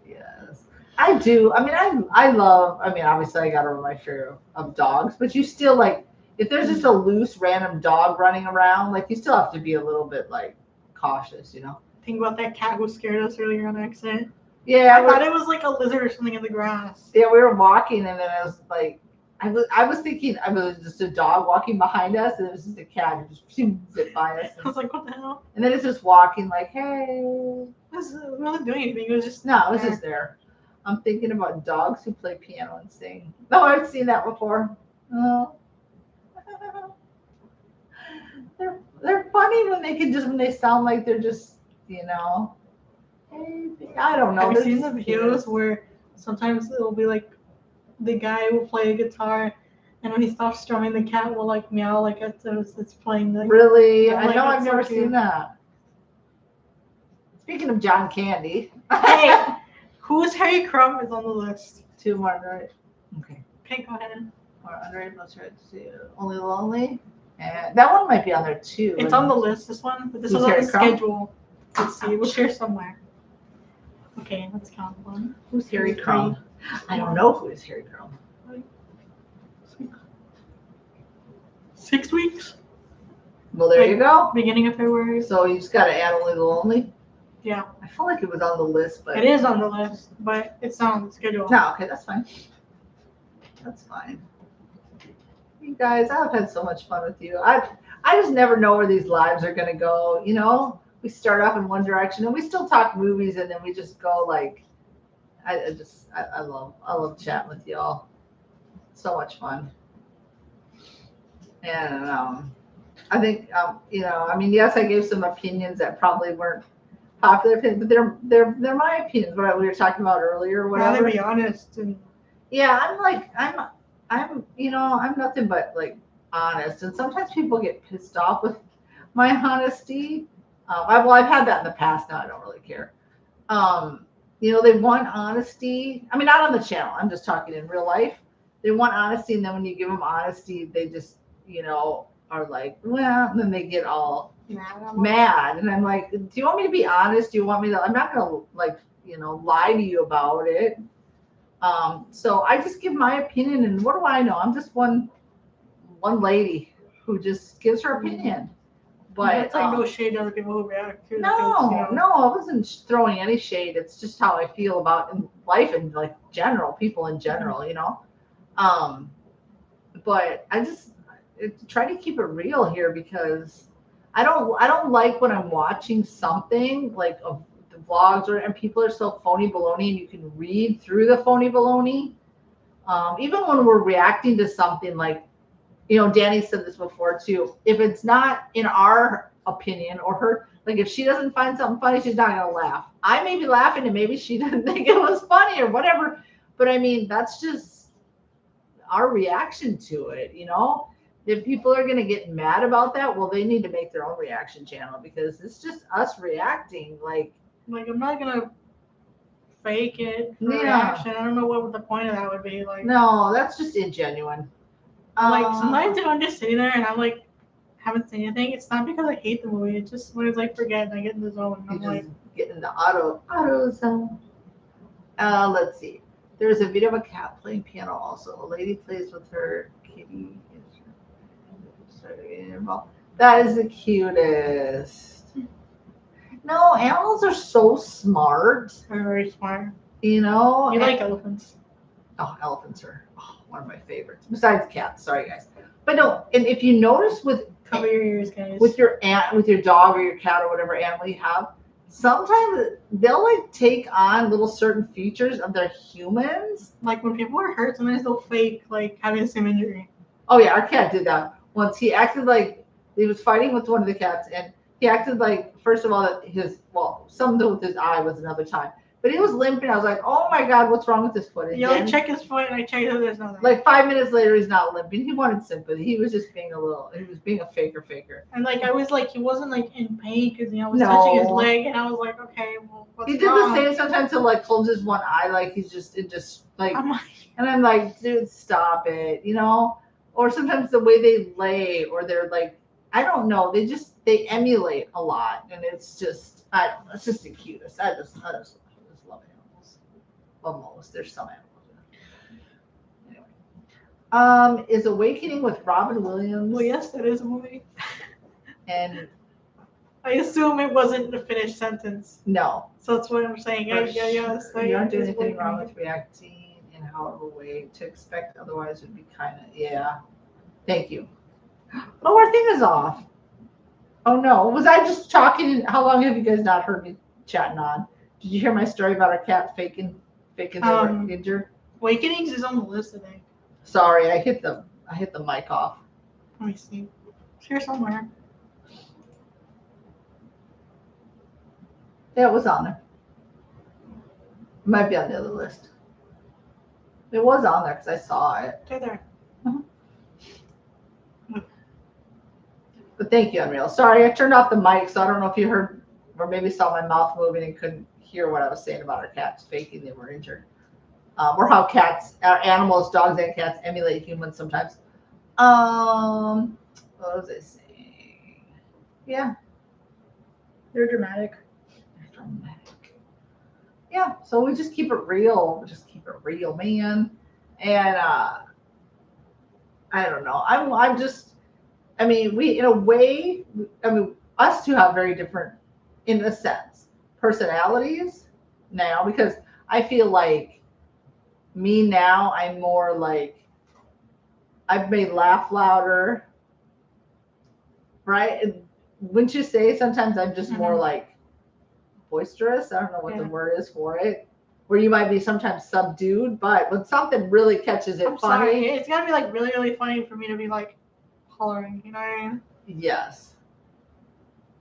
Yes. I do. I mean, I love, I mean, obviously I got over my fear of dogs, but you still like, if there's just a loose random dog running around, like you still have to be a little bit like cautious, you know? Think about that cat who scared us earlier on accident. Yeah. I thought it was like a lizard or something in the grass. Yeah, we were walking and then I was like, I was thinking I was just a dog walking behind us and it was just a cat who just zipped by us. I was like, what the hell? And then it's just walking like, hey. It wasn't doing anything. It was just No, it was just there. I'm thinking about dogs who play piano and sing. Oh, I've seen that before. Oh. They're funny when they sound like they're just, you know. Hey, I don't know. Have you seen the videos where sometimes it'll be like the guy will play a guitar and when he stops strumming the cat will like meow like it's playing the Really? Yeah, I like, know it's I've so never cute. seen that. Speaking of John Candy. Hey, who's Harry Crumb is on the list? 2 more, right? Okay. Okay, go ahead. Or underage, let's try to see. Only Lonely. And that one might be on there too. It's on the list, this one, but this Who's is on the Harry Crumb? schedule. Let's see, we'll share somewhere. Okay, let's count one. Who's Harry Two, Crumb? I don't know who is Harry Crumb. 6 weeks? Well, there you go. Beginning of February. So you just got to add Only the Lonely. Yeah, I feel like it was on the list, but it is on the list, but it's not on the schedule. no. Okay, that's fine. That's fine. You guys, I've had so much fun with you. I just never know where these lives are gonna go. You know, we start off in one direction and we still talk movies, and then we just go like, I love chatting with y'all. So much fun. And I think you know, I mean, yes, I gave some opinions that probably weren't popular opinions, but they're my opinions. What we were talking about earlier, or whatever. Rather be honest and Yeah, I'm you know, I'm nothing but like honest, and sometimes people get pissed off with my honesty. I've had that in the past. Now I don't really care. You know, they want honesty. I mean, not on the channel. I'm just talking in real life. They want honesty, and then when you give them honesty, they just, you know, are like, well, and then they get all mad, and I'm like, do you want me to be honest? Do you want me to? I'm not gonna like, you know, lie to you about it. So I just give my opinion, and what do I know? I'm just one lady who just gives her opinion. But it's like no shade to other people who react to no, things, you know. no, I wasn't throwing any shade. It's just how I feel about life and like general people in general, you know. But try to keep it real here because I don't like when I'm watching something like of the vlogs and people are so phony baloney and you can read through the phony baloney. Even when we're reacting to something like, Danny said this before too. If it's not in our opinion or her, like if she doesn't find something funny, she's not gonna laugh. I may be laughing and maybe she didn't think it was funny or whatever. But I mean, that's just our reaction to it, If people are gonna get mad about that, well, they need to make their own reaction channel because it's just us reacting. Like I'm not gonna fake it for Yeah. reaction. I don't know what the point of that would be. Like, no, that's just ingenuine. sometimes if I'm just sitting there and I'm like haven't seen anything, it's not because I hate the movie. It's just when it's like forget and I get in the zone. You I'm just like, get in the auto zone. Let's see. There's a video of a cat playing piano also. A lady plays with her kitty. That is the cutest. No, animals are so smart. they're very smart. You like elephants. Oh, elephants are one of my favorites. Besides cats, sorry guys. But no, and if you notice Cover your ears, guys. with your dog or your cat or whatever animal you have, sometimes they'll like take on little certain features of their humans. Like when people are hurt, sometimes they'll fake like having the same injury. Oh yeah, our cat did that once. He acted like he was fighting with one of the cats, and he acted like, first of all, that something with his eye was another time. But he was limping. I was like, oh my God, what's wrong with his foot? And You check his foot, and I checked it. There's nothing. Like 5 minutes later, he's not limping. He wanted sympathy. He was just being a faker. And I was like, he wasn't like in pain because I was No. touching his leg, and I was like, okay, well, what's He did wrong? the same sometimes to like close his one eye, like he's just like, I'm like, and I'm like, dude, stop it, Or sometimes the way they lay, or they're like, I don't know, they emulate a lot, and it's just, I don't know, it's just the cutest. I just love animals. Well, most there's some animals. Anyway, is Awakening with Robin Williams? well, yes, that is a movie. And I assume it wasn't the finished sentence, no, so that's what I'm saying. Yes, you aren't doing anything wrong Awakening. with reacting in however way to expect. Otherwise, would be kind of Thank you. Oh, our thing is off. Oh no, was I just talking? How long have you guys not heard me chatting on? Did you hear my story about our cat faking they were injured? Awakenings is on the list, I think. Sorry, I hit the mic off. Let me see. It's here somewhere. Yeah, it was on there. It might be on the other list. It was on there because I saw it. Right there. But thank you, Unreal. Sorry, I turned off the mic, so I don't know if you heard or maybe saw my mouth moving and couldn't hear what I was saying about our cats faking they were injured. Or how animals, dogs and cats emulate humans sometimes. What was I saying? Yeah. They're dramatic. Yeah, so we just keep it real. We just keep it real, man. And I don't know. We in a way, us two have very different, in a sense, personalities now, because I feel like me now, I'm more like, I've made laugh louder, right? And wouldn't you say sometimes I'm just more like boisterous? I don't know what the word is for it. Where you might be sometimes subdued, but when something really catches it I'm funny. sorry. It's gotta be like really, really funny for me to be like hollering, you know what I mean? Yes.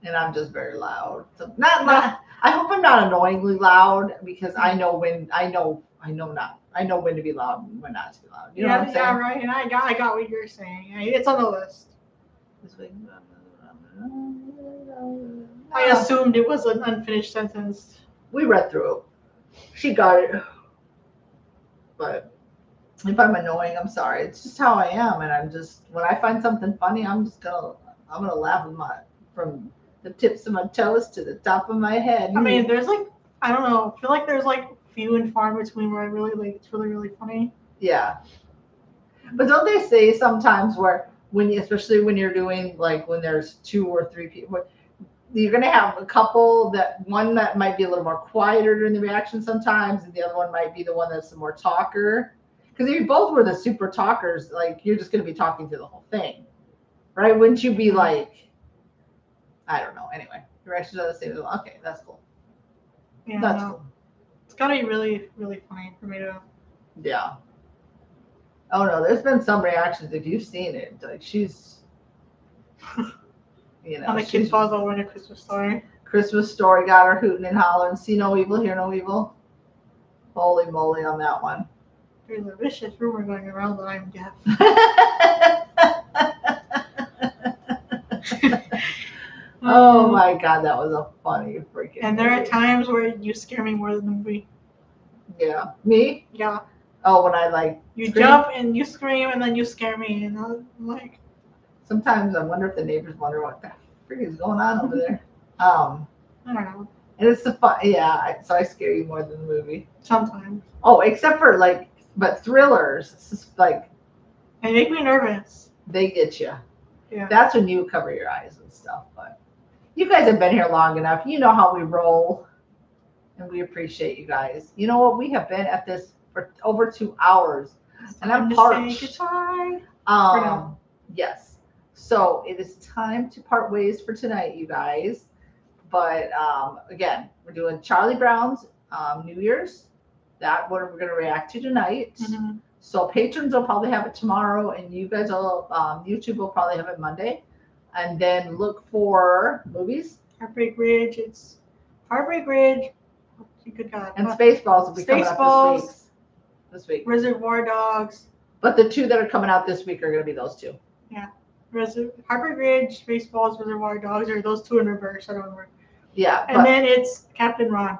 And I'm just very loud. So not I hope I'm not annoyingly loud, because I know when to be loud and when not to be loud. You know what I'm saying? Yeah, right. And I got what you're saying. It's on the list. I assumed it was an unfinished sentence. We read through it. She got it. But if I'm annoying, I'm sorry. It's just how I am, and I'm just, when I find something funny, I'm gonna laugh from the tips of my toes to the top of my head. I mean, there's like, I don't know. I feel like there's like few and far between where I really like. It's really, really funny. Yeah. But don't they say sometimes especially when you're doing, like, when there's 2 or 3 people, you're going to have a couple one that might be a little more quieter during the reaction sometimes, and the other one might be the one that's the more talker. Because if you both were the super talkers, like, you're just going to be talking through the whole thing. right? Wouldn't you be like, I don't know. Anyway, your reactions are the same as well. Okay, that's cool. Yeah, That's no. cool. It's gotta be really, really funny for me to. Yeah. Oh no, there's been some reactions if you've seen it. Like she's, you know, And the kid she's falls over in a Christmas Story. Christmas Story got her hooting and hollering. See no evil, hear no evil. Holy moly on that one. There's a vicious rumor going around that I'm deaf. Oh my god, that was a funny freaking. And there are movie. times where you scare me more than the movie. Yeah, me. Yeah. Oh, when I like You scream? jump and you scream and then you scare me and I'm like. Sometimes I wonder if the neighbors wonder what the freak is going on over there. I don't know. And it's the fun. Yeah, so I scare you more than the movie. Sometimes. Oh, except for like, but thrillers, it's just like They make me nervous. they get you. Yeah. That's when you cover your eyes and stuff. But you guys have been here long enough. You know how we roll, and we appreciate you guys. You know what? We have been at this for over 2 hours, and I'm to parched. say goodbye. Yes. So it is time to part ways for tonight, you guys. But again, we're doing Charlie Brown's New Year's. That what we're going to react to tonight. Mm-hmm. So patrons will probably have it tomorrow, and you guys will YouTube will probably have it Monday. And then look for movies. Heartbreak Ridge. It's Heartbreak Ridge. Good God. And Spaceballs will be coming up Spaceballs. this week. Reservoir Dogs. But the two that are coming out this week are going to be those two. Heartbreak Ridge, Spaceballs, Reservoir Dogs, or those two in reverse. I don't remember. Yeah. And then it's Captain Ron.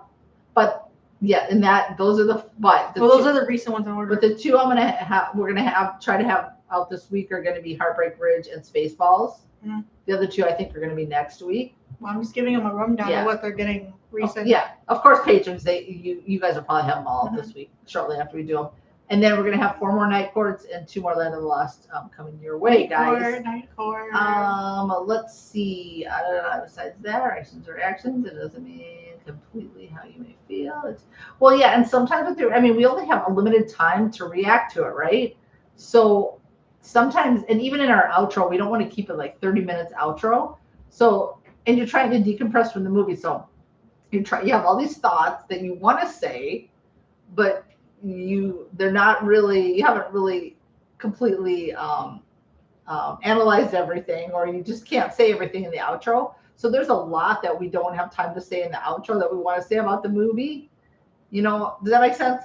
But yeah, and those are those are the recent ones in order. But the two we're gonna try to have out this week are going to be Heartbreak Ridge and Spaceballs. Mm-hmm. The other two I think are going to be next week. Well, I'm just giving them a rundown of what they're getting recent. Yeah, of course, patrons. You guys will probably have them all Mm-hmm. this week, shortly after we do them. And then we're gonna have 4 more Night Courts and 2 more Land of the Lost coming your way, guys. Night Court. Let's see. Besides that, actions or actions, it doesn't mean completely how you may feel. Well, yeah, and sometimes we only have a limited time to react to it, right? So sometimes, and even in our outro, we don't want to keep it like 30 minutes outro. So, and you're trying to decompress from the movie, so you have all these thoughts that you want to say, but you haven't really completely analyzed everything, or you just can't say everything in the outro. So there's a lot that we don't have time to say in the outro that we want to say about the movie. You know, does that make sense?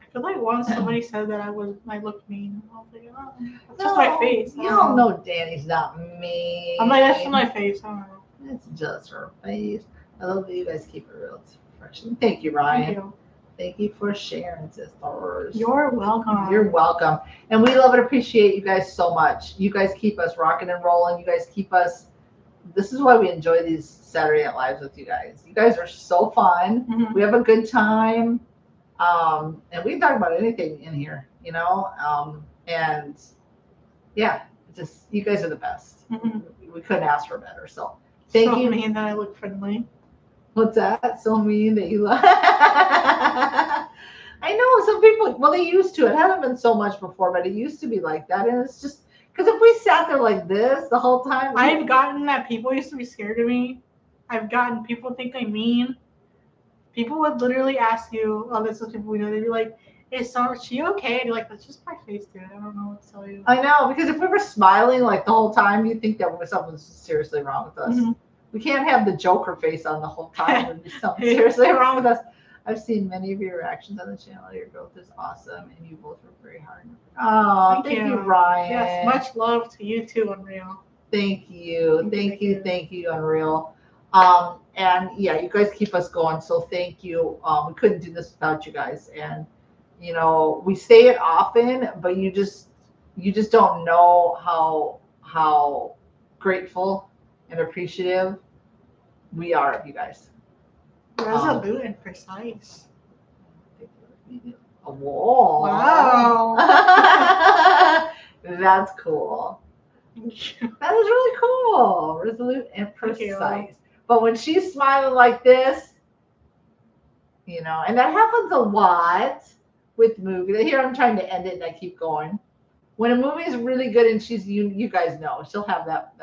I feel like once somebody said that I looked mean. I was like, oh, that's just my face. You all know Danny's not mean. I'm like, that's just my face. I don't know. It's just her face. I love that you guys keep it real fresh. Thank you, Ryan. Thank you. Thank you for sharing, sisters. You're welcome. You're welcome. And we love and appreciate you guys so much. You guys keep us rocking and rolling. You guys keep us. This is why we enjoy these Saturday Night Lives with you guys. You guys are so fun. Mm-hmm. We have a good time. And we can talk about anything in here, you know? And yeah, just you guys are the best. Mm-hmm. We couldn't ask for better. So thank you. So mean that I look friendly. What's that? So mean that you I know some people, well, they used to. It hasn't been so much before, but it used to be like that. And it's just because if we sat there like this the whole time. I've gotten that people used to be scared of me. I've gotten people think I'm mean. People would literally ask you, oh, this is people we know, they'd be like, is she okay? And you're like, that's just my face, dude. I don't know what to tell you. I know, because if we were smiling like the whole time, you'd think that something's seriously wrong with us. Mm-hmm. We can't have the Joker face on the whole time. There'd be something seriously wrong with us. I've seen many of your reactions on the channel. Your growth is awesome, and you both work very hard. Oh, thank you, Ryan. Yes, much love to you too, Unreal. Thank you, Unreal. And yeah, you guys keep us going. So thank you. We couldn't do this without you guys. And you know, we say it often, but you just don't know how grateful and appreciative we are of you guys. Resolute and precise. Whoa. Wow. That's cool. That is really cool. Resolute and precise. But when she's smiling like this, you know, and that happens a lot with movies. Here I'm trying to end it and I keep going. when a movie is really good and she's you guys know she'll have that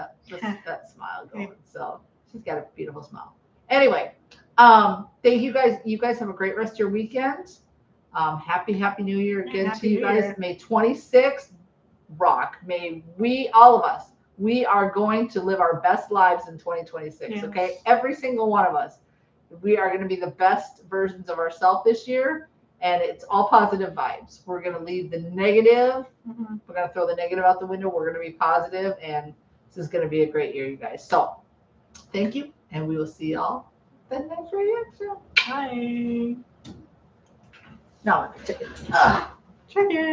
smile going. So she's got a beautiful smile. Anyway, thank you guys. You guys have a great rest of your weekend. Happy New Year again Happy to you New guys. Year. May 26th rock. May we, all of us, we are going to live our best lives in 2026. Yes. Okay, every single one of us. We are going to be the best versions of ourselves this year, and it's all positive vibes. We're going to leave the negative. Mm-hmm. We're going to throw the negative out the window. We're going to be positive, and this is going to be a great year, you guys. So, thank you, and we will see y'all the next reaction. Bye. No, take it. Check it.